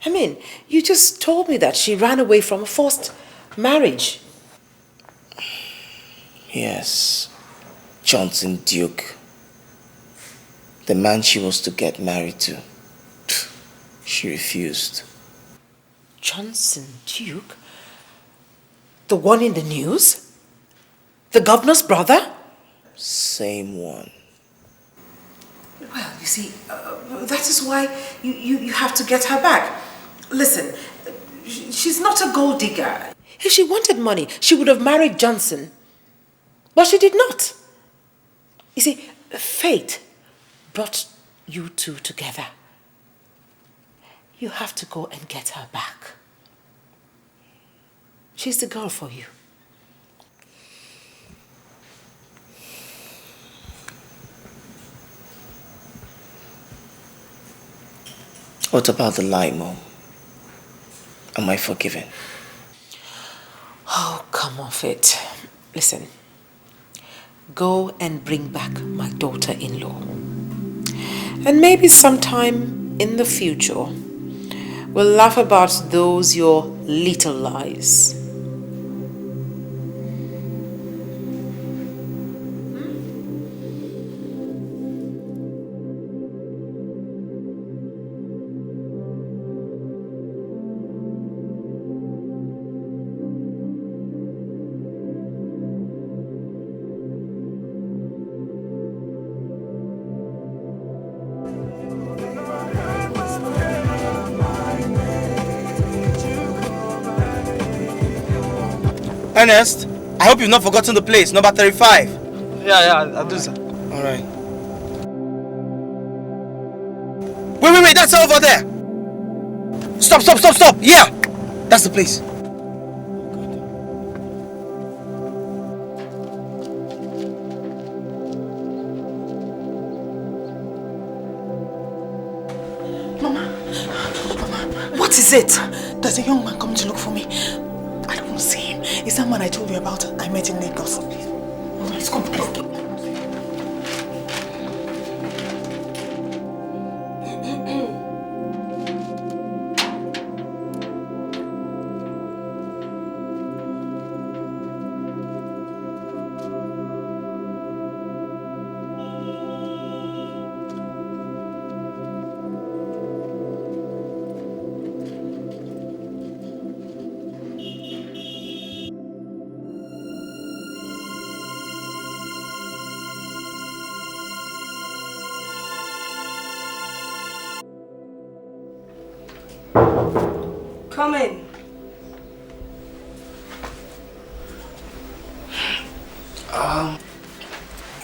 I mean, you just told me that she ran away from a forced marriage. Yes, Johnson Duke. The man she was to get married to. She refused. Johnson Duke? The one in the news? The governor's brother? Same one. Well, you see, that is why you have to get her back. Listen, she's not a gold digger. If she wanted money, she would have married Johnson. But she did not. You see, fate brought you two together. You have to go and get her back. She's the girl for you. What about the lie, Mom? Am I forgiven? Oh, come off it. Listen, go and bring back my daughter-in-law. And maybe sometime in the future, we'll laugh about those your little lies. Ernest, I hope you've not forgotten the place, number 35. Yeah, I'll do so. Alright. Wait, that's over there. Stop. Yeah, that's the place. Mama, what is it? There's a young man coming to look for me. I don't want to see him. It's that man I told you about. I met in Lagos. Please come, please. Come in.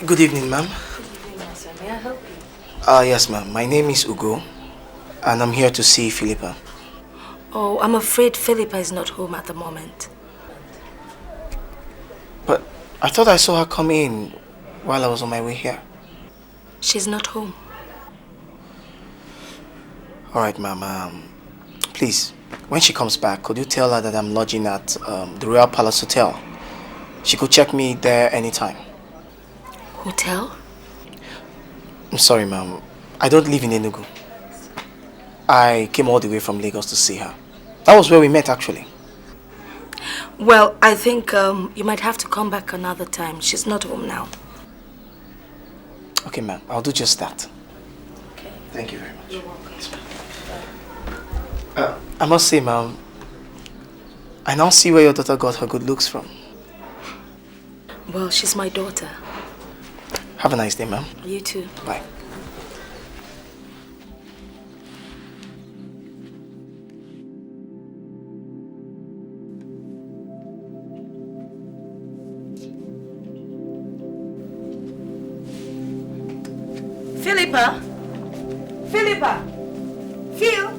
Good evening, ma'am. Good evening, sir. May I help you? Yes, ma'am. My name is Ugo, and I'm here to see Philippa. Oh, I'm afraid Philippa is not home at the moment. But I thought I saw her come in while I was on my way here. She's not home. Alright, ma'am. Please, when she comes back, could you tell her that I'm lodging at the Royal Palace Hotel? She could check me there anytime. Hotel? I'm sorry, ma'am. I don't live in Enugu. I came all the way from Lagos to see her. That was where we met, actually. Well, I think you might have to come back another time. She's not home now. Okay, ma'am. I'll do just that. Okay. Thank you very much. You're welcome. I must say, ma'am, I now see where your daughter got her good looks from. Well, she's my daughter. Have a nice day, ma'am. You too. Bye. Philippa? Philippa? Phil?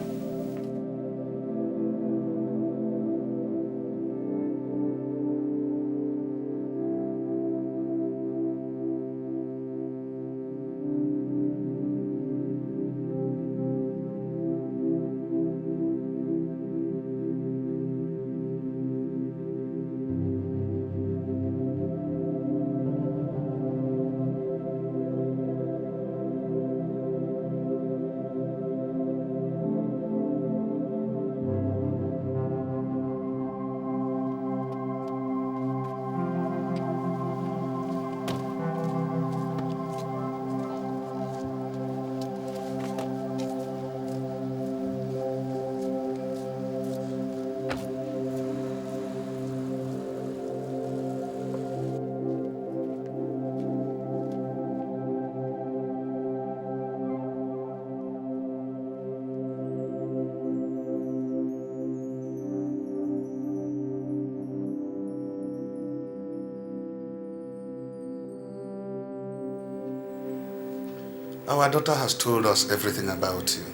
Our daughter has told us everything about you.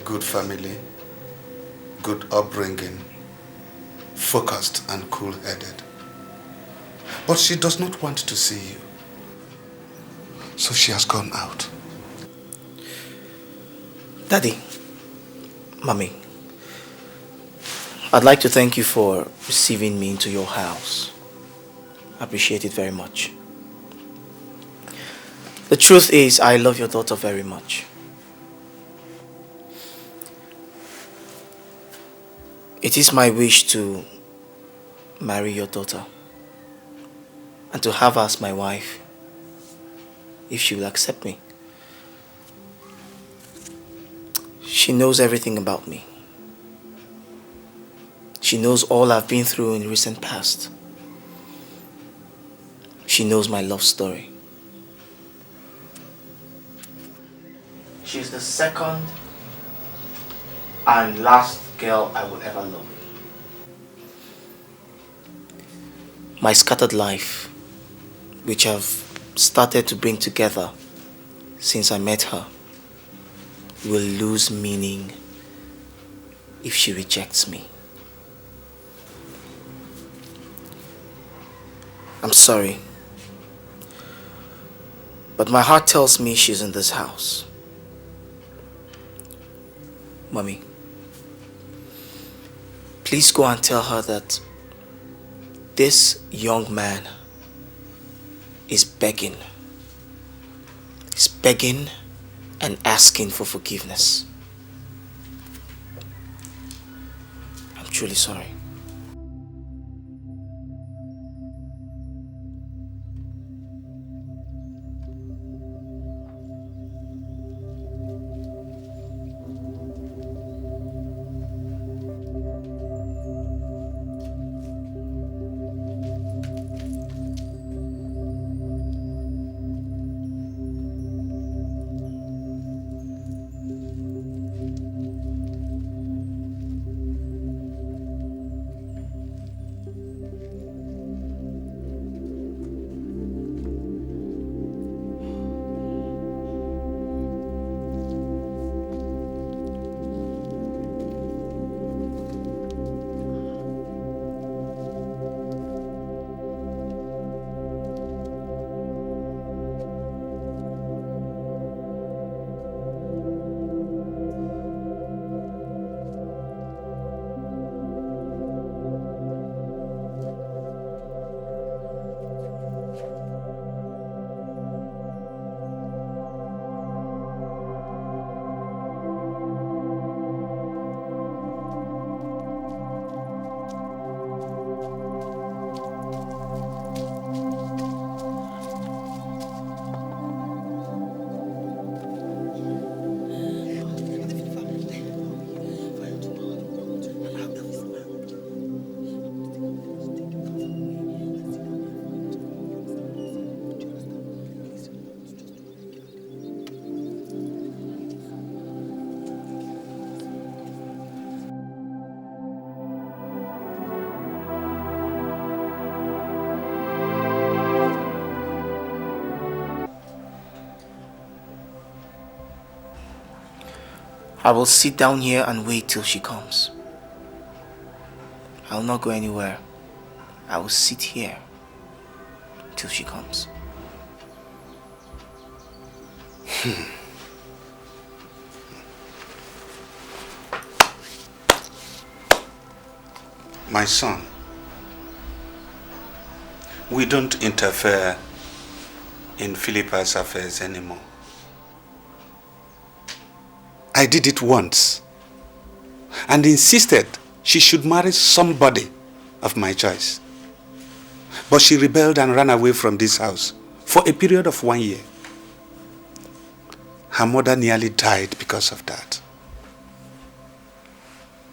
Good family, good upbringing, focused and cool-headed. But she does not want to see you. So she has gone out. Daddy, Mommy, I'd like to thank you for receiving me into your house. I appreciate it very much. The truth is, I love your daughter very much. It is my wish to marry your daughter and to have her as my wife, if she will accept me. She knows everything about me. She knows all I've been through in the recent past. She knows my love story. She's the second and last girl I will ever love. My scattered life, which I've started to bring together since I met her, will lose meaning if she rejects me. I'm sorry, but my heart tells me she's in this house. Mommy, please go and tell her that this young man is begging. He's begging and asking for forgiveness. I'm truly sorry. I will sit down here and wait till she comes. I will not go anywhere. I will sit here till she comes. My son, we don't interfere in Philippa's affairs anymore. I did it once and insisted she should marry somebody of my choice. But she rebelled and ran away from this house for a period of 1 year. Her mother nearly died because of that.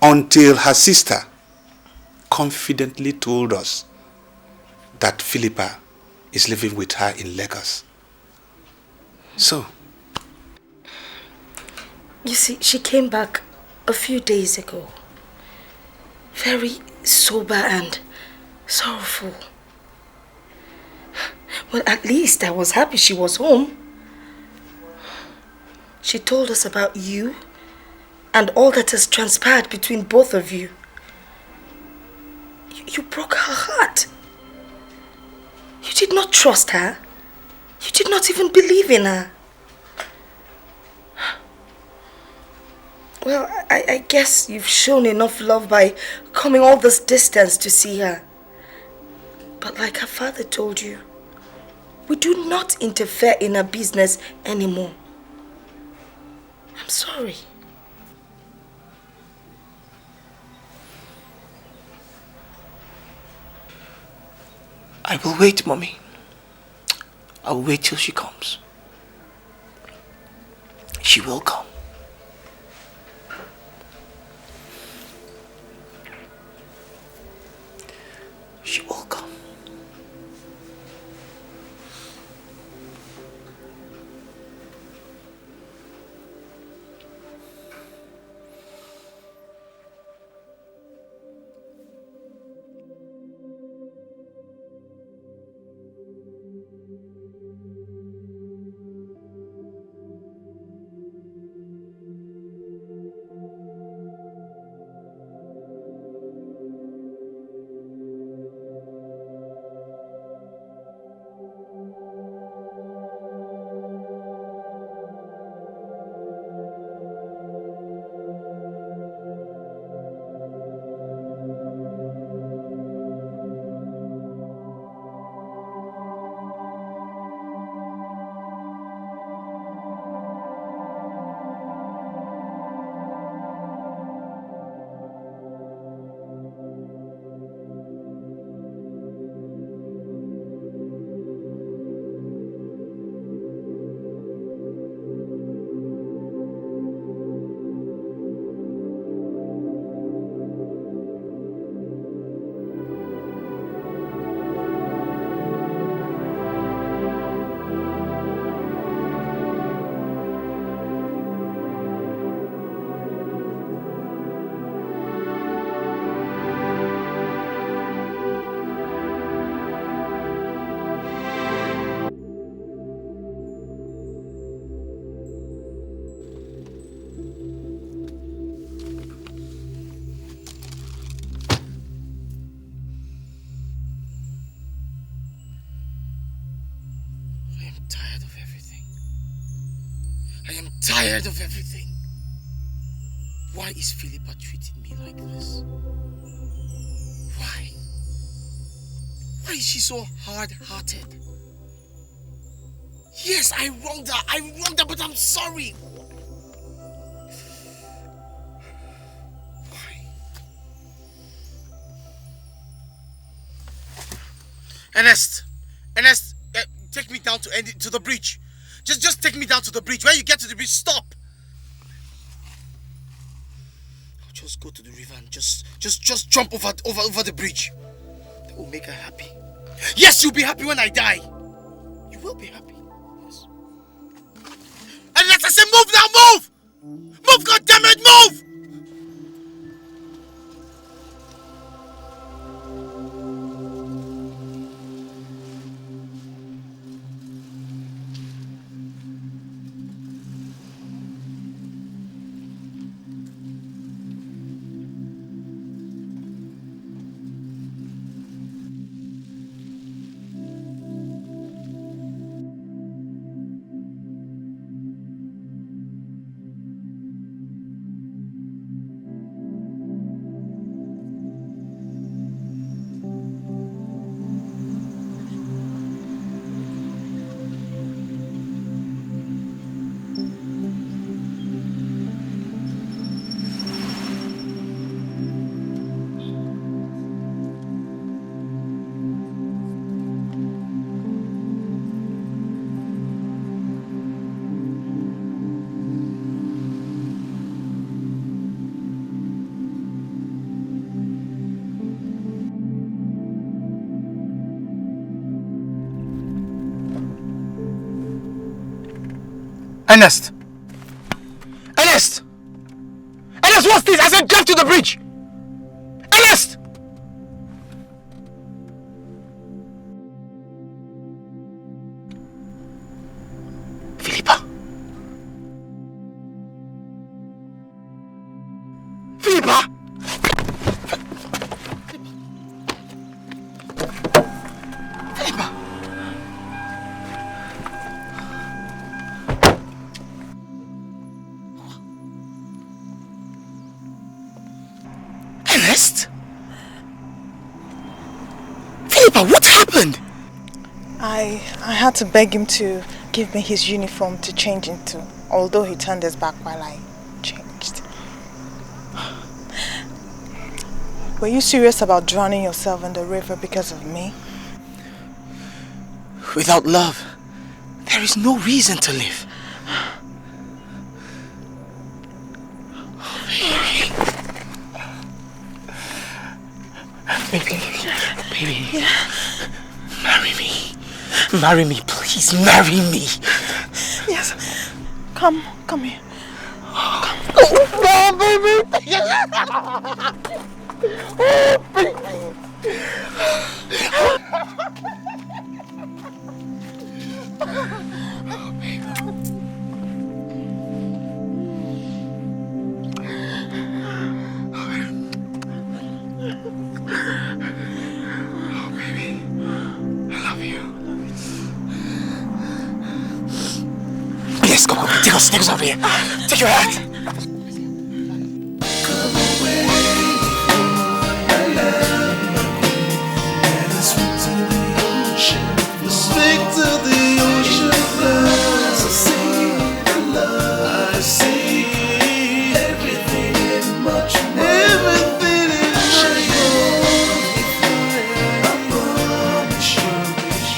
Until her sister confidently told us that Philippa is living with her in Lagos. So, you see, she came back a few days ago. Very sober and sorrowful. Well, at least I was happy she was home. She told us about you and all that has transpired between both of you. You broke her heart. You did not trust her. You did not even believe in her. Well, I guess you've shown enough love by coming all this distance to see her. But like her father told you, we do not interfere in her business anymore. I'm sorry. I will wait, Mommy. I will wait till she comes. She will come. She will come. Tired of everything. Why is Philippa treating me like this? Why? Why is she so hard-hearted? Yes, I wronged her, but I'm sorry. Why? Ernest, take me down to the bridge. Just take me down to the bridge. When you get to the bridge, stop. I'll just go to the river and just jump over the bridge. That will make her happy. Yes, you'll be happy when I die. You will be happy. Yes. And let us say, move now, move! Move, goddammit, move! Ernest! Ernest! Ernest, what's this? I said drive to the bridge! Ernest! Philippa! Philippa! Philippa! Ernest? Philippa, what happened? I had to beg him to give me his uniform to change into, although he turned his back while I changed. Were you serious about drowning yourself in the river because of me? Without love, there is no reason to live. Baby, Yeah. marry me. Marry me, please, marry me. Yes. Come here. Come. Oh, baby. Oh, baby. Oh, baby. Oh, baby. I love you. Yes, come on. Take us over here. Take your hat. Speak to the ocean, there's a sea of love. I see everything and much more. Everything in much more. I promise you,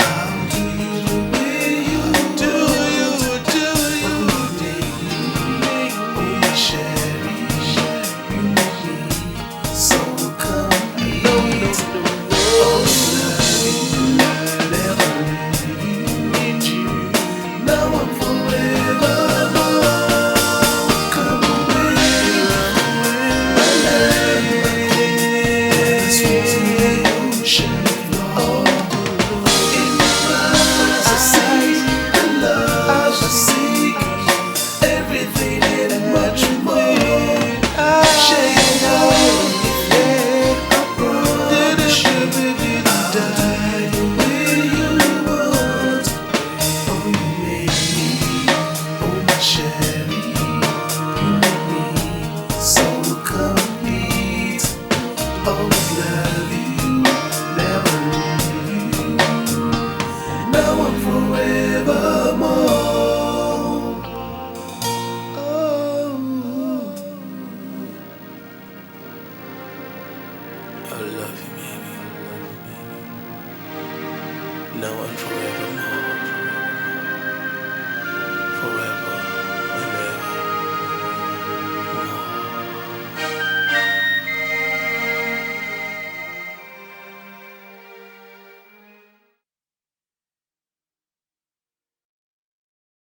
I'll do you the way you do. You make me cherish you, me. So come, no. Now I'm for